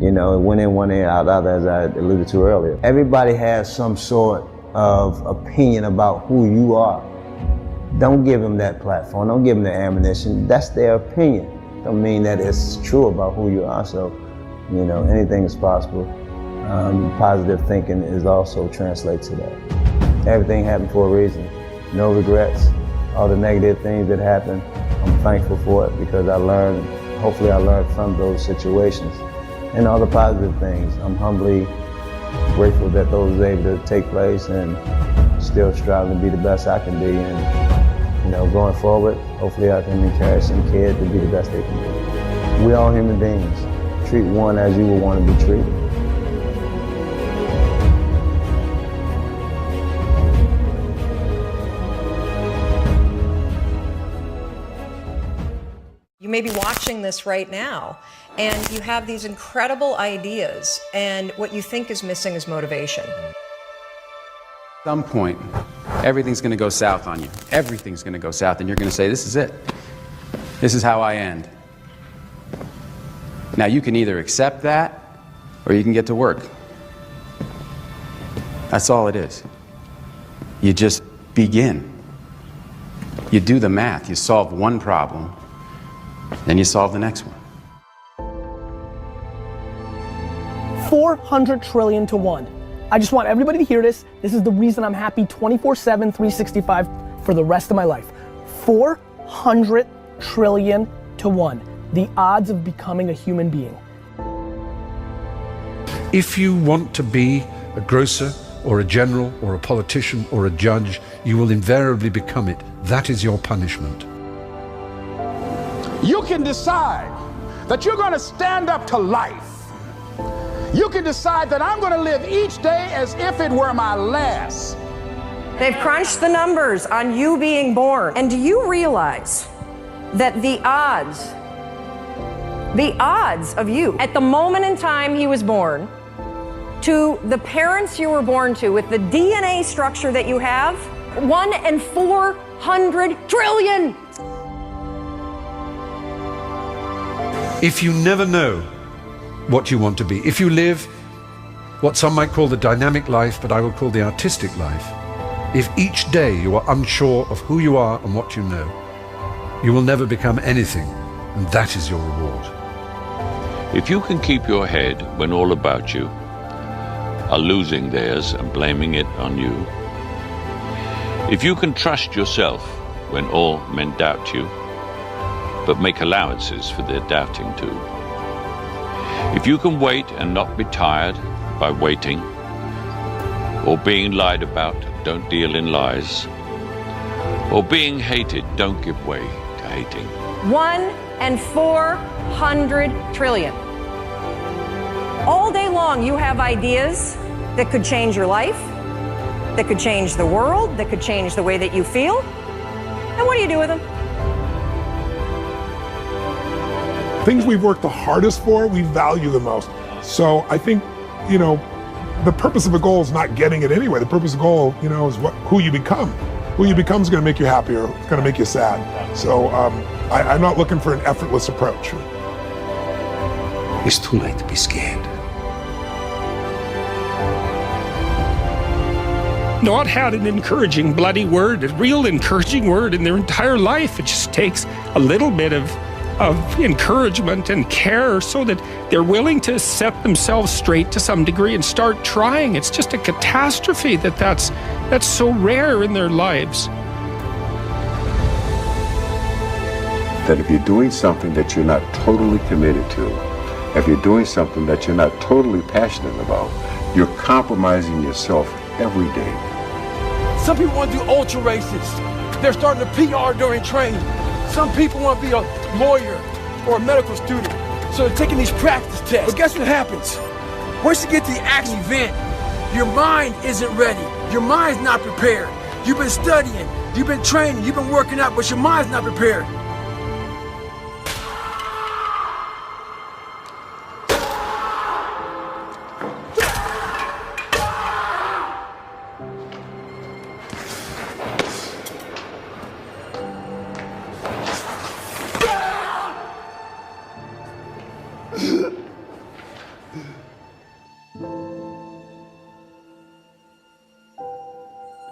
You know, it went in one ear, out the other, as I alluded to earlier. Everybody has some sort of opinion about who you are. Don't give them that platform, don't give them the ammunition. That's their opinion. Don't mean that it's true about who you are. So, you know, anything is possible. Positive thinking is also translates to that. Everything happened for a reason. No regrets. All the negative things that happened, I'm thankful for it because I learned, hopefully I learned from those situations. And all the positive things, I'm humbly grateful that those were able to take place and still striving to be the best I can be. And, you know, going forward, hopefully I can encourage some kids to be the best they can be. We're all human beings. Treat one as you would want to be treated. You may be watching this right now, and you have these incredible ideas, and what you think is missing is motivation. At some point, everything's going to go south on you. Everything's going to go south, and you're going to say, this is it. This is how I end. Now, you can either accept that, or you can get to work. That's all it is. You just begin. You do the math. You solve one problem, then you solve the next one. 400 trillion to 1. I just want everybody to hear this. This is the reason I'm happy 24/7, 365 for the rest of my life. 400 trillion to 1. The odds of becoming a human being. If you want to be a grocer or a general or a politician or a judge, you will invariably become it. That is your punishment. You can decide that you're going to stand up to life. You can decide that I'm going to live each day as if it were my last. They've crunched the numbers on you being born. And do you realize that the odds of you at the moment in time he was born to the parents you were born to with the DNA structure that you have, 1 in 400 trillion. If you never know what you want to be, if you live what some might call the dynamic life, but I will call the artistic life, if each day you are unsure of who you are and what you know, you will never become anything, and that is your reward. If you can keep your head when all about you are losing theirs and blaming it on you, if you can trust yourself when all men doubt you, but make allowances for their doubting too, if you can wait and not be tired by waiting, or being lied about, don't deal in lies, or being hated, don't give way to hating. 1 and 400 trillion. All day long you have ideas that could change your life, that could change the world, that could change the way that you feel. And what do you do with them? Things we've worked the hardest for, we value the most. So I think, you know, the purpose of a goal is not getting it anyway. The purpose of a goal, you know, is who you become. Who you become is going to make you happy or it's going to make you sad. So I'm not looking for an effortless approach. It's too late to be scared. Not had an encouraging bloody word, a real encouraging word in their entire life. It just takes a little bit of encouragement and care so that they're willing to set themselves straight to some degree and start trying. It's just a catastrophe that's so rare in their lives. That if you're doing something that you're not totally committed to, if you're doing something that you're not totally passionate about, you're compromising yourself every day. Some people want to do ultra races. They're starting to PR during training. Some people want to be a lawyer or a medical student, so they're taking these practice tests. But guess what happens? Once you get to the actual event, your mind isn't ready. Your mind's not prepared. You've been studying, you've been training, you've been working out, but your mind's not prepared.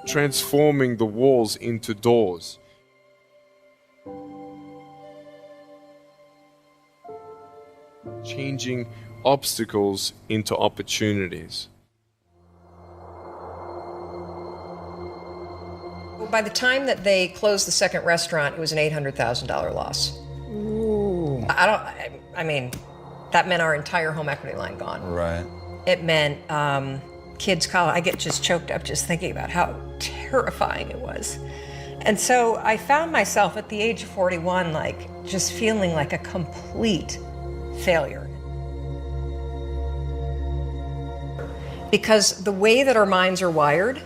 Transforming the walls into doors. Changing obstacles into opportunities. By the time that they closed the second restaurant, it was an $800,000 loss. Ooh. I mean, that meant our entire home equity line gone. Right. It meant kids' college. I get just choked up just thinking about how terrifying it was. And so I found myself at the age of 41, like, just feeling like a complete failure. Because the way that our minds are wired,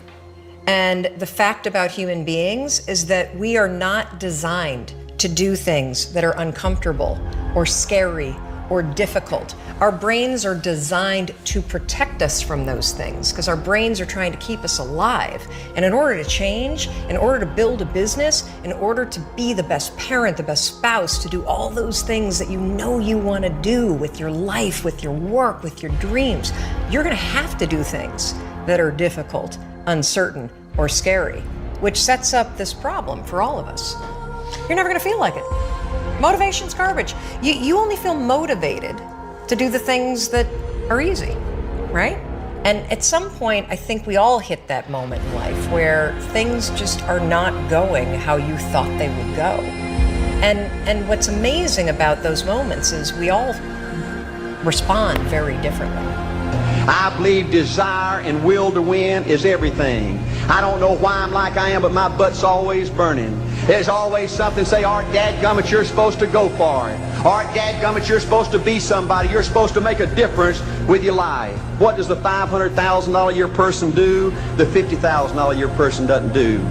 and the fact about human beings is that we are not designed to do things that are uncomfortable or scary or difficult. Our brains are designed to protect us from those things because our brains are trying to keep us alive. And in order to change, in order to build a business, in order to be the best parent, the best spouse, to do all those things that you know you want to do with your life, with your work, with your dreams, you're going to have to do things that are difficult, uncertain, or scary, which sets up this problem for all of us. You're never going to feel like it. Motivation's garbage. You only feel motivated to do the things that are easy, right? And at some point, I think we all hit that moment in life where things just are not going how you thought they would go. And what's amazing about those moments is we all respond very differently. I believe desire and will to win is everything. I don't know why I'm like I am, but my butt's always burning. There's always something say, Art, dadgummit, you're supposed to go for it. Art, dadgummit, you're supposed to be somebody. You're supposed to make a difference with your life. What does the $500,000 a year person do? The $50,000 a year person doesn't do.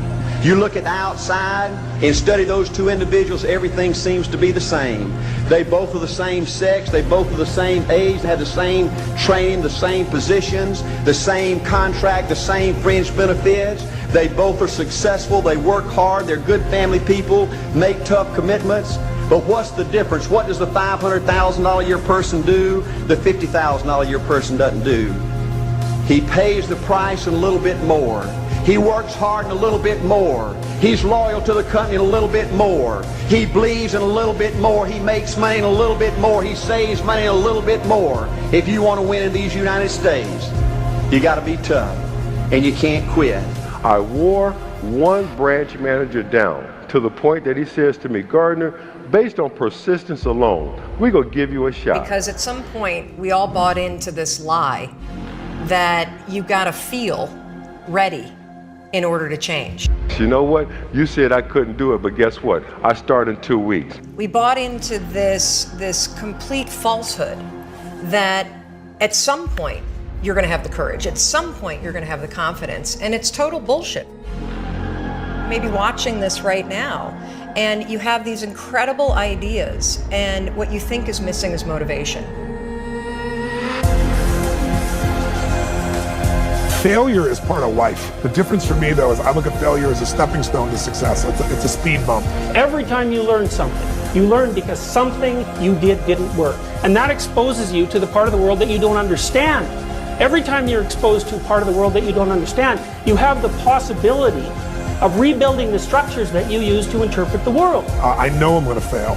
You look at the outside and study those two individuals, everything seems to be the same. They both are the same sex, they both are the same age, they have the same training, the same positions, the same contract, the same fringe benefits. They both are successful, they work hard, they're good family people, make tough commitments. But what's the difference? What does the $500,000 a year person do? The $50,000 a year person doesn't do. He pays the price and a little bit more. He works hard and a little bit more. He's loyal to the company and a little bit more. He believes in a little bit more. He makes money and a little bit more. He saves money and a little bit more. If you want to win in these United States, you got to be tough and you can't quit. I wore one branch manager down to the point that he says to me, Gardner, based on persistence alone, we're going to give you a shot. Because at some point, we all bought into this lie that you got to feel ready in order to change. You know what? You said I couldn't do it, but guess what? I start in 2 weeks. We bought into this complete falsehood that at some point you're going to have the courage, at some point you're going to have the confidence, and it's total bullshit. Maybe watching this right now, and you have these incredible ideas, and what you think is missing is motivation. Failure is part of life. The difference for me, though, is I look at failure as a stepping stone to success. It's a speed bump. Every time you learn something, you learn because something you did didn't work. And that exposes you to the part of the world that you don't understand. Every time you're exposed to a part of the world that you don't understand, you have the possibility of rebuilding the structures that you use to interpret the world. I know I'm going to fail,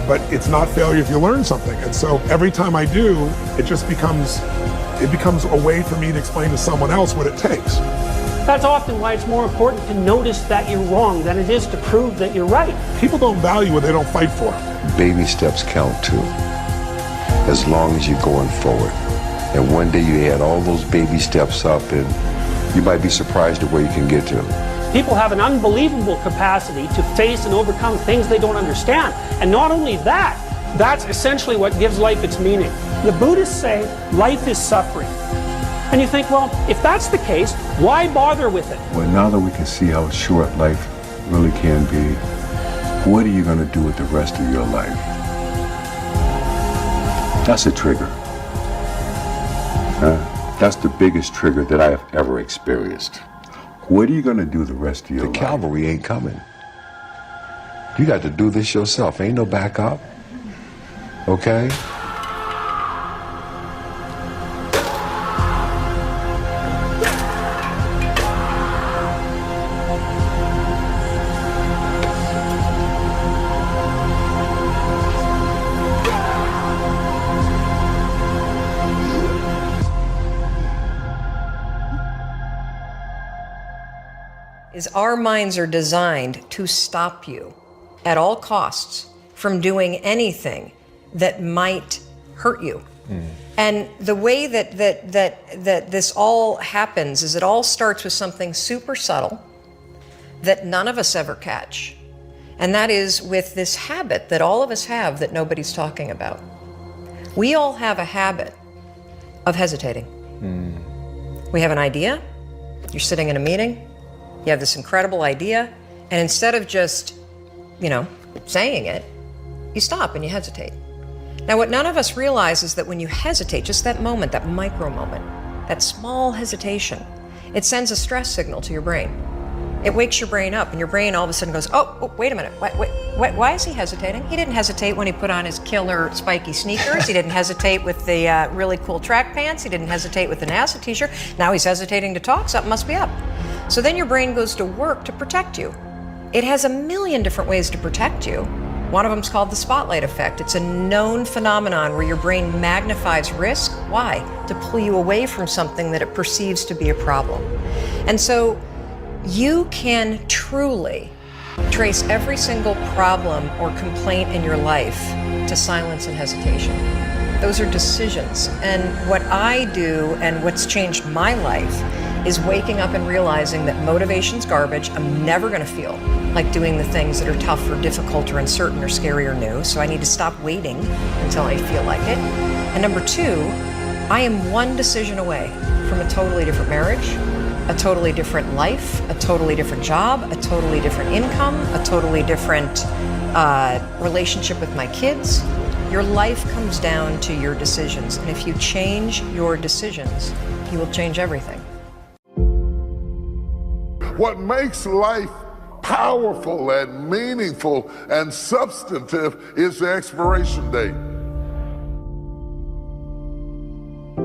but it's not failure if you learn something. And so every time I do, it just becomes a way for me to explain to someone else what it takes. That's often why it's more important to notice that you're wrong than it is to prove that you're right. People don't value what they don't fight for. Baby steps count too, as long as you're going forward. And one day you add all those baby steps up and you might be surprised at where you can get to. People have an unbelievable capacity to face and overcome things they don't understand. And not only that, that's essentially what gives life its meaning. The Buddhists say life is suffering. And you think, well, if that's the case, why bother with it? Well, now that we can see how short life really can be, what are you going to do with the rest of your life? That's a trigger. That's the biggest trigger that I have ever experienced. What are you going to do the rest of your life? The cavalry ain't coming. You got to do this yourself. Ain't no backup. Okay? Is our minds are designed to stop you at all costs from doing anything that might hurt you. And the way that this all happens is it all starts with something super subtle that none of us ever catch. And that is with this habit that all of us have that nobody's talking about. We all have a habit of hesitating. We have an idea, you're sitting in a meeting, you have this incredible idea, and instead of just, saying it, you stop and you hesitate. Now, what none of us realize is that when you hesitate, just that moment, that micro moment, that small hesitation, it sends a stress signal to your brain. It wakes your brain up, and your brain all of a sudden goes, oh wait a minute, why is he hesitating? He didn't hesitate when he put on his killer spiky sneakers. He didn't hesitate with the really cool track pants. He didn't hesitate with the NASA t-shirt. Now he's hesitating to talk, something must be up. So then your brain goes to work to protect you. It has a million different ways to protect you. One of them is called the spotlight effect. It's a known phenomenon where your brain magnifies risk. Why? To pull you away from something that it perceives to be a problem. And so you can truly trace every single problem or complaint in your life to silence and hesitation. Those are decisions. And what I do and what's changed my life is waking up and realizing that motivation's garbage. I'm never going to feel like doing the things that are tough or difficult or uncertain or scary or new. So I need to stop waiting until I feel like it. And number two, I am one decision away from a totally different marriage, a totally different life, a totally different job, a totally different income, a totally different relationship with my kids. Your life comes down to your decisions. And if you change your decisions, you will change everything. What makes life powerful and meaningful and substantive is the expiration date.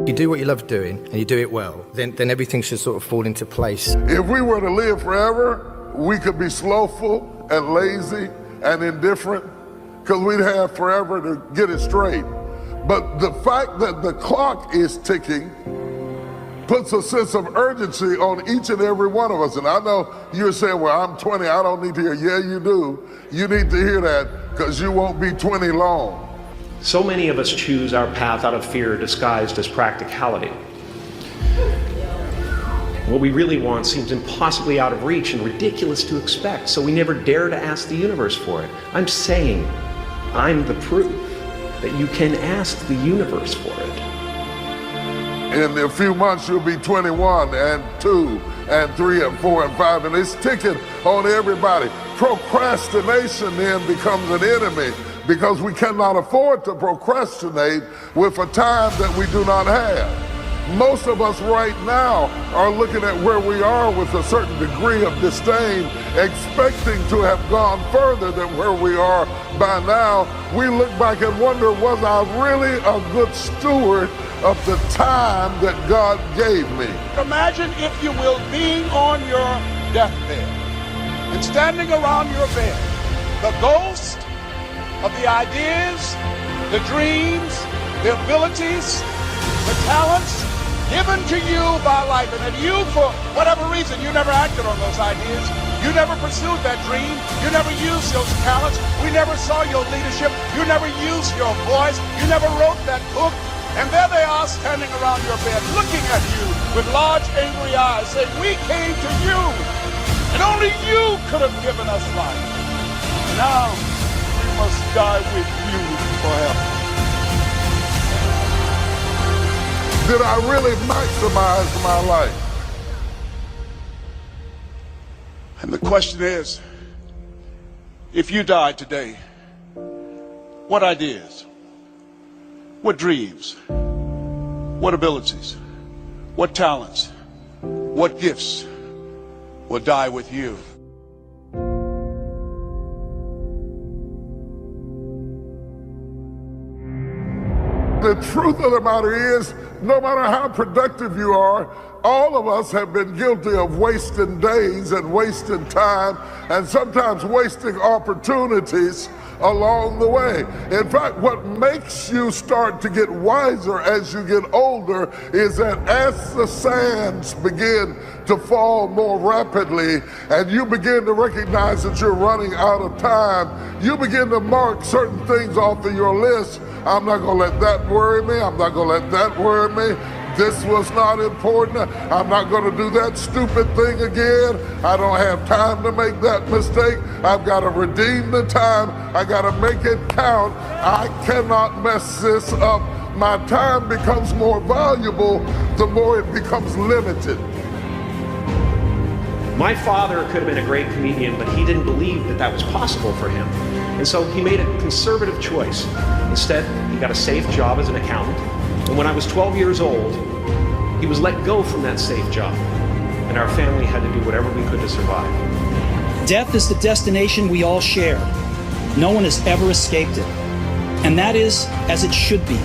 You do what you love doing and you do it well, then everything should sort of fall into place. If we were to live forever, we could be slowful and lazy and indifferent because we'd have forever to get it straight. But the fact that the clock is ticking puts a sense of urgency on each and every one of us. And I know you're saying, well, I'm 20, I don't need to hear. Yeah, you do. You need to hear that because you won't be 20 long. So many of us choose our path out of fear disguised as practicality. What we really want seems impossibly out of reach and ridiculous to expect, so we never dare to ask the universe for it. I'm saying I'm the proof that you can ask the universe for it. In a few months, you'll be 21 and 2 and 3 and 4 and 5, and it's ticking on everybody. Procrastination then becomes an enemy because we cannot afford to procrastinate with a time that we do not have. Most of us right now are looking at where we are with a certain degree of disdain, expecting to have gone further than where we are by now. We look back and wonder, was I really a good steward of the time that God gave me? Imagine, if you will, being on your deathbed and standing around your bed, the ghost of the ideas, the dreams, the abilities, the talents given to you by life, and that you, for whatever reason, you never acted on those ideas. You never pursued that dream. You never used those talents. We never saw your leadership. You never used your voice. You never wrote that book. And there they are standing around your bed, looking at you with large, angry eyes, saying, we came to you, and only you could have given us life. Now, we must die with you forever. Did I really maximize my life? And the question is, if you died today, what ideas, what dreams, what abilities, what talents, what gifts will die with you? The truth of the matter is, no matter how productive you are, all of us have been guilty of wasting days and wasting time and sometimes wasting opportunities along the way. In fact, what makes you start to get wiser as you get older is that as the sands begin to fall more rapidly and you begin to recognize that you're running out of time, you begin to mark certain things off of your list. I'm not gonna let that worry me. I'm not gonna let that worry me. This was not important. I'm not going to do that stupid thing again. I don't have time to make that mistake. I've got to redeem the time. I got to make it count. I cannot mess this up. My time becomes more valuable the more it becomes limited. My father could have been a great comedian, but he didn't believe that that was possible for him. And so he made a conservative choice. Instead, he got a safe job as an accountant. And when I was 12 years old, he was let go from that safe job. And our family had to do whatever we could to survive. Death is the destination we all share. No one has ever escaped it. And that is as it should be,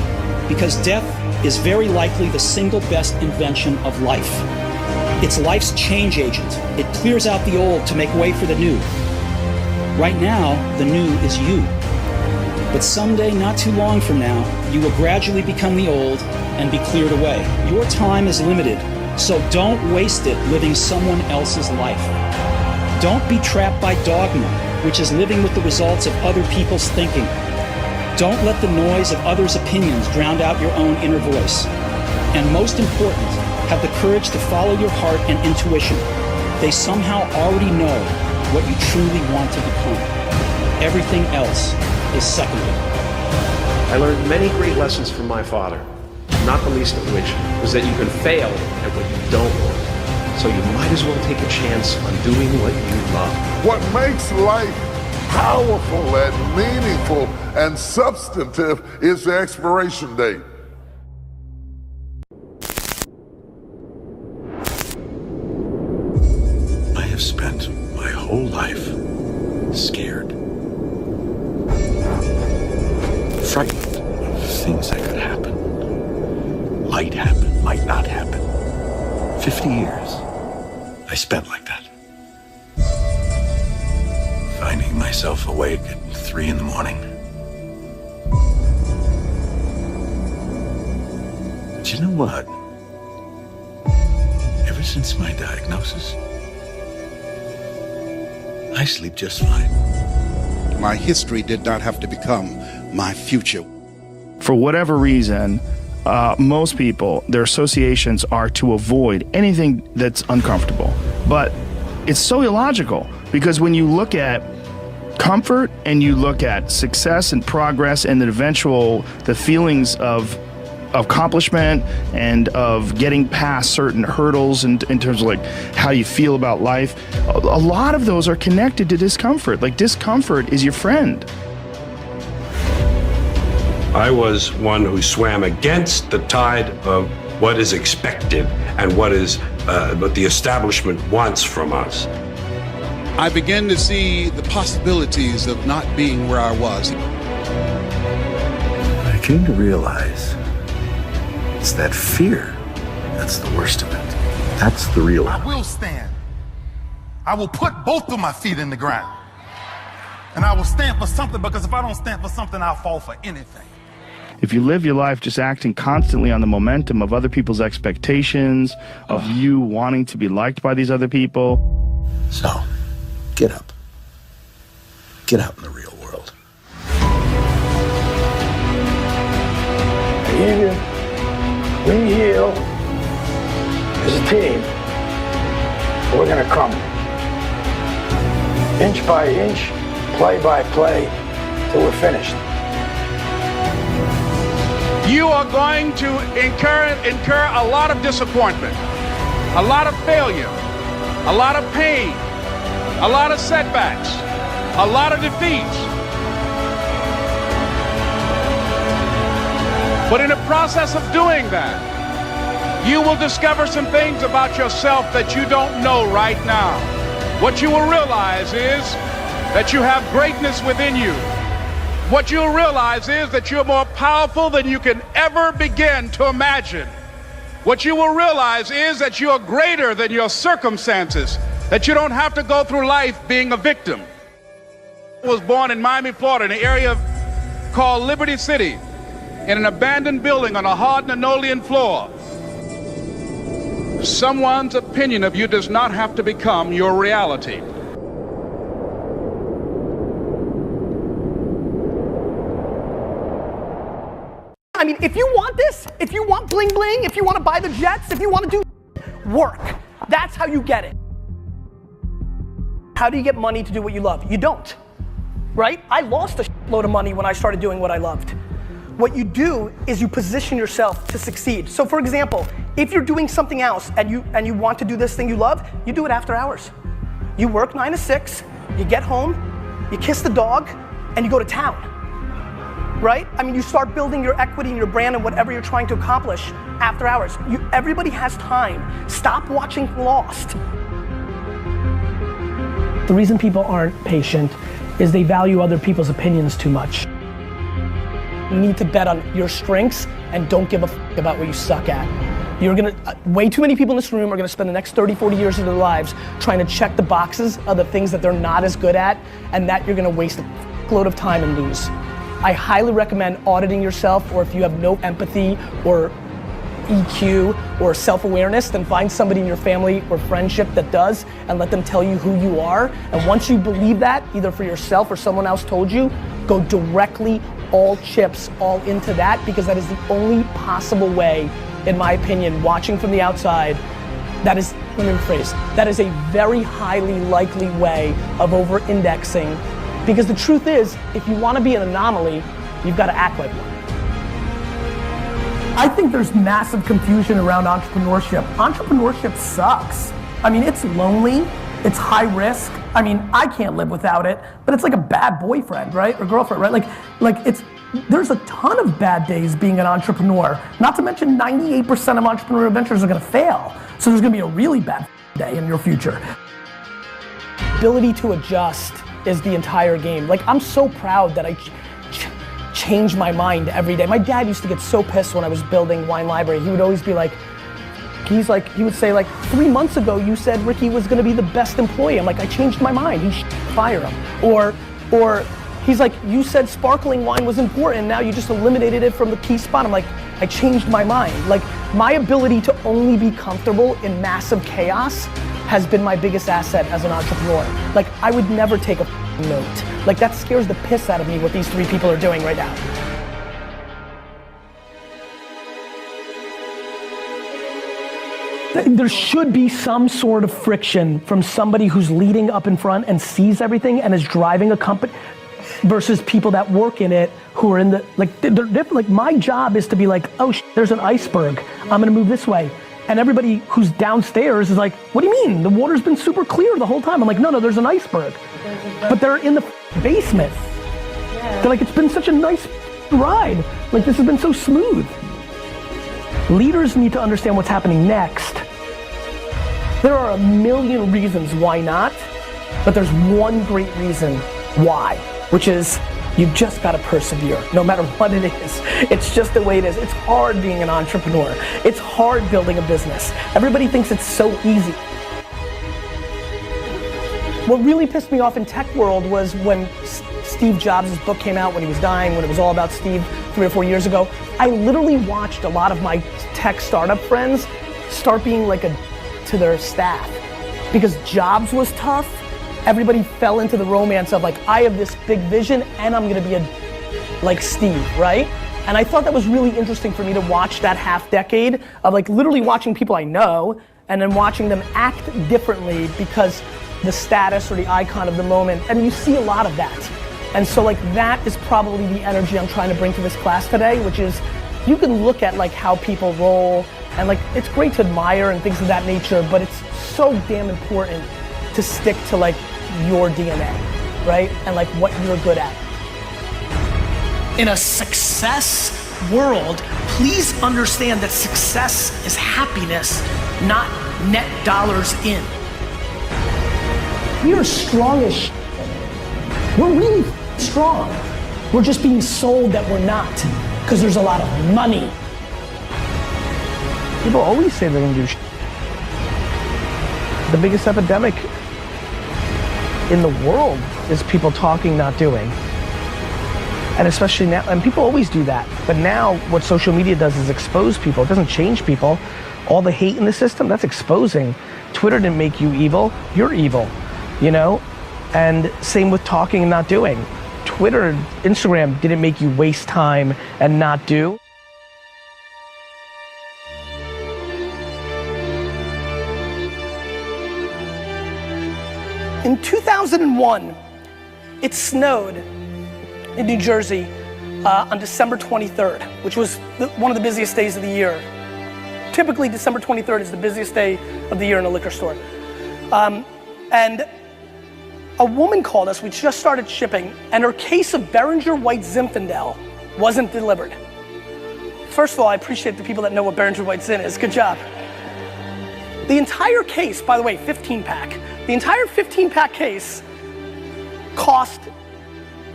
because death is very likely the single best invention of life. It's life's change agent. It clears out the old to make way for the new. Right now, the new is you. But someday, not too long from now, you will gradually become the old and be cleared away. Your time is limited, so don't waste it living someone else's life. Don't be trapped by dogma, which is living with the results of other people's thinking. Don't let the noise of others' opinions drown out your own inner voice. And most important, have the courage to follow your heart and intuition. They somehow already know what you truly want to become. Everything else is secondary. I learned many great lessons from my father, not the least of which was that you can fail at what you don't want. So you might as well take a chance on doing what you love. What makes life powerful and meaningful and substantive is the expiration date. I have spent my whole life scared, frightened of things that could happen. might happen, might not happen. 50 years I spent like that. Finding myself awake at 3 in the morning. But you know what? Ever since my diagnosis, I sleep just fine. My history did not have to become my future. For whatever reason, most people, their associations are to avoid anything that's uncomfortable. But it's so illogical, because when you look at comfort and you look at success and progress and the feelings of accomplishment and of getting past certain hurdles in terms of like how you feel about life, a lot of those are connected to discomfort. Like, discomfort is your friend. I was one who swam against the tide of what is expected and what the establishment wants from us. I began to see the possibilities of not being where I was. I came to realize it's that fear that's the worst of it. That's the real I will stand. I will put both of my feet in the ground. And I will stand for something, because if I don't stand for something, I'll fall for anything. If you live your life just acting constantly on the momentum of other people's expectations, of you wanting to be liked by these other people. So, get up. Get out in the real world. Even we heal as a team, we're going to come inch by inch, play by play, till we're finished. You are going to incur a lot of disappointment, a lot of failure, a lot of pain, a lot of setbacks, a lot of defeats. But in the process of doing that, you will discover some things about yourself that you don't know right now. What you will realize is that you have greatness within you. What you'll realize is that you're more powerful than you can ever begin to imagine. What you will realize is that you are greater than your circumstances, that you don't have to go through life being a victim. I was born in Miami, Florida, in an area called Liberty City, in an abandoned building on a hard linoleum floor. Someone's opinion of you does not have to become your reality. I mean, if you want this, if you want bling bling, if you want to buy the jets, if you want to do work, that's how you get it. How do you get money to do what you love? You don't, right? I lost a load of money when I started doing what I loved. What you do is you position yourself to succeed. So for example, if you're doing something else and you want to do this thing you love, you do it after hours. You work 9 to 6, you get home, you kiss the dog, and you go to town. Right? I mean, you start building your equity and your brand and whatever you're trying to accomplish after hours. Everybody has time. Stop watching Lost. The reason people aren't patient is they value other people's opinions too much. You need to bet on your strengths and don't give a f about what you suck at. Way too many people in this room are gonna spend the next 30, 40 years of their lives trying to check the boxes of the things that they're not as good at, and that you're gonna waste a load of time and lose. I highly recommend auditing yourself, or if you have no empathy or EQ or self-awareness, then find somebody in your family or friendship that does, and let them tell you who you are. And once you believe that, either for yourself or someone else told you, go directly, all chips, all into that, because that is the only possible way, in my opinion, watching from the outside, that is, let me rephrase, that is a very highly likely way of over-indexing. Because the truth is, if you want to be an anomaly, you've got to act like one. I think there's massive confusion around entrepreneurship. Entrepreneurship sucks. I mean, it's lonely, it's high risk. I mean, I can't live without it, but it's like a bad boyfriend, right? Or girlfriend, right? There's a ton of bad days being an entrepreneur. Not to mention 98% of entrepreneurial ventures are gonna fail. So there's gonna be a really bad day in your future. Ability to adjust is the entire game. Like, I'm so proud that I change my mind every day. My dad used to get so pissed when I was building Wine Library. He would always be like, he would say like, 3 months ago you said Ricky was gonna be the best employee. I'm like, I changed my mind. He should fire him. Or he's like, you said sparkling wine was important, now you just eliminated it from the key spot. I'm like, I changed my mind. Like, my ability to only be comfortable in massive chaos has been my biggest asset as an entrepreneur. Like, I would never take a note. Like, that scares the piss out of me what these 3 people are doing right now. There should be some sort of friction from somebody who's leading up in front and sees everything and is driving a company versus people that work in it who are in the, like, they're different. Like, my job is to be like, oh, there's an iceberg. I'm gonna move this way. And everybody who's downstairs is like, what do you mean? The water's been super clear the whole time. I'm like, no, there's an iceberg. But they're in the basement. They're like, it's been such a nice ride. Like, this has been so smooth. Leaders need to understand what's happening next. There are a million reasons why not, but there's one great reason why, which is you've just got to persevere, no matter what it is. It's just the way it is. It's hard being an entrepreneur. It's hard building a business. Everybody thinks it's so easy. What really pissed me off in tech world was when Steve Jobs' book came out, when he was dying, when it was all about Steve 3 or 4 years ago. I literally watched a lot of my tech startup friends start being like to their staff. Because Jobs was tough, everybody fell into the romance of like, I have this big vision and I'm gonna be like Steve, right? And I thought that was really interesting for me to watch that half decade of like literally watching people I know and then watching them act differently because the status or the icon of the moment, and you see a lot of that. And so like that is probably the energy I'm trying to bring to this class today, which is you can look at like how people roll and like it's great to admire and things of that nature, but it's so damn important to stick to like your DNA, right? And like what you're good at. In a success world, please understand that success is happiness, not net dollars in. We are strong as shit. We're really strong. We're just being sold that we're not, because there's a lot of money. People always say they're gonna do shit. The biggest epidemic in the world is people talking, not doing. And especially now, and people always do that, but now what social media does is expose people. It doesn't change people. All the hate in the system, that's exposing. Twitter didn't make you evil, you're evil, you know? And same with talking and not doing. Twitter, Instagram didn't make you waste time and not do. In 2001, it snowed in New Jersey on December 23rd, which was one of the busiest days of the year. Typically, December 23rd is the busiest day of the year in a liquor store. And a woman called us, we just started shipping, and her case of Beringer White Zinfandel wasn't delivered. First of all, I appreciate the people that know what Beringer White Zin is, good job. The entire case, by the way, 15-pack, the entire 15-pack case cost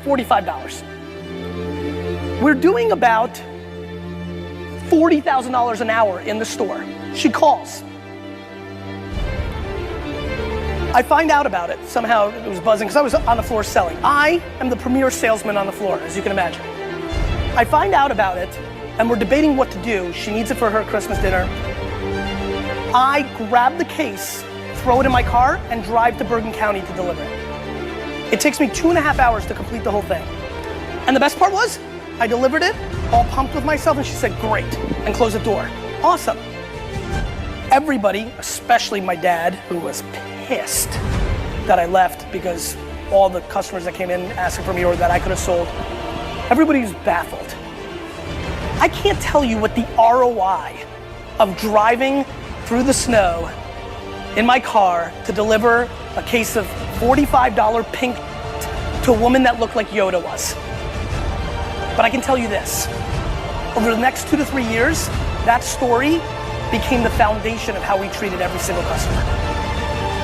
$45. We're doing about $40,000 an hour in the store. She calls. I find out about it. Somehow it was buzzing because I was on the floor selling. I am the premier salesman on the floor, as you can imagine. I find out about it and we're debating what to do. She needs it for her Christmas dinner. I grab the case, throw it in my car, and drive to Bergen County to deliver it. It takes me 2.5 hours to complete the whole thing. And the best part was, I delivered it, all pumped with myself, and she said, great, and closed the door. Awesome. Everybody, especially my dad, who was pissed that I left because all the customers that came in asking for me or that I could have sold, everybody was baffled. I can't tell you what the ROI of driving through the snow in my car to deliver a case of $45 pink to a woman that looked like Yoda was. But I can tell you this, over the next 2 to 3 years, that story became the foundation of how we treated every single customer.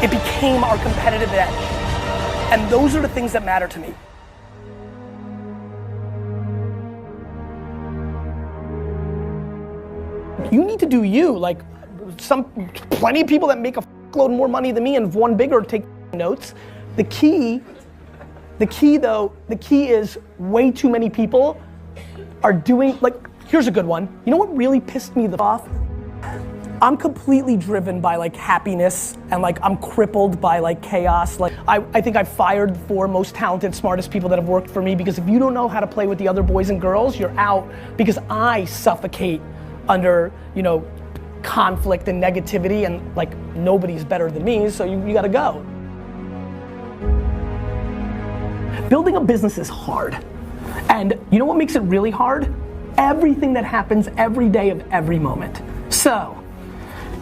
It became our competitive edge. And those are the things that matter to me. You need to do you. Like plenty of people that make a load more money than me and have won bigger take notes. The key is way too many people are doing, like, here's a good one. You know what really pissed me off? I'm completely driven by like happiness and like I'm crippled by like chaos. Like I think I fired the 4 most talented, smartest people that have worked for me, because if you don't know how to play with the other boys and girls, you're out, because I suffocate under, you know, conflict and negativity, and like nobody's better than me, so you gotta go. Building a business is hard. And you know what makes it really hard? Everything that happens every day of every moment. So,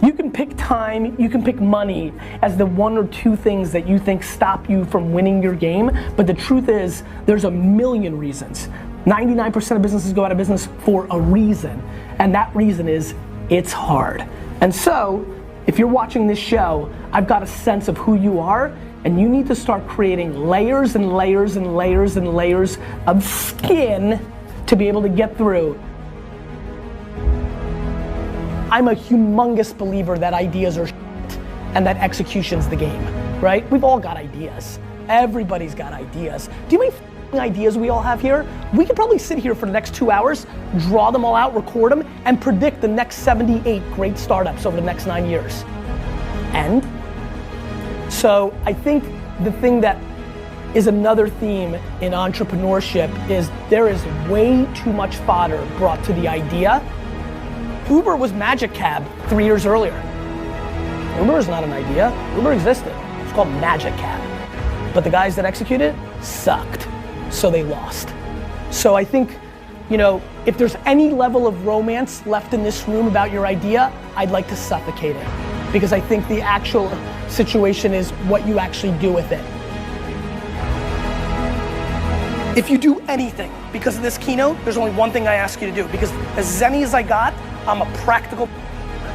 you can pick time, you can pick money as the 1 or 2 things that you think stop you from winning your game, but the truth is, there's a million reasons. 99% of businesses go out of business for a reason, and that reason is, it's hard. And so, if you're watching this show, I've got a sense of who you are, and you need to start creating layers and layers and layers and layers of skin to be able to get through. I'm a humongous believer that ideas are shit and that execution's the game, right? We've all got ideas. Everybody's got ideas. Do you know how many ideas we all have here? We could probably sit here for the next 2 hours, draw them all out, record them, and predict the next 78 great startups over the next 9 years. And so I think the thing that is another theme in entrepreneurship is there is way too much fodder brought to the idea. Uber was Magic Cab 3 years earlier. Uber is not an idea. Uber existed. It's called Magic Cab. But the guys that executed it sucked, so they lost. So I think, you know, if there's any level of romance left in this room about your idea, I'd like to suffocate it. Because I think the actual situation is what you actually do with it. If you do anything because of this keynote, there's only one thing I ask you to do, because as zenny as I got, I'm a practical.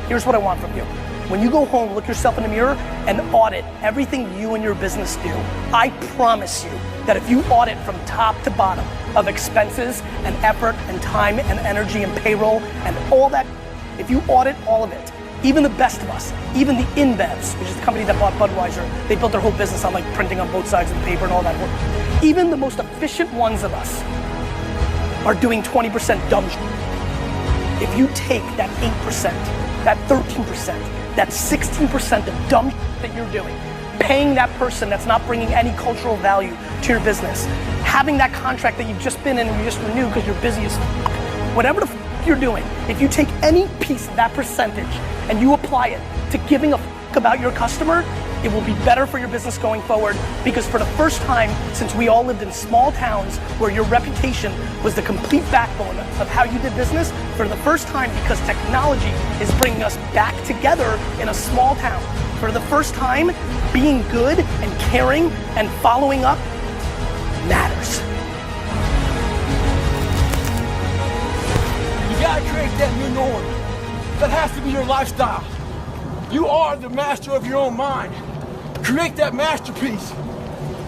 Here's what I want from you. When you go home, look yourself in the mirror and audit everything you and your business do. I promise you that if you audit from top to bottom of expenses and effort and time and energy and payroll and all that, if you audit all of it, even the best of us, even the InBevs, which is the company that bought Budweiser, they built their whole business on like printing on both sides of the paper and all that work. Even the most efficient ones of us are doing 20% dumb shit. If you take that 8%, that 13%, that 16% of dumb shit that you're doing, paying that person that's not bringing any cultural value to your business, having that contract that you've just been in and you just renewed because you're busy as whatever the you're doing, if you take any piece of that percentage and you apply it to giving a about your customer, it will be better for your business going forward, because for the first time since we all lived in small towns where your reputation was the complete backbone of how you did business, for the first time, because technology is bringing us back together in a small town, for the first time, being good and caring and following up matters. You gotta create that new norm. That has to be your lifestyle. You are the master of your own mind. Create that masterpiece.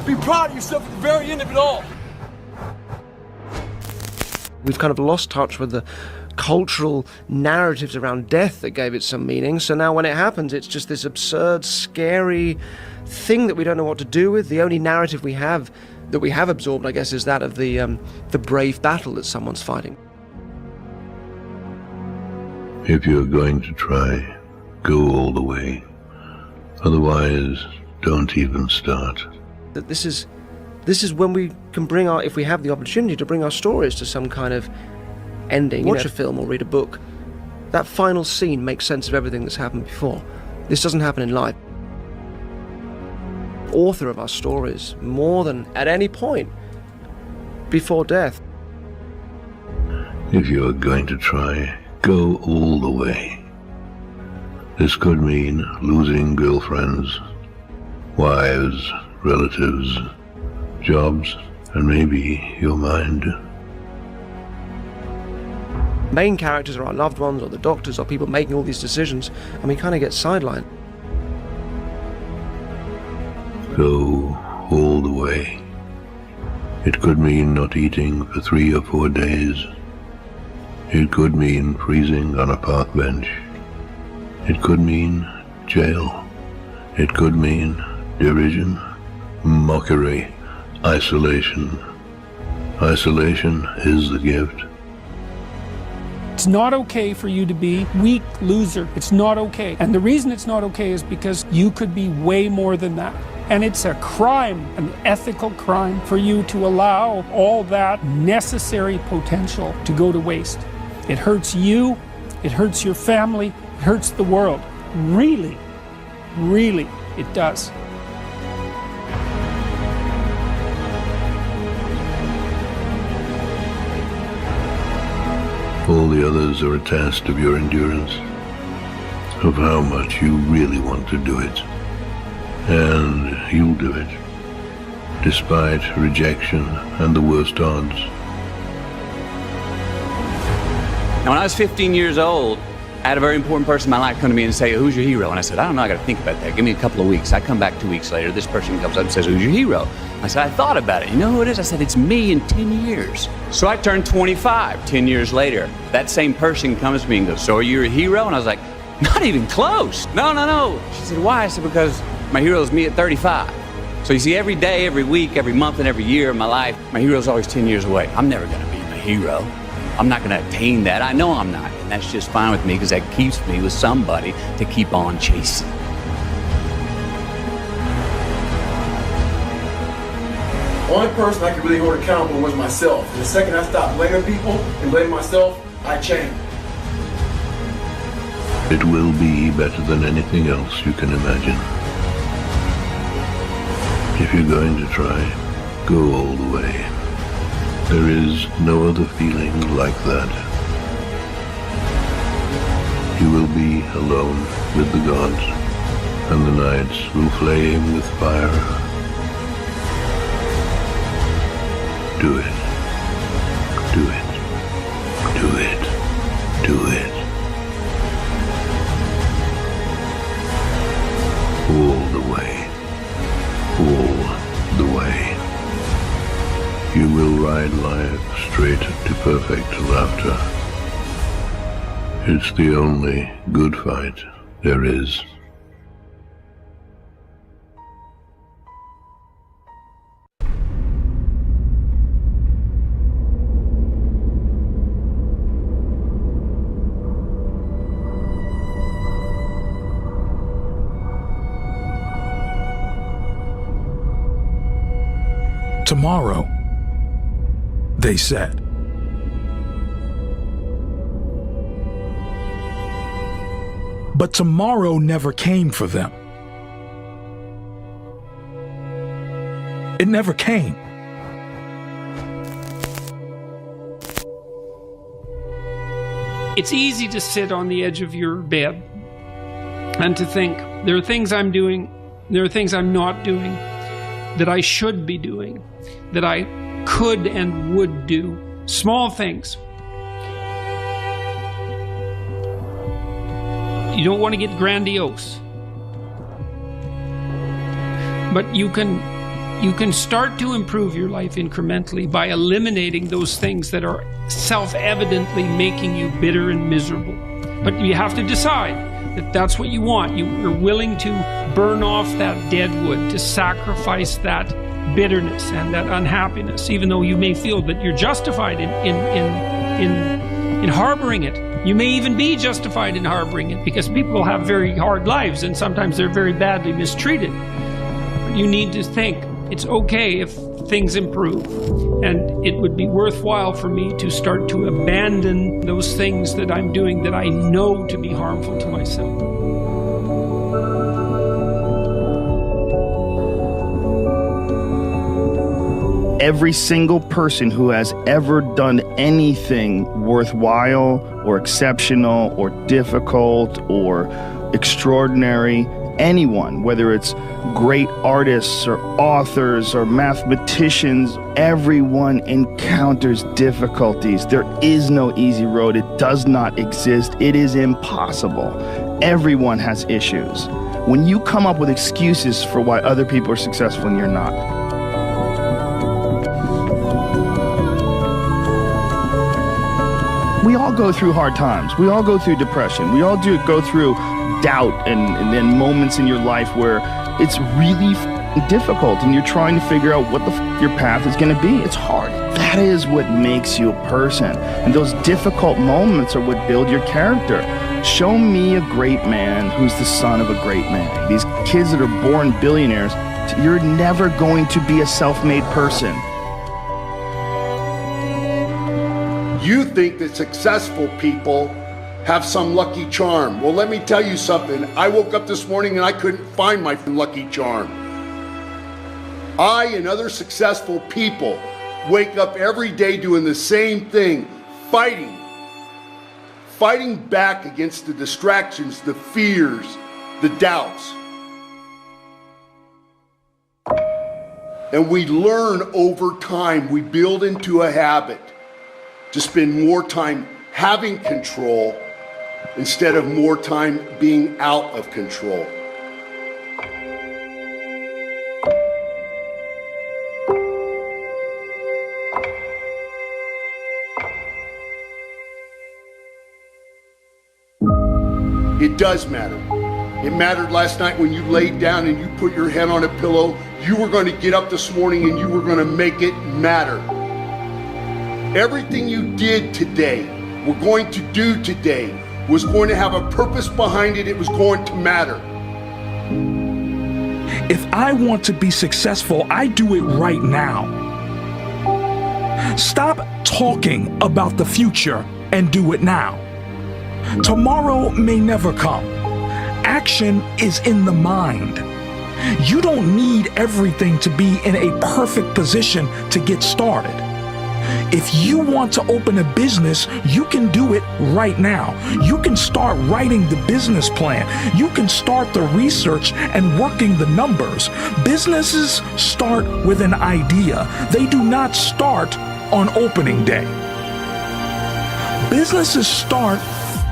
Be proud of yourself at the very end of it all. We've kind of lost touch with the cultural narratives around death that gave it some meaning. So now when it happens, it's just this absurd, scary thing that we don't know what to do with. The only narrative we have absorbed, I guess, is that of the brave battle that someone's fighting. If you're going to try, go all the way. Otherwise, don't even start. This is when we can bring our, if we have the opportunity to bring our stories to some kind of ending. Watch a film or read a book. That final scene makes sense of everything that's happened before. This doesn't happen in life. Author of our stories more than at any point before death. If you're going to try, go all the way. This could mean losing girlfriends, wives, relatives, jobs, and maybe your mind. Main characters are our loved ones or the doctors or people making all these decisions, and we kind of get sidelined. Go all the way. It could mean not eating for 3 or 4 days. It could mean freezing on a park bench. It could mean jail. It could mean derision, mockery, isolation. Isolation is the gift. It's not okay for you to be weak, loser. It's not okay. And the reason it's not okay is because you could be way more than that. And it's a crime, an ethical crime, for you to allow all that necessary potential to go to waste. It hurts you, it hurts your family, it hurts the world. Really, really, it does. All the others are a test of your endurance, of how much you really want to do it. And you'll do it, despite rejection and the worst odds. Now, when I was 15 years old, I had a very important person in my life come to me and say, "Who's your hero?" And I said, "I don't know, I gotta think about that. Give me a couple of weeks." I come back 2 weeks later, this person comes up and says, "Who's your hero?" I said, "I thought about it. You know who it is?" I said, "It's me in 10 years. So I turned 25, 10 years later. That same person comes to me and goes, "So are you a hero?" And I was like, "Not even close. No. She said, "Why?" I said, "Because my hero is me at 35. So you see, every day, every week, every month, and every year of my life, my hero's always 10 years away. I'm never gonna be my hero. I'm not gonna attain that. I know I'm not. And that's just fine with me because that keeps me with somebody to keep on chasing." The only person I could really hold accountable was myself. And the second I stopped blaming people and blaming myself, I changed. It will be better than anything else you can imagine. If you're going to try, go all the way. There is no other feeling like that. You will be alone with the gods, and the nights will flame with fire. Do it. Do it. Do it. Do it. All the way. All the way. You will ride life straight to perfect laughter. It's the only good fight there is. Tomorrow, they said. But tomorrow never came for them. It never came. It's easy to sit on the edge of your bed and to think, there are things I'm doing, there are things I'm not doing, that I should be doing, that I could and would do. Small things. You don't want to get grandiose. But you can start to improve your life incrementally by eliminating those things that are self-evidently making you bitter and miserable. But you have to decide that that's what you want. You're willing to burn off that dead wood, to sacrifice that bitterness and that unhappiness, even though you may feel that you're justified in harboring it. You may even be justified in harboring it because people have very hard lives and sometimes they're very badly mistreated. But you need to think it's okay if things improve, and it would be worthwhile for me to start to abandon those things that I'm doing that I know to be harmful to myself. Every single person who has ever done anything worthwhile or exceptional or difficult or extraordinary, anyone, whether it's great artists or authors or mathematicians, everyone encounters difficulties. There is no easy road. It does not exist. It is impossible. Everyone has issues. When you come up with excuses for why other people are successful and you're not, we all go through hard times. We all go through depression. We all go through doubt and then moments in your life where it's really difficult and you're trying to figure out what the your path is going to be. It's hard. That is what makes you a person. And those difficult moments are what build your character. Show me a great man who's the son of a great man. These kids that are born billionaires, you're never going to be a self-made person. You think that successful people have some lucky charm. Well, let me tell you something. I woke up this morning and I couldn't find my lucky charm. I and other successful people wake up every day doing the same thing, fighting back against the distractions, the fears, the doubts. And we learn over time, we build into a habit to spend more time having control instead of more time being out of control. It does matter. It mattered last night when you laid down and you put your head on a pillow. You were going to get up this morning and you were going to make it matter. Everything you did today, were going to do today, was going to have a purpose behind it. It was going to matter. If I want to be successful, I do it right now. Stop talking about the future and do it now. Tomorrow may never come. Action is in the mind. You don't need everything to be in a perfect position to get started. If you want to open a business, you can do it right now. You can start writing the business plan. You can start the research and working the numbers. Businesses start with an idea. They do not start on opening day. Businesses start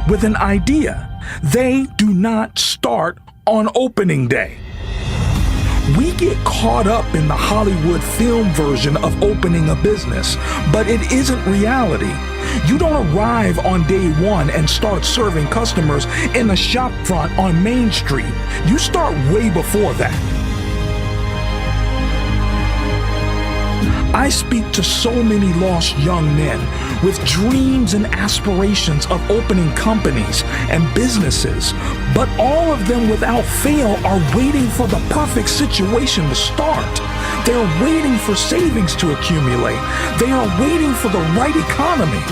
with an idea. They do not start on opening day. We get caught up in the Hollywood film version of opening a business, but it isn't reality. You don't arrive on day one and start serving customers in a shop front on Main Street. You start way before that. I speak to so many lost young men with dreams and aspirations of opening companies and businesses, but all of them without fail are waiting for the perfect situation to start. They're waiting for savings to accumulate. They are waiting for the right economy.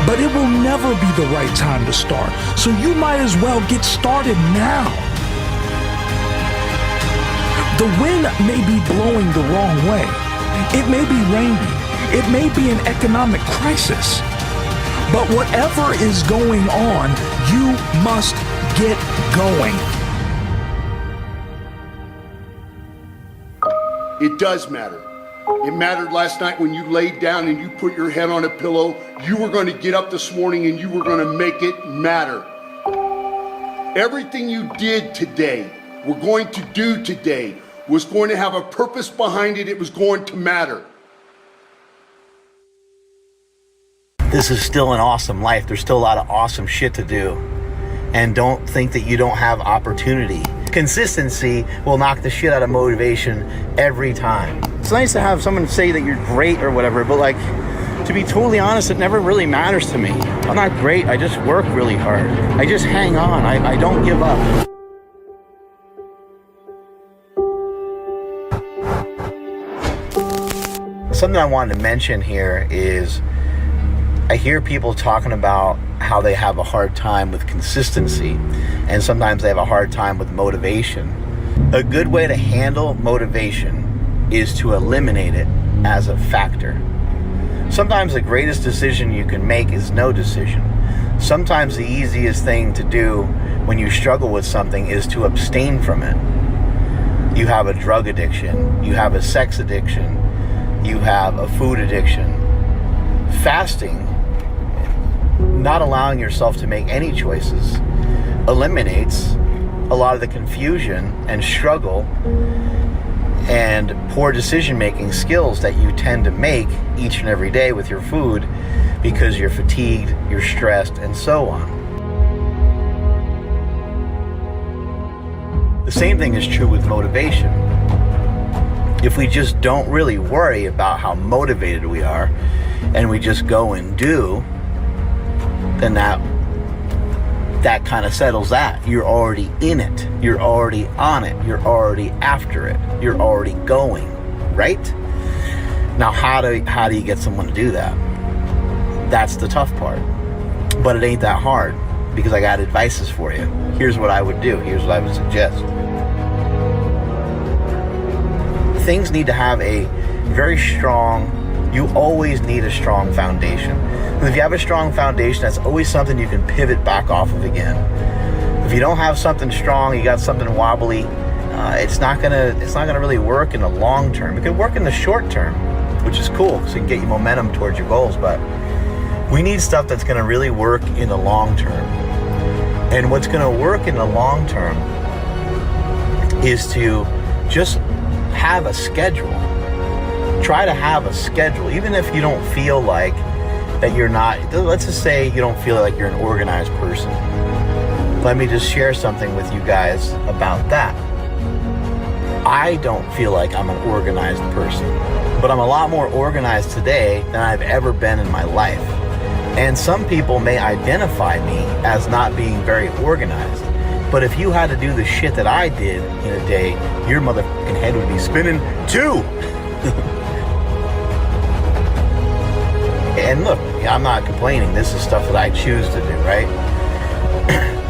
But it will never be the right time to start, so you might as well get started now. The wind may be blowing the wrong way. It may be raining. It may be an economic crisis. But whatever is going on, you must get going. It does matter. It mattered last night when you laid down and you put your head on a pillow. You were going to get up this morning and you were going to make it matter. Everything you did today, were going to do today, was going to have a purpose behind it. It was going to matter. This is still an awesome life. There's still a lot of awesome shit to do. And don't think that you don't have opportunity. Consistency will knock the shit out of motivation every time. It's nice to have someone say that you're great or whatever, but like, to be totally honest, it never really matters to me. I'm not great, I just work really hard. I just hang on, I don't give up. Something I wanted to mention here is I hear people talking about how they have a hard time with consistency, and sometimes they have a hard time with motivation. A good way to handle motivation is to eliminate it as a factor. Sometimes the greatest decision you can make is no decision. Sometimes the easiest thing to do when you struggle with something is to abstain from it. You have a drug addiction, you have a sex addiction, you have a food addiction. Fasting, not allowing yourself to make any choices, eliminates a lot of the confusion and struggle and poor decision-making skills that you tend to make each and every day with your food because you're fatigued, you're stressed, and so on. The same thing is true with motivation. If we just don't really worry about how motivated we are and we just go and do, then that kind of settles that. You're already in it. You're already on it. You're already after it. You're already going, right? Now, how do you get someone to do that? That's the tough part. But it ain't that hard, because I got advices for you. Here's what I would do. Here's what I would suggest. Things need to have a very strong, you always need a strong foundation. Because if you have a strong foundation, that's always something you can pivot back off of again. If you don't have something strong, you got something wobbly, it's not gonna really work in the long term. It can work in the short term, which is cool, so it can get you momentum towards your goals, but we need stuff that's gonna really work in the long term. And what's gonna work in the long term is to just have a schedule. Try to have a schedule, even if you don't feel like that you're not, let's just say you don't feel like you're an organized person. Let me just share something with you guys about that. I don't feel like I'm an organized person, but I'm a lot more organized today than I've ever been in my life. And some people may identify me as not being very organized. But if you had to do the shit that I did in a day, your motherfucking head would be spinning too. And look, I'm not complaining. This is stuff that I choose to do, right?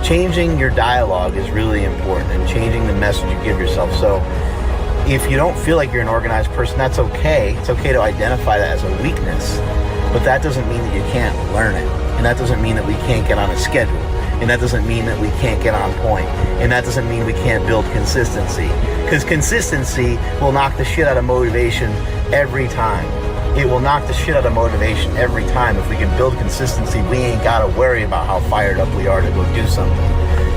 Changing your dialogue is really important, and changing the message you give yourself. So if you don't feel like you're an organized person, that's okay. It's okay to identify that as a weakness, but that doesn't mean that you can't learn it. And that doesn't mean that we can't get on a schedule. And that doesn't mean that we can't get on point. And that doesn't mean we can't build consistency. Because consistency will knock the shit out of motivation every time. It will knock the shit out of motivation every time. If we can build consistency, we ain't got to worry about how fired up we are to go do something.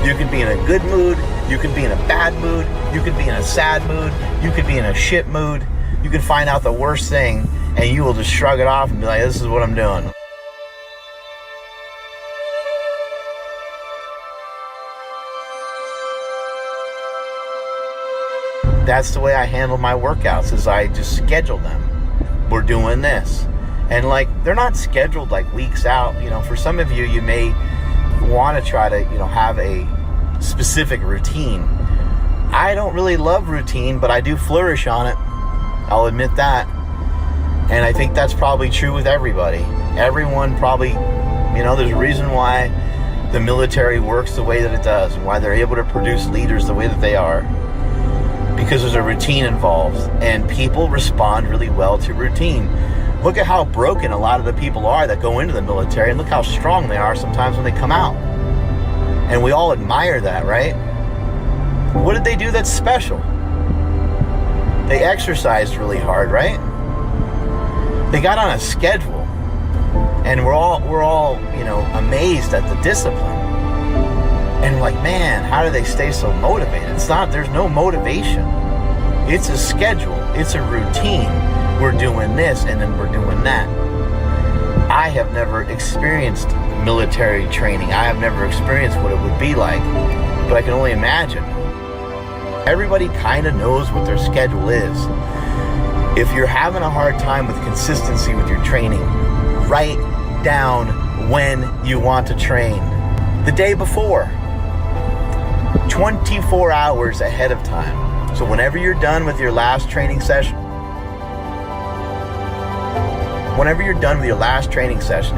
You can be in a good mood. You can be in a bad mood. You can be in a sad mood. You could be in a shit mood. You can find out the worst thing and you will just shrug it off and be like, this is what I'm doing. That's the way I handle my workouts, is I just schedule them. We're doing this. And like, they're not scheduled like weeks out. You know, for some of you, you may want to try to, have a specific routine. I don't really love routine, but I do flourish on it. I'll admit that. And I think that's probably true with everybody. Everyone probably, there's a reason why the military works the way that it does, and why they're able to produce leaders the way that they are. Because there's a routine involved, and people respond really well to routine. Look at how broken a lot of the people are that go into the military, and look how strong they are sometimes when they come out. And we all admire that, right? What did they do that's special? They exercised really hard, right? They got on a schedule, and we're all amazed at the discipline. And like, man, how do they stay so motivated? There's no motivation. It's a schedule. It's a routine. We're doing this and then we're doing that. I have never experienced military training. I have never experienced what it would be like, but I can only imagine. Everybody kind of knows what their schedule is. If you're having a hard time with consistency with your training, write down when you want to train. The day before. 24 hours ahead of time. So whenever you're done with your last training session,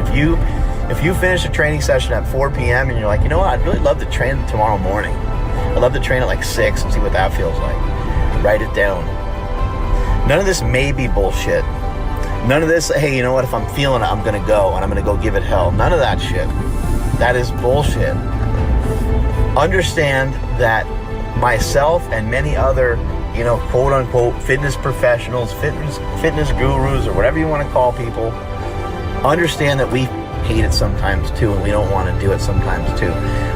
if you finish a training session at 4 p.m. and you're like, I'd really love to train tomorrow morning. I'd love to train at like 6 and see what that feels like. Write it down. None of this maybe bullshit. None of this, hey, if I'm feeling it, I'm going to go and I'm going to go give it hell. None of that shit. That is bullshit. Understand that myself and many other, quote unquote, fitness professionals, fitness gurus, or whatever you want to call people, understand that we hate it sometimes too, and we don't want to do it sometimes too.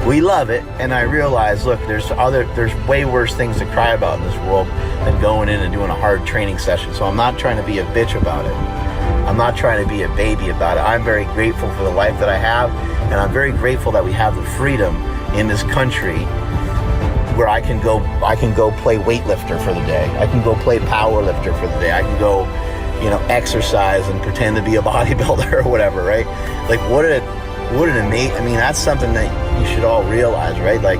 We love it, and I realize, look, there's way worse things to cry about in this world than going in and doing a hard training session. So I'm not trying to be a bitch about it. I'm not trying to be a baby about it. I'm very grateful for the life that I have, and I'm very grateful that we have the freedom in this country where I can go play weightlifter for the day. I can go play power lifter for the day. I can go, exercise and pretend to be a bodybuilder or whatever, right? Like what an amazing, I mean, that's something that you should all realize, right? Like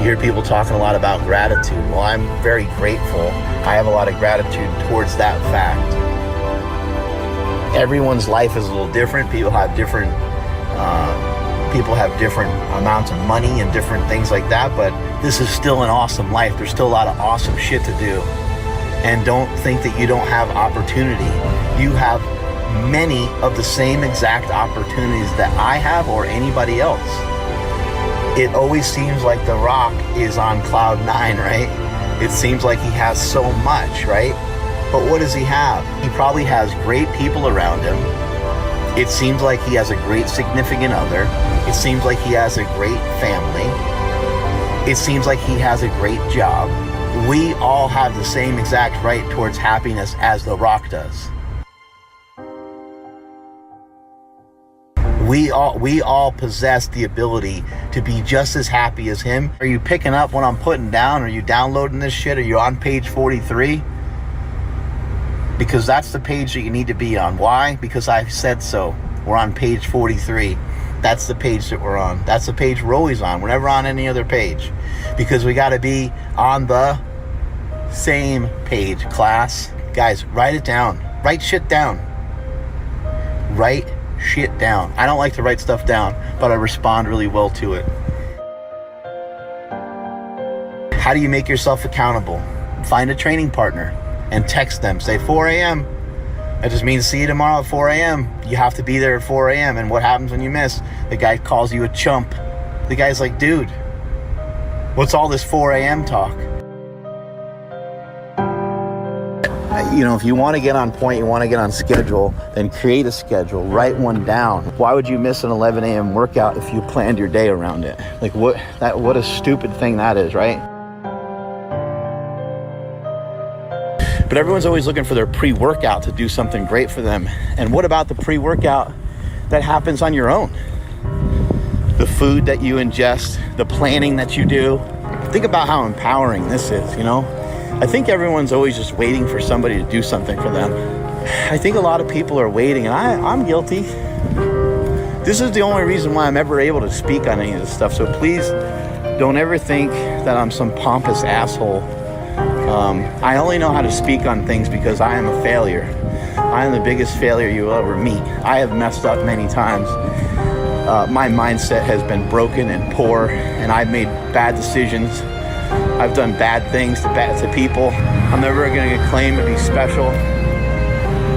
you hear people talking a lot about gratitude. Well, I'm very grateful. I have a lot of gratitude towards that fact. Everyone's life is a little different. People have different amounts of money and different things like that, but this is still an awesome life. There's still a lot of awesome shit to do. And don't think that you don't have opportunity. You have many of the same exact opportunities that I have or anybody else. It always seems like The Rock is on cloud 9, right? It seems like he has so much, right? But what does he have? He probably has great people around him. It seems like he has a great significant other. It seems like he has a great family. It seems like he has a great job. We all have the same exact right towards happiness as The Rock does. We all possess the ability to be just as happy as him. Are you picking up what I'm putting down? Are you downloading this shit? Are you on page 43? Because that's the page that you need to be on. Why? Because I said so. We're on page 43. That's the page that we're on. That's the page we're always on. We're never on any other page. Because we got to be on the same page, class. Guys, write it down. Write shit down. Write shit down. I don't like to write stuff down, but I respond really well to it. How do you make yourself accountable? Find a training partner and text them. Say 4 a.m. That just means see you tomorrow at 4 a.m. You have to be there at 4 a.m. And what happens when you miss? The guy calls you a chump. The guy's like, dude, what's all this 4 a.m. talk? If you want to get on point, you want to get on schedule, then create a schedule, write one down. Why would you miss an 11 a.m. workout if you planned your day around it? Like what a stupid thing that is, right? But everyone's always looking for their pre-workout to do something great for them. And what about the pre-workout that happens on your own? The food that you ingest, the planning that you do. Think about how empowering this is, I think everyone's always just waiting for somebody to do something for them. I think a lot of people are waiting, and I'm guilty. This is the only reason why I'm ever able to speak on any of this stuff. So please don't ever think that I'm some pompous asshole. I only know how to speak on things because I am a failure. I am the biggest failure you will ever meet. I have messed up many times. My mindset has been broken and poor, and I've made bad decisions. I've done bad things to people. I'm never going to claim to be special.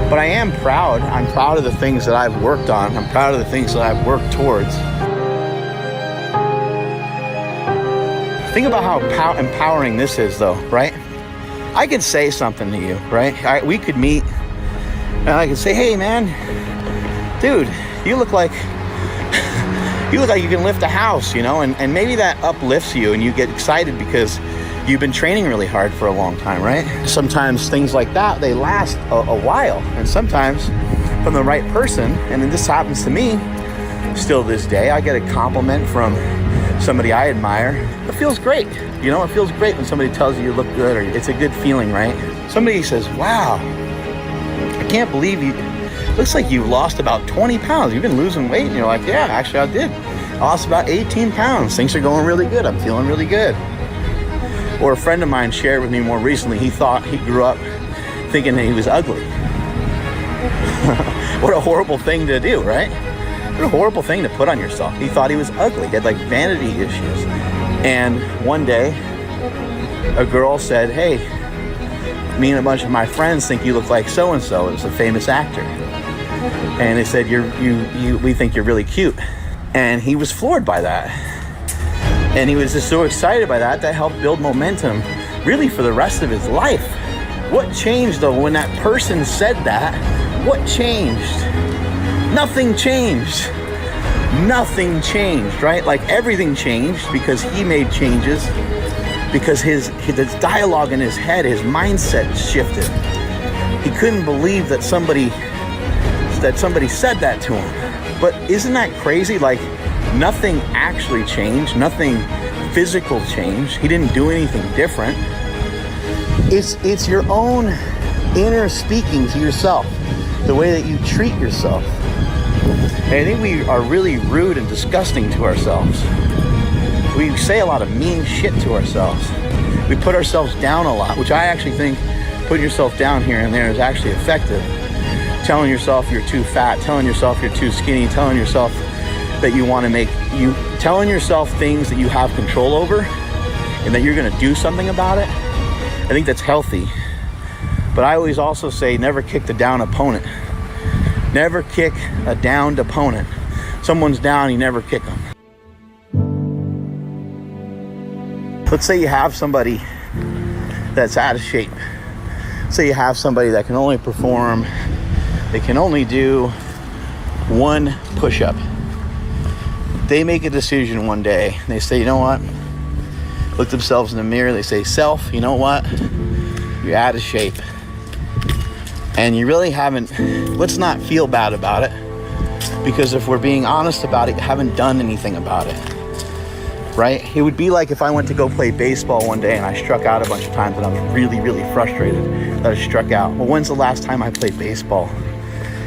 But I am proud. I'm proud of the things that I've worked on. I'm proud of the things that I've worked towards. Think about how empowering this is, though, right? I could say something to you, right? We could meet, and I could say, hey, man, dude, you look like you can lift a house, and maybe that uplifts you and you get excited because you've been training really hard for a long time, right? Sometimes things like that, they last a while, and sometimes from the right person, and then this happens to me still this day. I get a compliment from somebody I admire. It feels great. It feels great when somebody tells you look good, or it's a good feeling, right? Somebody says, wow, I can't believe you. Looks like you've lost about 20 pounds. You've been losing weight. And you're like, yeah, actually I did. I lost about 18 pounds. Things are going really good. I'm feeling really good. Or a friend of mine shared with me more recently, he thought he grew up thinking that he was ugly. What a horrible thing to do, right? What a horrible thing to put on yourself. He thought he was ugly. He had like vanity issues. And one day, a girl said, hey, me and a bunch of my friends think you look like so-and-so. It's a famous actor. And they said, we think you're really cute. And he was floored by that. And he was just so excited by that helped build momentum really for the rest of his life. What changed though when that person said that? What changed? Nothing changed. nothing changed, right? Like everything changed because he made changes, because his dialogue in his head, his mindset shifted. He couldn't believe that somebody said that to him. But isn't that crazy? Like nothing actually changed, nothing physical changed. He didn't do anything different. It's your own inner speaking to yourself, the way that you treat yourself. And I think we are really rude and disgusting to ourselves. We say a lot of mean shit to ourselves. We put ourselves down a lot, which I actually think putting yourself down here and there is actually effective. Telling yourself you're too fat, telling yourself you're too skinny, telling yourself that telling yourself things that you have control over and that you're gonna do something about it. I think that's healthy. But I always also say never kick the down opponent. Never kick a downed opponent. Someone's down, you never kick them. Let's say you have somebody that's out of shape. Say you have somebody that can only perform, they can only do one push-up. They make a decision one day. They say, you know what? Look themselves in the mirror. They say, self, you know what? You're out of shape. And you really haven't, let's not feel bad about it. Because if we're being honest about it, you haven't done anything about it. Right? It would be like if I went to go play baseball one day and I struck out a bunch of times and I was really, really frustrated that I struck out. Well, when's the last time I played baseball?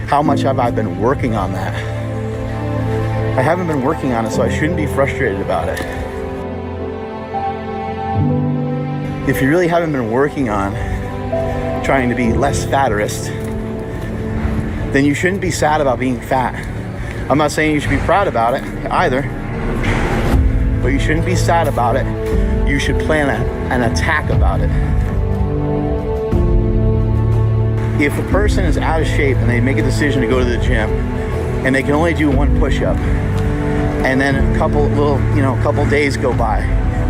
How much have I been working on that? I haven't been working on it, so I shouldn't be frustrated about it. If you really haven't been working on trying to be less fatterist, then you shouldn't be sad about being fat. I'm not saying you should be proud about it either, but you shouldn't be sad about it. You should plan an attack about it. If a person is out of shape and they make a decision to go to the gym and they can only do one push-up, and then a couple days go by,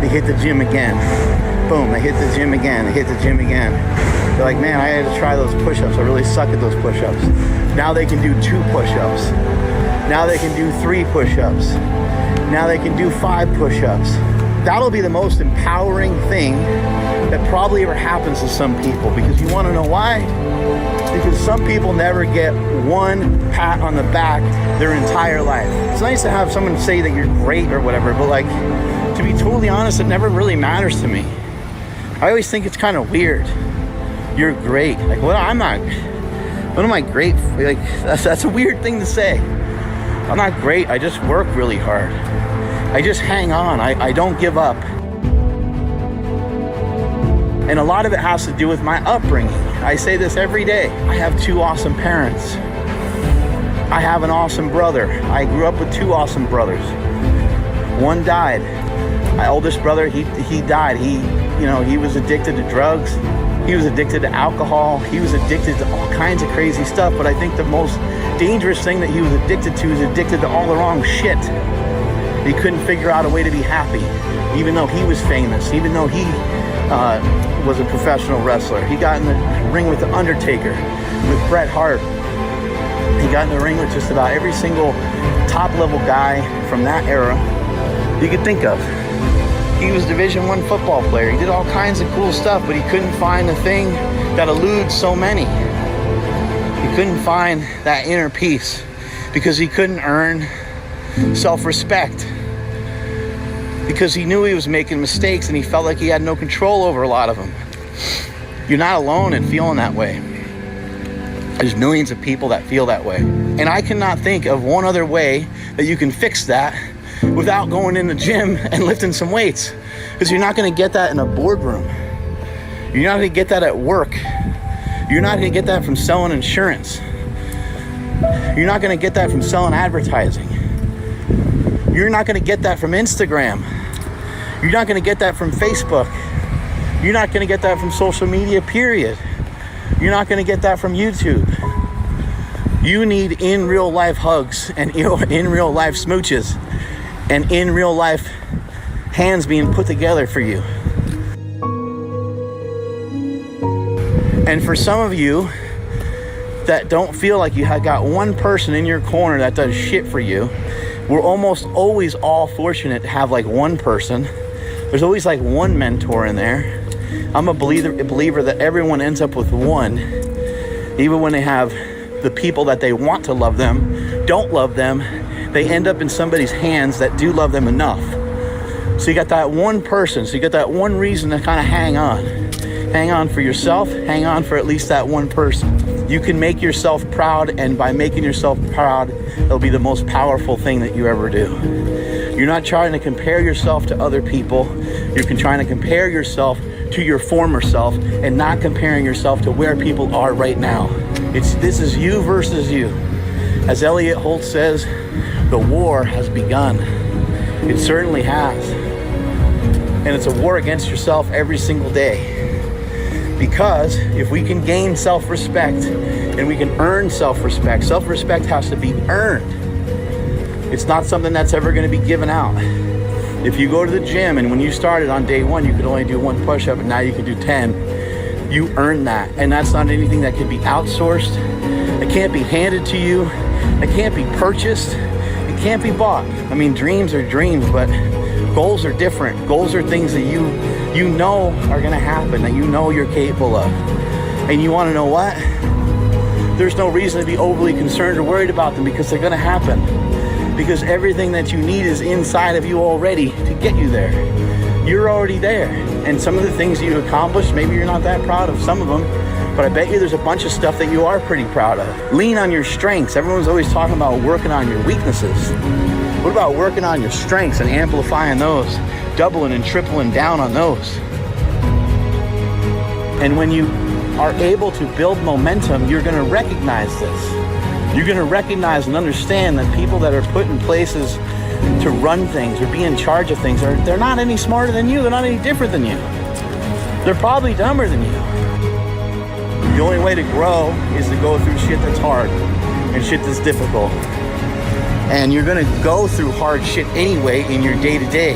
they hit the gym again. Boom, they hit the gym again, they hit the gym again. They're like, man, I had to try those push-ups. I really suck at those push-ups. Now they can do 2 push-ups. Now they can do 3 push-ups. Now they can do 5 push-ups. That'll be the most empowering thing that probably ever happens to some people, because you want to know why? Because some people never get one pat on the back their entire life. It's nice to have someone say that you're great or whatever, but like, to be totally honest, it never really matters to me. I always think it's kind of weird. You're great. Like, what am I great for? Like, that's a weird thing to say. I'm not great. I just work really hard. I just hang on. I don't give up. And a lot of it has to do with my upbringing. I say this every day. I have 2 awesome parents. I have an awesome brother. I grew up with 2 awesome brothers. One died. My oldest brother, he died. He was addicted to drugs. He was addicted to alcohol. He was addicted to all kinds of crazy stuff. But I think the most dangerous thing that he was addicted to is addicted to all the wrong shit. He couldn't figure out a way to be happy, even though he was famous, even though he was a professional wrestler. He got in the ring with The Undertaker, with Bret Hart. He got in the ring with just about every single top-level guy from that era you could think of. He was a Division I football player. He did all kinds of cool stuff, but he couldn't find the thing that eludes so many. He couldn't find that inner peace because he couldn't earn self-respect, because he knew he was making mistakes and he felt like he had no control over a lot of them. You're not alone in feeling that way. There's millions of people that feel that way. And I cannot think of one other way that you can fix that without going in the gym and lifting some weights. Because you're not going to get that in a boardroom. You're not going to get that at work. You're not going to get that from selling insurance. You're not going to get that from selling advertising. You're not going to get that from Instagram. You're not going to get that from Facebook. You're not going to get that from social media, period. You're not going to get that from YouTube. You need in real life hugs and in real life smooches and in real life hands being put together for you. And for some of you that don't feel like you have got one person in your corner that does shit for you, We're almost always all fortunate to have like one person. There's always like one mentor in there. I'm a believer that everyone ends up with one, even when they have the people that they want to love them, don't love them, they end up in somebody's hands that do love them enough. So you got that one person, so you got that one reason to kind of hang on. Hang on for yourself, hang on for at least that one person. You can make yourself proud, and by making yourself proud, it'll be the most powerful thing that you ever do. You're not trying to compare yourself to other people. You're trying to compare yourself to your former self and not comparing yourself to where people are right now. This is you versus you. As Elliot Holt says, the war has begun. It certainly has. And it's a war against yourself every single day. Because if we can gain self-respect and we can earn self-respect, self-respect has to be earned. It's not something that's ever going to be given out. If you go to the gym and when you started on day one, you could only do 1 push-up and now you can do 10, you earn that. And that's not anything that can be outsourced. It can't be handed to you. It can't be purchased. It can't be bought. I mean, dreams are dreams, but goals are different. Goals are things that you know are going to happen, that you know you're capable of. And you want to know what? There's no reason to be overly concerned or worried about them because they're going to happen. Because everything that you need is inside of you already to get you there. You're already there. And some of the things you accomplished, maybe you're not that proud of some of them, but I bet you there's a bunch of stuff that you are pretty proud of. Lean on your strengths. Everyone's always talking about working on your weaknesses. What about working on your strengths and amplifying those, doubling and tripling down on those? And when you are able to build momentum, you're going to recognize this. You're going to recognize and understand that people that are put in places to run things or be in charge of things, they're not any smarter than you. They're not any different than you. They're probably dumber than you. The only way to grow is to go through shit that's hard and shit that's difficult. And you're going to go through hard shit anyway in your day-to-day.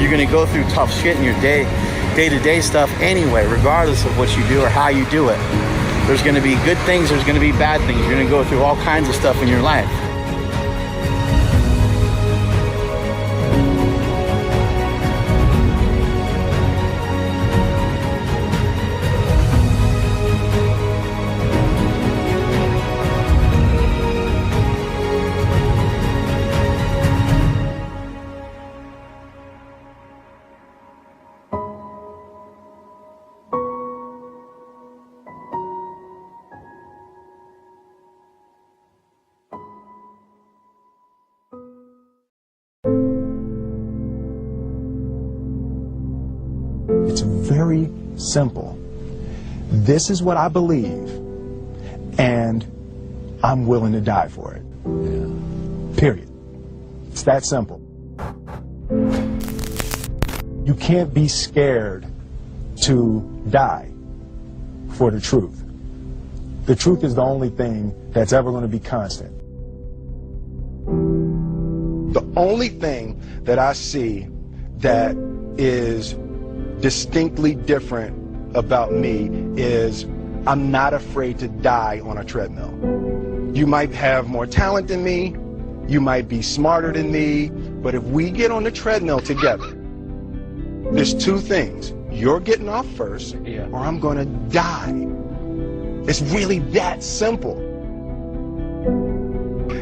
You're going to go through tough shit in your day-to-day stuff anyway, regardless of what you do or how you do it. There's going to be good things, there's going to be bad things. You're going to go through all kinds of stuff in your life. It's very simple. This is what I believe, and I'm willing to die for it. Period. It's that simple. You can't be scared to die for the truth. The truth is the only thing that's ever going to be constant. The only thing that I see that is distinctly different about me is I'm not afraid to die on a treadmill. You might have more talent than me, you might be smarter than me, but if we get on the treadmill together, there's two things. You're getting off first, or I'm gonna die. It's really that simple.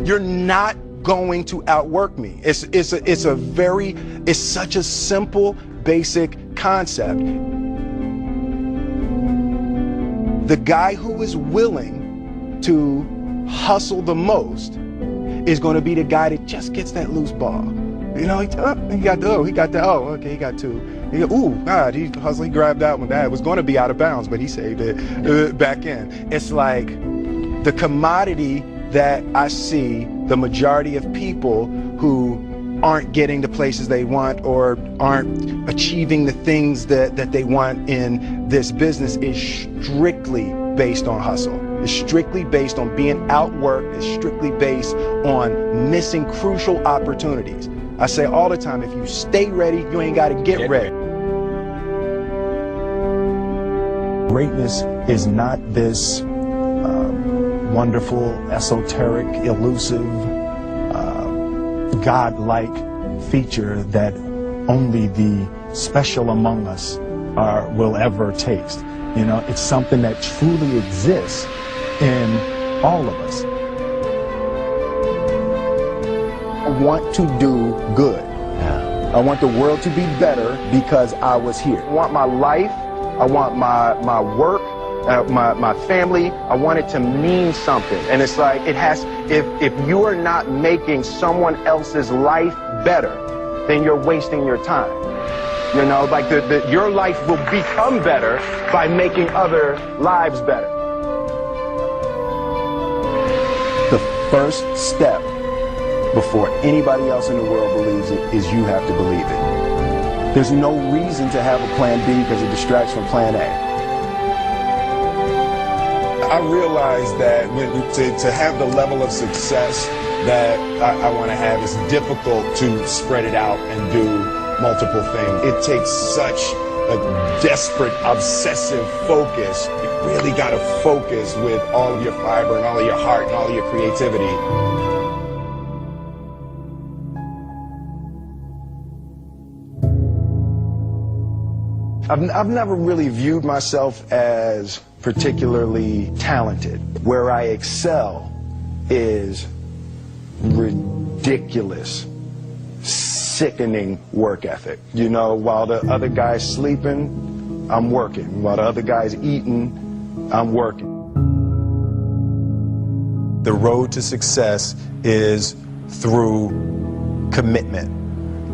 You're not going to outwork me. It's such a simple, basic concept. The guy who is willing to hustle the most is going to be the guy that just gets that loose ball. You know, he got two. Ooh, God, he hustled, he grabbed that one. That was going to be out of bounds, but he saved it back in. It's like the commodity that I see the majority of people who aren't getting the places they want or aren't achieving the things that they want in this business is strictly based on hustle. It's strictly based on being outworked. It's strictly based on missing crucial opportunities. I say all the time, if you stay ready, you ain't got to get ready. Greatness is not this wonderful, esoteric, elusive God-like feature that only the special among us will ever taste. You know, it's something that truly exists in all of us. I want to do good. I want the world to be better because I was here. I want my life, I want my work, my family, I want it to mean something. And it's like, it has, if you are not making someone else's life better, then you're wasting your time. You know, like your life will become better by making other lives better. The first step before anybody else in the world believes it is you have to believe it. There's no reason to have a plan B because it distracts from plan A. I realize that to have the level of success that I want to have, it's difficult to spread it out and do multiple things. It takes such a desperate, obsessive focus. You really got to focus with all of your fiber and all of your heart and all of your creativity. I've never really viewed myself as particularly talented. Where I excel is ridiculous, sickening work ethic. You know, while the other guy's sleeping, I'm working. While the other guy's eating, I'm working. The road to success is through commitment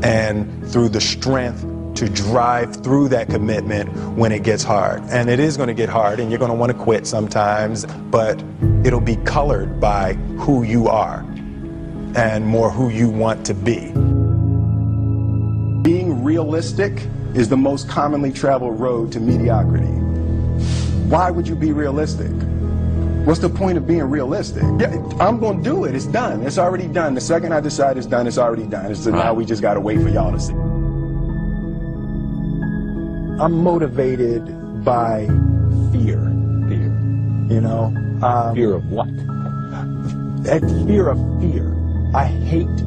and through the strength to drive through that commitment when it gets hard. And it is going to get hard and you're going to want to quit sometimes, but it'll be colored by who you are and more who you want to be. Being realistic is the most commonly traveled road to mediocrity. Why would you be realistic? What's the point of being realistic? Yeah, I'm going to do it. It's done. It's already done. The second I decide it's done, it's already done. So now we just got to wait for y'all to see. I'm motivated by fear. Fear. You know? Fear of what? Fear of fear. I hate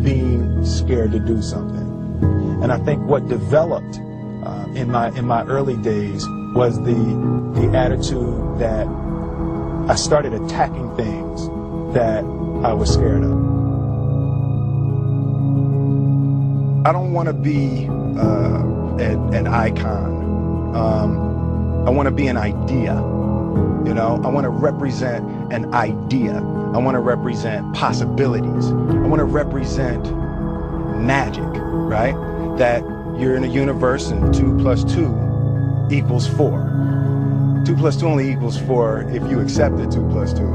being scared to do something. And I think what developed in my early days was the attitude that I started attacking things that I was scared of. I don't want to be an icon. I want to be an idea. You know, I want to represent an idea. I want to represent possibilities. I want to represent magic, right? That you're in a universe and 2 + 2 = 4. 2 + 2 only equals 4 if you accept that 2 + 2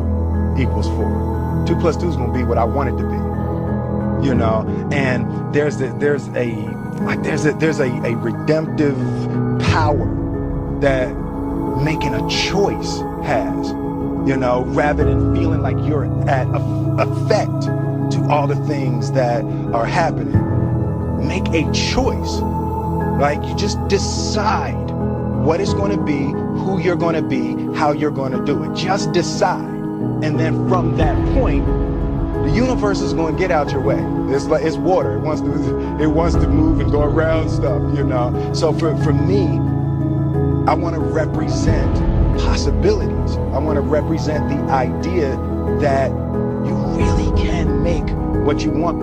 = 4. 2 + 2 is going to be what I want it to be. You know, and there's a redemptive power that making a choice has, you know, rather than feeling like you're at effect to all the things that are happening. Make a choice. Like, you just decide what it's going to be, who you're going to be, how you're going to do it. Just decide. And then from that point, the universe is going to get out your way. It's like, it's water. It wants to move and go around stuff, you know. So for me, I want to represent possibilities. I want to represent the idea that you really can make what you want.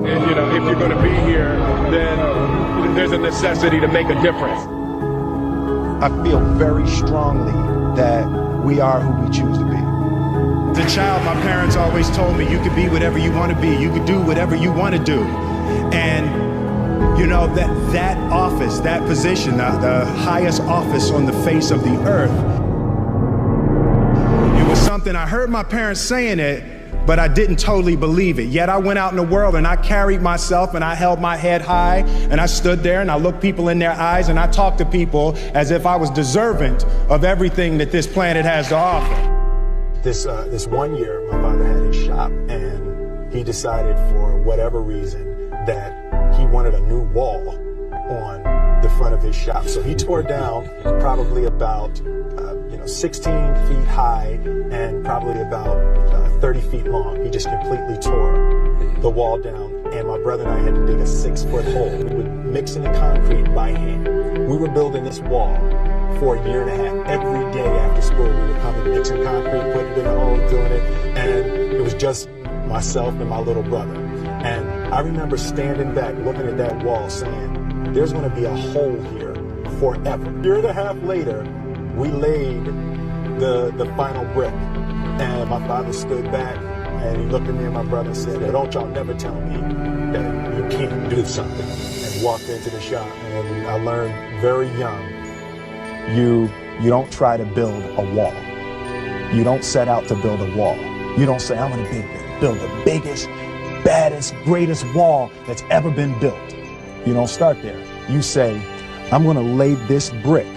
And, you know, if you're going to be here, then there's a necessity to make a difference. I feel very strongly that we are who we choose to be. As a child, my parents always told me, you could be whatever you want to be. You could do whatever you want to do. And, you know, that office, that position, the highest office on the face of the earth, it was something, I heard my parents saying it, but I didn't totally believe it. Yet I went out in the world and I carried myself and I held my head high and I stood there and I looked people in their eyes and I talked to people as if I was deserving of everything that this planet has to offer. This one year, my father had his shop and he decided for whatever reason that he wanted a new wall on the front of his shop. So he tore down probably about 16 feet high and probably about 30 feet long. He just completely tore the wall down, and my brother and I had to dig a 6-foot hole. We would mix in the concrete by hand. We were building this wall for a year and a half. Every day after school, we would come and mix in concrete, put it in the hole, doing it, and it was just myself and my little brother. And I remember standing back, looking at that wall, saying, there's going to be a hole here forever. A year and a half later, we laid the final brick, and my father stood back and he looked at me and my brother and said, don't y'all never tell me that you can't do something, and walked into the shop. And I learned very young, you don't try to build a wall. You don't set out to build a wall. You don't say, I'm going to build the biggest, baddest, greatest wall that's ever been built. You don't start there. You say, I'm going to lay this brick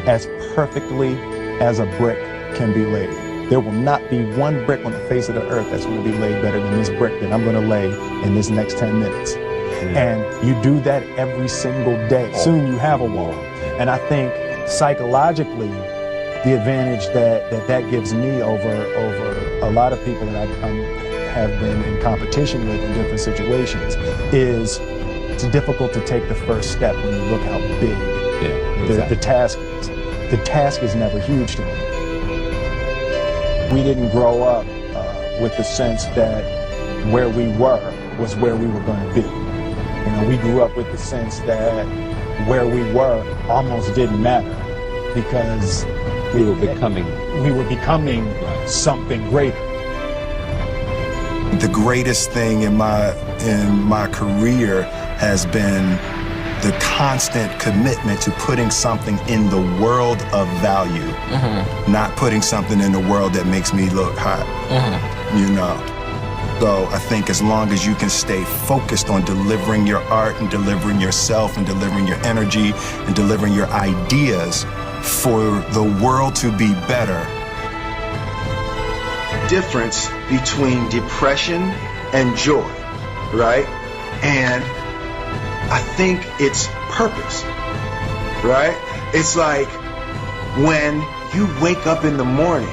as perfectly as a brick can be laid. There will not be one brick on the face of the earth that's going to be laid better than this brick that I'm going to lay in this next 10 minutes. And you do that every single day. Soon you have a wall. And I think psychologically, the advantage that gives me over a lot of people that I have been in competition with in different situations is it's difficult to take the first step when you look how big the task is. The task is never huge to me. We didn't grow up with the sense that where we were was where we were going to be. We grew up with the sense that where we were almost didn't matter because we were becoming something greater. The greatest thing in my career has been the constant commitment to putting something in the world of value, not putting something in the world that makes me look hot, So I think as long as you can stay focused on delivering your art and delivering yourself and delivering your energy and delivering your ideas for the world to be better. Difference between depression and joy, right? And I think it's purpose, right? It's like when you wake up in the morning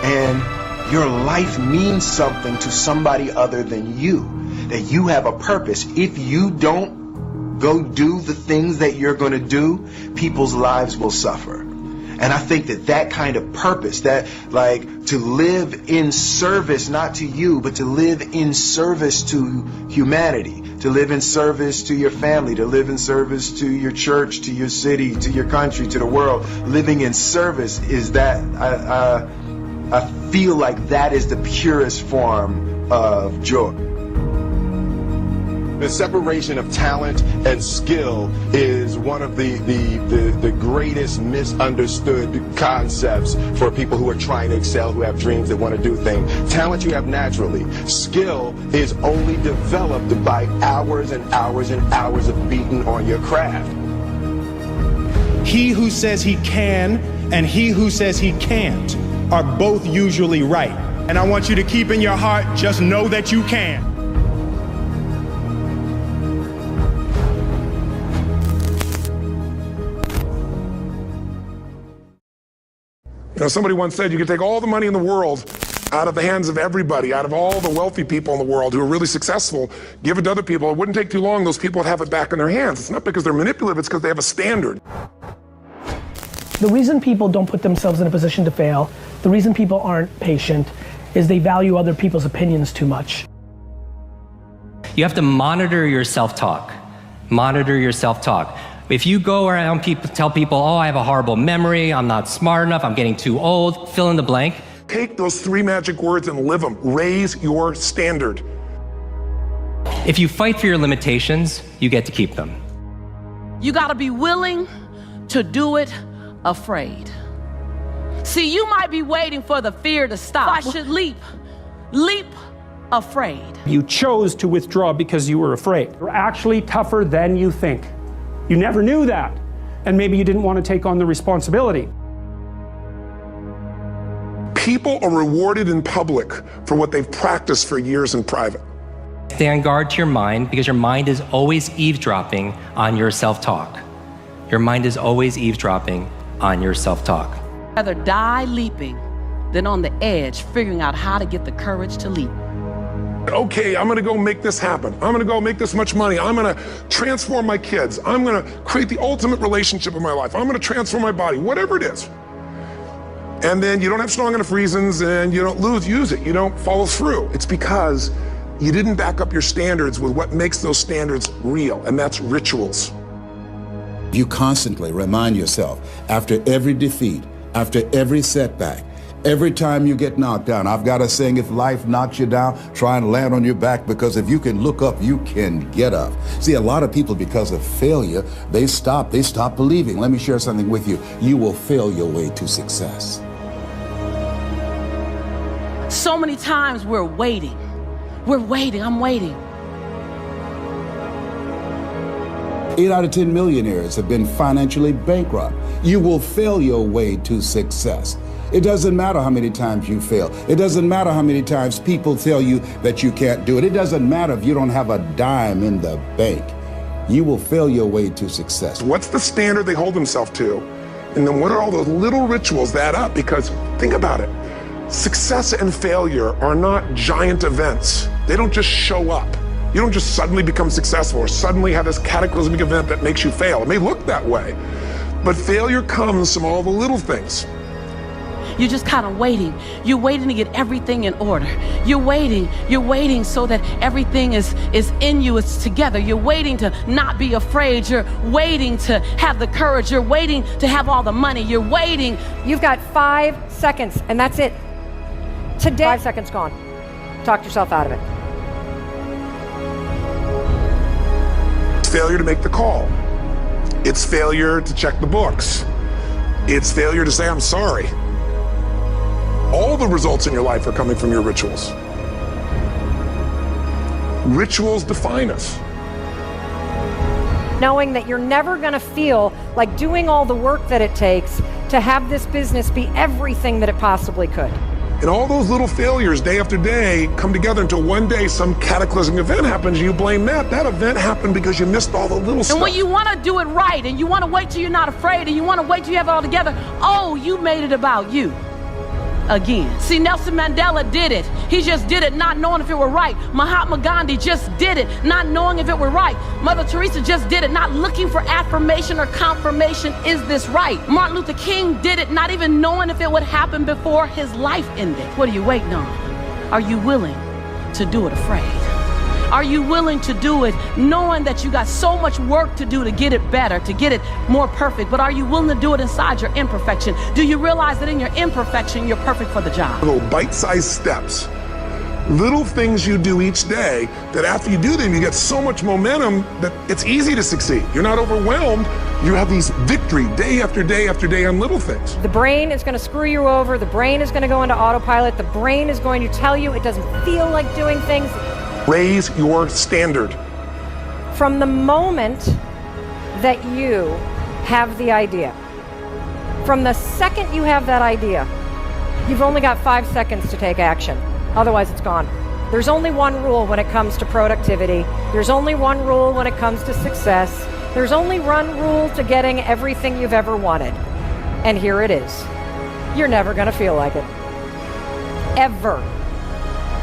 and your life means something to somebody other than you, that you have a purpose. If you don't go do the things that you're going to do, people's lives will suffer. And I think that kind of purpose, that like to live in service, not to you, but to live in service to humanity, to live in service to your family, to live in service to your church, to your city, to your country, to the world. Living in service is that, I feel like that is the purest form of joy. The separation of talent and skill is one of the greatest misunderstood concepts for people who are trying to excel, who have dreams that want to do things. Talent you have naturally. Skill is only developed by hours and hours and hours of beating on your craft. He who says he can and he who says he can't are both usually right. And I want you to keep in your heart, just know that you can. Somebody once said you could take all the money in the world out of the hands of everybody, out of all the wealthy people in the world who are really successful, give it to other people. It wouldn't take too long, those people would have it back in their hands. It's not because they're manipulative, it's because they have a standard. The reason people don't put themselves in a position to fail, the reason people aren't patient, is they value other people's opinions too much. You have to monitor your self-talk. Monitor your self-talk. If you go around tell people, oh, I have a horrible memory, I'm not smart enough, I'm getting too old, fill in the blank. Take those 3 magic words and live them. Raise your standard. If you fight for your limitations, you get to keep them. You gotta be willing to do it afraid. See, you might be waiting for the fear to stop. I should leap afraid. You chose to withdraw because you were afraid. You're actually tougher than you think. You never knew that, and maybe you didn't want to take on the responsibility. People are rewarded in public for what they've practiced for years in private. stand guard to your mind because your mind is always eavesdropping on your self-talk. Your mind is always eavesdropping on your self-talk. Rather die leaping than on the edge figuring out how to get the courage to leap. Okay, I'm gonna go make this happen. I'm gonna go make this much money. I'm gonna transform my kids. I'm gonna create the ultimate relationship in my life. I'm gonna transform my body, whatever it is. And then you don't have strong enough reasons and you don't use it. You don't follow through. It's because you didn't back up your standards with what makes those standards real, and that's rituals. You constantly remind yourself after every defeat, after every setback, every time you get knocked down. I've got a saying, if life knocks you down, try and land on your back, because if you can look up, you can get up. See, a lot of people, because of failure, they stop believing. Let me share something with you. You will fail your way to success. So many times we're waiting. I'm waiting. 8 out of 10 millionaires have been financially bankrupt. You will fail your way to success. It doesn't matter how many times you fail. It doesn't matter how many times people tell you that you can't do it. It doesn't matter if you don't have a dime in the bank. You will fail your way to success. What's the standard they hold themselves to? And then what are all those little rituals that add up? Because think about it. Success and failure are not giant events. They don't just show up. You don't just suddenly become successful or suddenly have this cataclysmic event that makes you fail. It may look that way, but failure comes from all the little things. You're just kind of waiting. You're waiting to get everything in order. You're waiting so that everything is in you, it's together. You're waiting to not be afraid. You're waiting to have the courage. You're waiting to have all the money. You're waiting. You've got 5 seconds, and that's it. Today, 5 seconds gone. Talk yourself out of it. It's failure to make the call. It's failure to check the books. It's failure to say, I'm sorry. All the results in your life are coming from your rituals. Rituals define us. Knowing that you're never going to feel like doing all the work that it takes to have this business be everything that it possibly could. And all those little failures day after day come together until one day some cataclysmic event happens and you blame that. That event happened because you missed all the little stuff. And when you want to do it right and you want to wait till you're not afraid and you want to wait till you have it all together, oh, you made it about you. Again. See, Nelson Mandela did it. He just did it not knowing if it were right. Mahatma Gandhi just did it not knowing if it were right. Mother Teresa just did it not looking for affirmation or confirmation. Is this right? Martin Luther King did it not even knowing if it would happen before his life ended. What are you waiting on? Are you willing to do it afraid? Are you willing to do it knowing that you got so much work to do to get it better, to get it more perfect? But are you willing to do it inside your imperfection? Do you realize that in your imperfection, you're perfect for the job? Little bite-sized steps, little things you do each day that after you do them, you get so much momentum that it's easy to succeed. You're not overwhelmed. You have these victory day after day after day on little things. The brain is going to screw you over. The brain is going to go into autopilot. The brain is going to tell you it doesn't feel like doing things. Raise your standard. From the moment that you have the idea, from the second you have that idea, you've only got 5 seconds to take action. Otherwise, it's gone. There's only one rule when it comes to productivity. There's only one rule when it comes to success. There's only one rule to getting everything you've ever wanted. And here it is. You're never going to feel like it. Ever.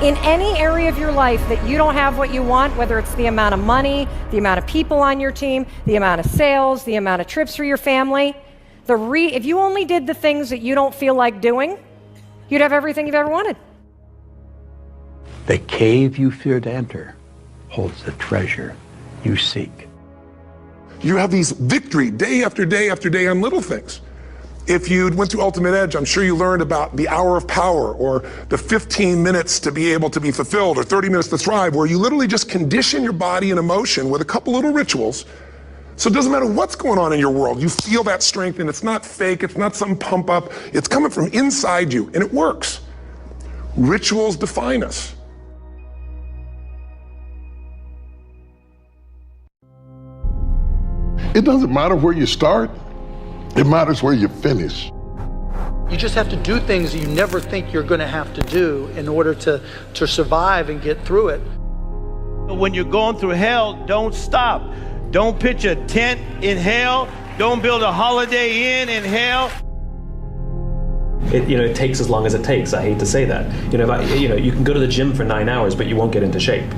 In any area of your life that you don't have what you want, whether it's the amount of money, the amount of people on your team, the amount of sales, the amount of trips for your family, if you only did the things that you don't feel like doing, you'd have everything you've ever wanted. The cave you fear to enter holds the treasure you seek. You have these victory day after day after day on little things. If you went through Ultimate Edge, I'm sure you learned about the hour of power or the 15 minutes to be able to be fulfilled or 30 minutes to thrive, where you literally just condition your body and emotion with a couple little rituals. So it doesn't matter what's going on in your world. You feel that strength and it's not fake. It's not some pump up. It's coming from inside you and it works. Rituals define us. It doesn't matter where you start. It matters where you finish. You just have to do things that you never think you're going to have to do in order to survive and get through it. When you're going through hell, don't stop. Don't pitch a tent in hell. Don't build a Holiday Inn in hell. It takes as long as it takes. I hate to say that. You can go to the gym for 9 hours, but you won't get into shape.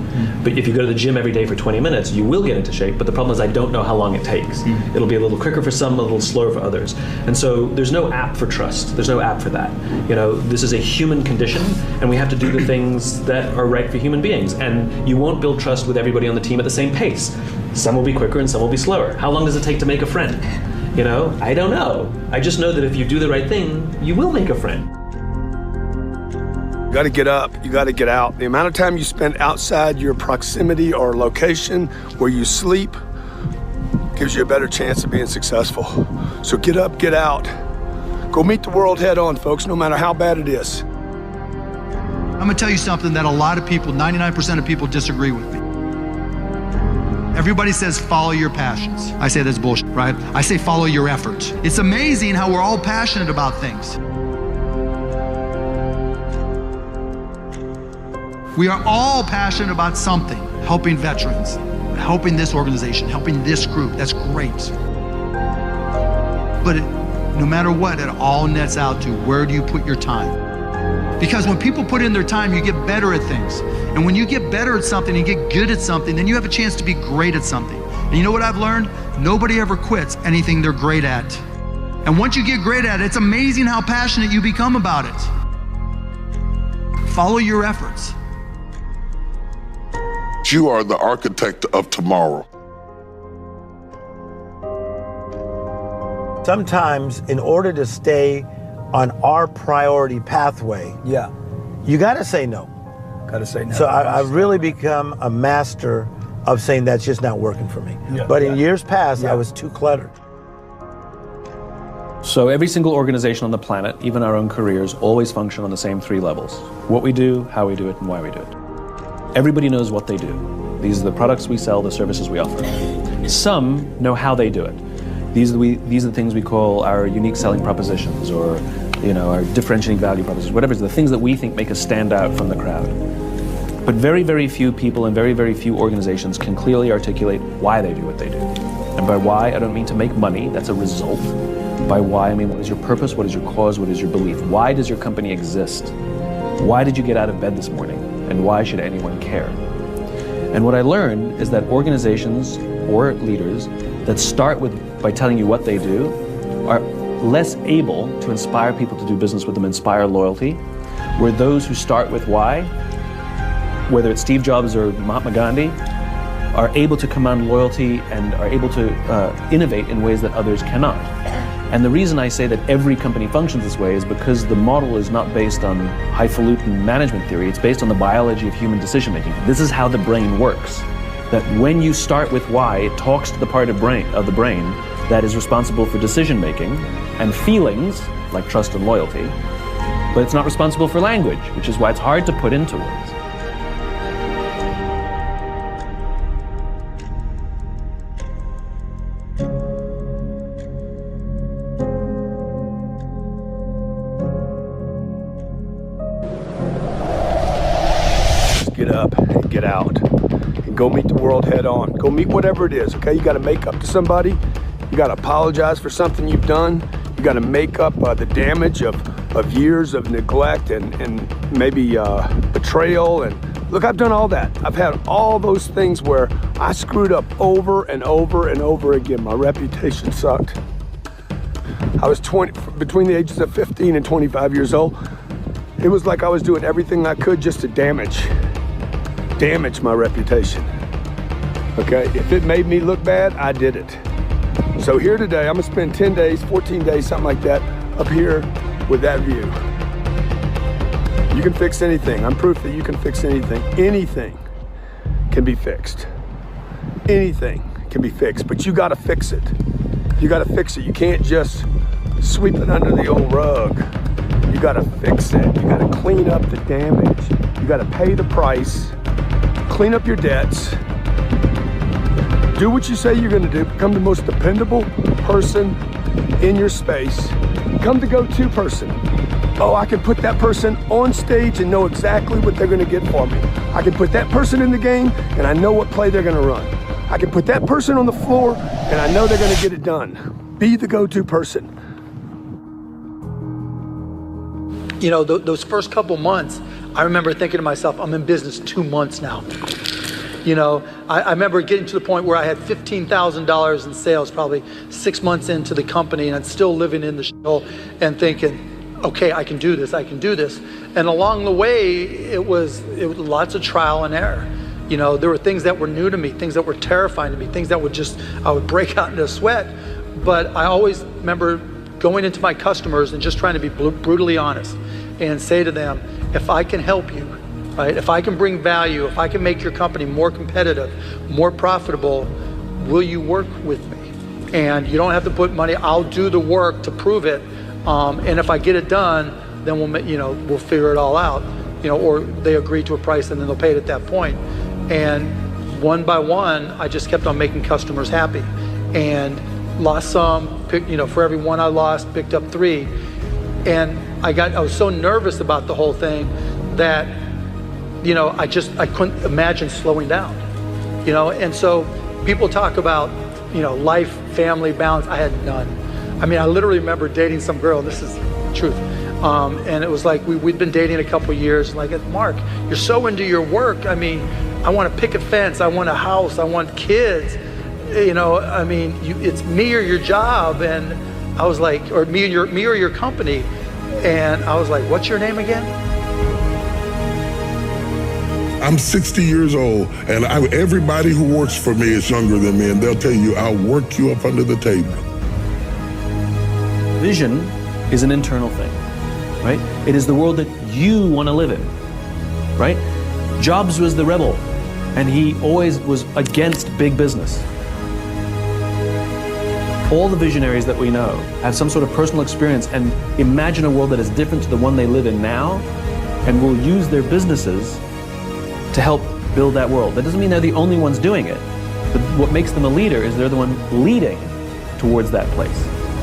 But if you go to the gym every day for 20 minutes, you will get into shape. But the problem is I don't know how long it takes. It'll be a little quicker for some, a little slower for others. And so there's no app for trust. There's no app for that. This is a human condition, and we have to do the things that are right for human beings. And you won't build trust with everybody on the team at the same pace. Some will be quicker and some will be slower. How long does it take to make a friend? I don't know. I just know that if you do the right thing, you will make a friend. You gotta get up, you gotta get out. The amount of time you spend outside your proximity or location where you sleep gives you a better chance of being successful. So get up, get out. Go meet the world head on, folks, no matter how bad it is. I'm gonna tell you something that a lot of people, 99% of people disagree with me. Everybody says follow your passions. I say that's bullshit, right? I say follow your efforts. It's amazing how we're all passionate about things. We are all passionate about something. Helping veterans, helping this organization, helping this group, that's great. But no matter what, it all nets out to where do you put your time? Because when people put in their time, you get better at things. And when you get better at something and get good at something, then you have a chance to be great at something. And you know what I've learned? Nobody ever quits anything they're great at. And once you get great at it, it's amazing how passionate you become about it. Follow your efforts. You are the architect of tomorrow. Sometimes, in order to stay on our priority pathway, you gotta say no. Gotta say no. So I've really become a master of saying that's just not working for me. But in years past, I was too cluttered. So every single organization on the planet, even our own careers, always function on the same 3 levels. What we do, how we do it, and why we do it. Everybody knows what they do. These are the products we sell, the services we offer. Some know how they do it. These are the things we call our unique selling propositions, or our differentiating value propositions, whatever it is, the things that we think make us stand out from the crowd. But very, very few people and very, very few organizations can clearly articulate why they do what they do. And by why, I don't mean to make money, that's a result. By why, I mean what is your purpose, what is your cause, what is your belief? Why does your company exist? Why did you get out of bed this morning? And why should anyone care? And what I learned is that organizations or leaders that start by telling you what they do are less able to inspire people to do business with them, inspire loyalty, where those who start with why, whether it's Steve Jobs or Mahatma Gandhi, are able to command loyalty and are able to innovate in ways that others cannot. And the reason I say that every company functions this way is because the model is not based on highfalutin management theory, it's based on the biology of human decision making. This is how the brain works. That when you start with why, it talks to the part of the brain that is responsible for decision making and feelings, like trust and loyalty, but it's not responsible for language, which is why it's hard to put into words. Get up and get out and go meet the world head on. Go meet whatever it is, okay? You gotta make up to somebody. You gotta apologize for something you've done. You gotta make up the damage of years of neglect and maybe betrayal. And look, I've done all that. I've had all those things where I screwed up over and over and over again. My reputation sucked. I was between the ages of 15 and 25 years old. It was like I was doing everything I could just to damage my reputation. Okay, if it made me look bad, I did it. So here today, I'm gonna spend 10 days, 14 days, something like that, up here with that view. You can fix anything. I'm proof that you can fix anything. Anything can be fixed. Anything can be fixed, but you gotta fix it. You gotta fix it. You can't just sweep it under the old rug. You gotta fix it. You gotta clean up the damage. You gotta pay the price, clean up your debts, do what you say you're gonna do, become the most dependable person in your space, become the go-to person. Oh, I can put that person on stage and know exactly what they're gonna get for me. I can put that person in the game, and I know what play they're gonna run. I can put that person on the floor, and I know they're gonna get it done. Be the go-to person. You know, those first couple months, I remember thinking to myself, I'm in business 2 months now. You know, I remember getting to the point where I had $15,000 in sales, probably 6 months into the company, and I'm still living in the shithole and thinking, okay, I can do this, I can do this. And along the way, it was lots of trial and error. You know, there were things that were new to me, things that were terrifying to me, things that I would break out into a sweat. But I always remember going into my customers and just trying to be brutally honest and say to them, if I can help you, right? If I can bring value, if I can make your company more competitive, more profitable, will you work with me? And you don't have to put money, I'll do the work to prove it. And if I get it done, then we'll figure it all out, or they agree to a price and then they'll pay it at that point. And one by one, I just kept on making customers happy and lost some, for every one I lost, picked up 3. And I was so nervous about the whole thing that, I couldn't imagine slowing down, and so people talk about, life, family, balance. I had none. I mean, I literally remember dating some girl, this is the truth. And it was like, we'd been dating a couple years, like, Mark, you're so into your work. I mean, I want to pick a fence, I want a house, I want kids. I mean, it's me or your job. And I was like, or me or your company. And I was like, what's your name again? I'm 60 years old, and everybody who works for me is younger than me, and they'll tell you, I'll work you up under the table. Vision is an internal thing, right? It is the world that you want to live in, right? Jobs was the rebel, and he always was against big business. All the visionaries that we know have some sort of personal experience and imagine a world that is different to the one they live in now, and will use their businesses to help build that world. That doesn't mean they're the only ones doing it, but what makes them a leader is they're the one leading towards that place,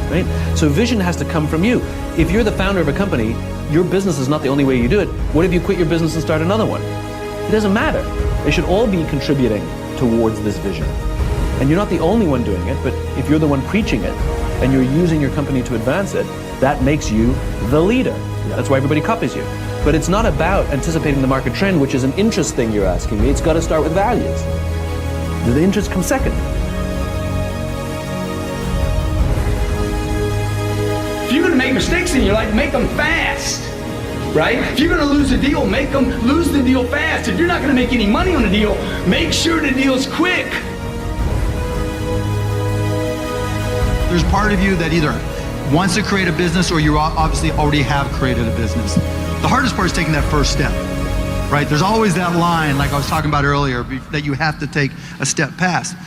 right? So vision has to come from you. If you're the founder of a company, your business is not the only way you do it. What if you quit your business and start another one? It doesn't matter. They should all be contributing towards this vision. And you're not the only one doing it, but if you're the one preaching it and you're using your company to advance it, that makes you the leader. That's why everybody copies you. But it's not about anticipating the market trend, which is an interest thing you're asking me. It's got to start with values. The interest comes second. If you're going to make mistakes in your life, make them fast, right? If you're going to lose a deal, make them lose the deal fast. If you're not going to make any money on a deal, make sure the deal's quick. There's part of you that either wants to create a business or you obviously already have created a business. The hardest part is taking that first step, right? There's always that line, like I was talking about earlier, that you have to take a step past.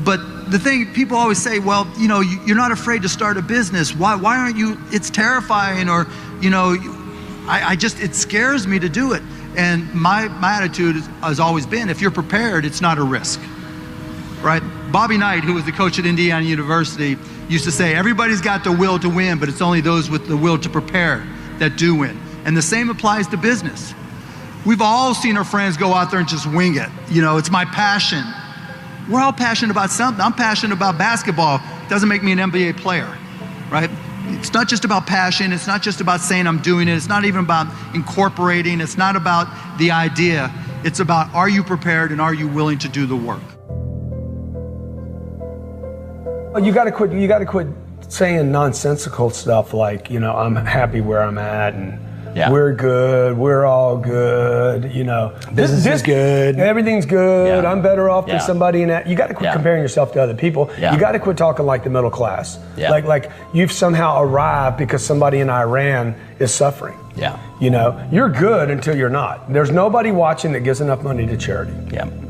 But the thing, people always say, well, you're not afraid to start a business. Why aren't you? It's terrifying, or, it scares me to do it. And my attitude has always been, if you're prepared, it's not a risk, right? Bobby Knight, who was the coach at Indiana University, used to say, everybody's got the will to win, but it's only those with the will to prepare that do win. And the same applies to business. We've all seen our friends go out there and just wing it. It's my passion. We're all passionate about something. I'm passionate about basketball. It doesn't make me an NBA player, right? It's not just about passion. It's not just about saying I'm doing it. It's not even about incorporating. It's not about the idea. It's about, are you prepared and are you willing to do the work? You got to quit saying nonsensical stuff like, I'm happy where I'm at and we're good, we're all good, Business is good. Everything's good, I'm better off than somebody in that. You got to quit comparing yourself to other people. You got to quit talking like the middle class. Like you've somehow arrived because somebody in Iran is suffering. You're good until you're not. There's nobody watching that gives enough money to charity.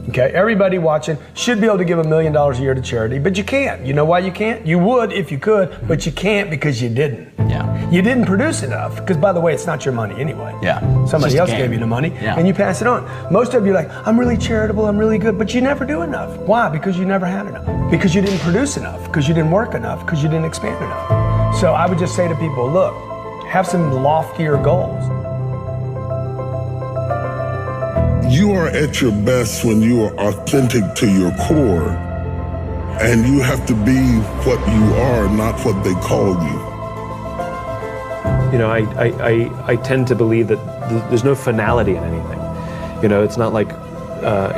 Okay, everybody watching should be able to give $1 million a year to charity, but you can't. You know why you can't? You would if you could, but you can't because you didn't. You didn't produce enough, because by the way, it's not your money anyway. Somebody else gave you the money and you pass it on. Most of you are like, I'm really charitable, I'm really good, but you never do enough. Why? Because you never had enough. Because you didn't produce enough, because you didn't work enough, because you didn't expand enough. So I would just say to people, look, have some loftier goals. You are at your best when you are authentic to your core, and you have to be what you are, not what they call you. You know, I tend to believe that there's no finality in anything. You know, it's not like,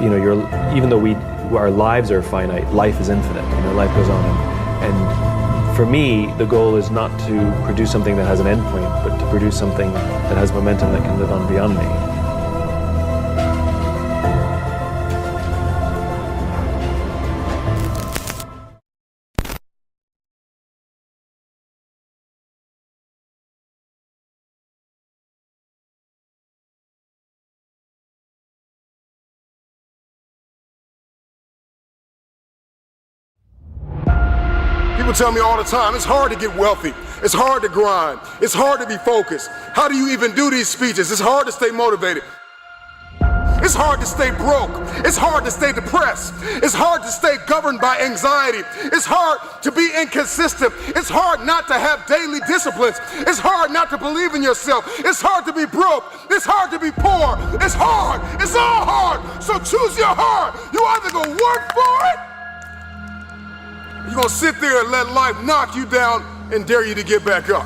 you know, even though our lives are finite, life is infinite. You know, life goes on. And for me, the goal is not to produce something that has an endpoint, but to produce something that has momentum that can live on beyond me. People tell me all the time, it's hard to get wealthy. It's hard to grind. It's hard to be focused. How do you even do these speeches? It's hard to stay motivated. It's hard to stay broke. It's hard to stay depressed. It's hard to stay governed by anxiety. It's hard to be inconsistent. It's hard not to have daily disciplines. It's hard not to believe in yourself. It's hard to be broke. It's hard to be poor. It's hard. It's all hard. So choose your heart. You either gonna work for it, you're gonna sit there and let life knock you down and dare you to get back up.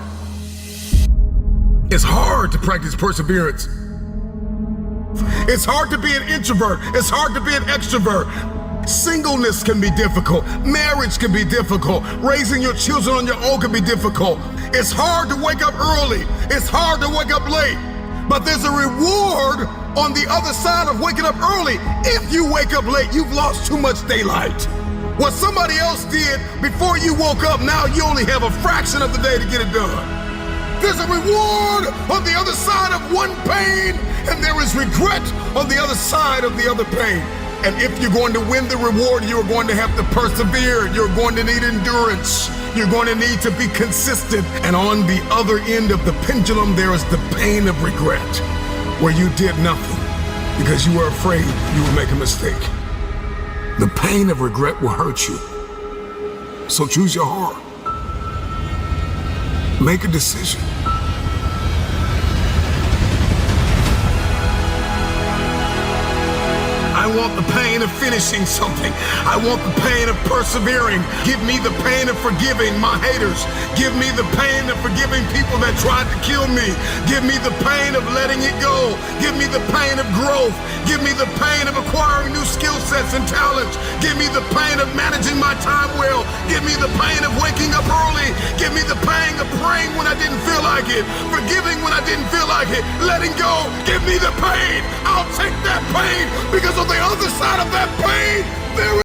It's hard to practice perseverance. It's hard to be an introvert. It's hard to be an extrovert. Singleness can be difficult. Marriage can be difficult. Raising your children on your own can be difficult. It's hard to wake up early. It's hard to wake up late. But there's a reward on the other side of waking up early. If you wake up late, you've lost too much daylight. What somebody else did before you woke up, now you only have a fraction of the day to get it done. There's a reward on the other side of one pain, and there is regret on the other side of the other pain. And if you're going to win the reward, you're going to have to persevere. You're going to need endurance. You're going to need to be consistent. And on the other end of the pendulum, there is the pain of regret, where you did nothing because you were afraid you would make a mistake. The pain of regret will hurt you. So choose your heart. Make a decision. I want the pain of finishing something. I want the pain of persevering. Give me the pain of forgiving my haters. Give me the pain of forgiving people that tried to kill me. Give me the pain of letting it go. Give me the pain of growth. Give me the pain of acquiring new skill sets and talents. Give me the pain of managing my time well. Give me the pain of waking up early. Give me the pain of praying when I didn't feel like it. Forgiving when I didn't feel like it. Letting go. Give me the pain. I'll take that pain, because on the other side of that pain, there is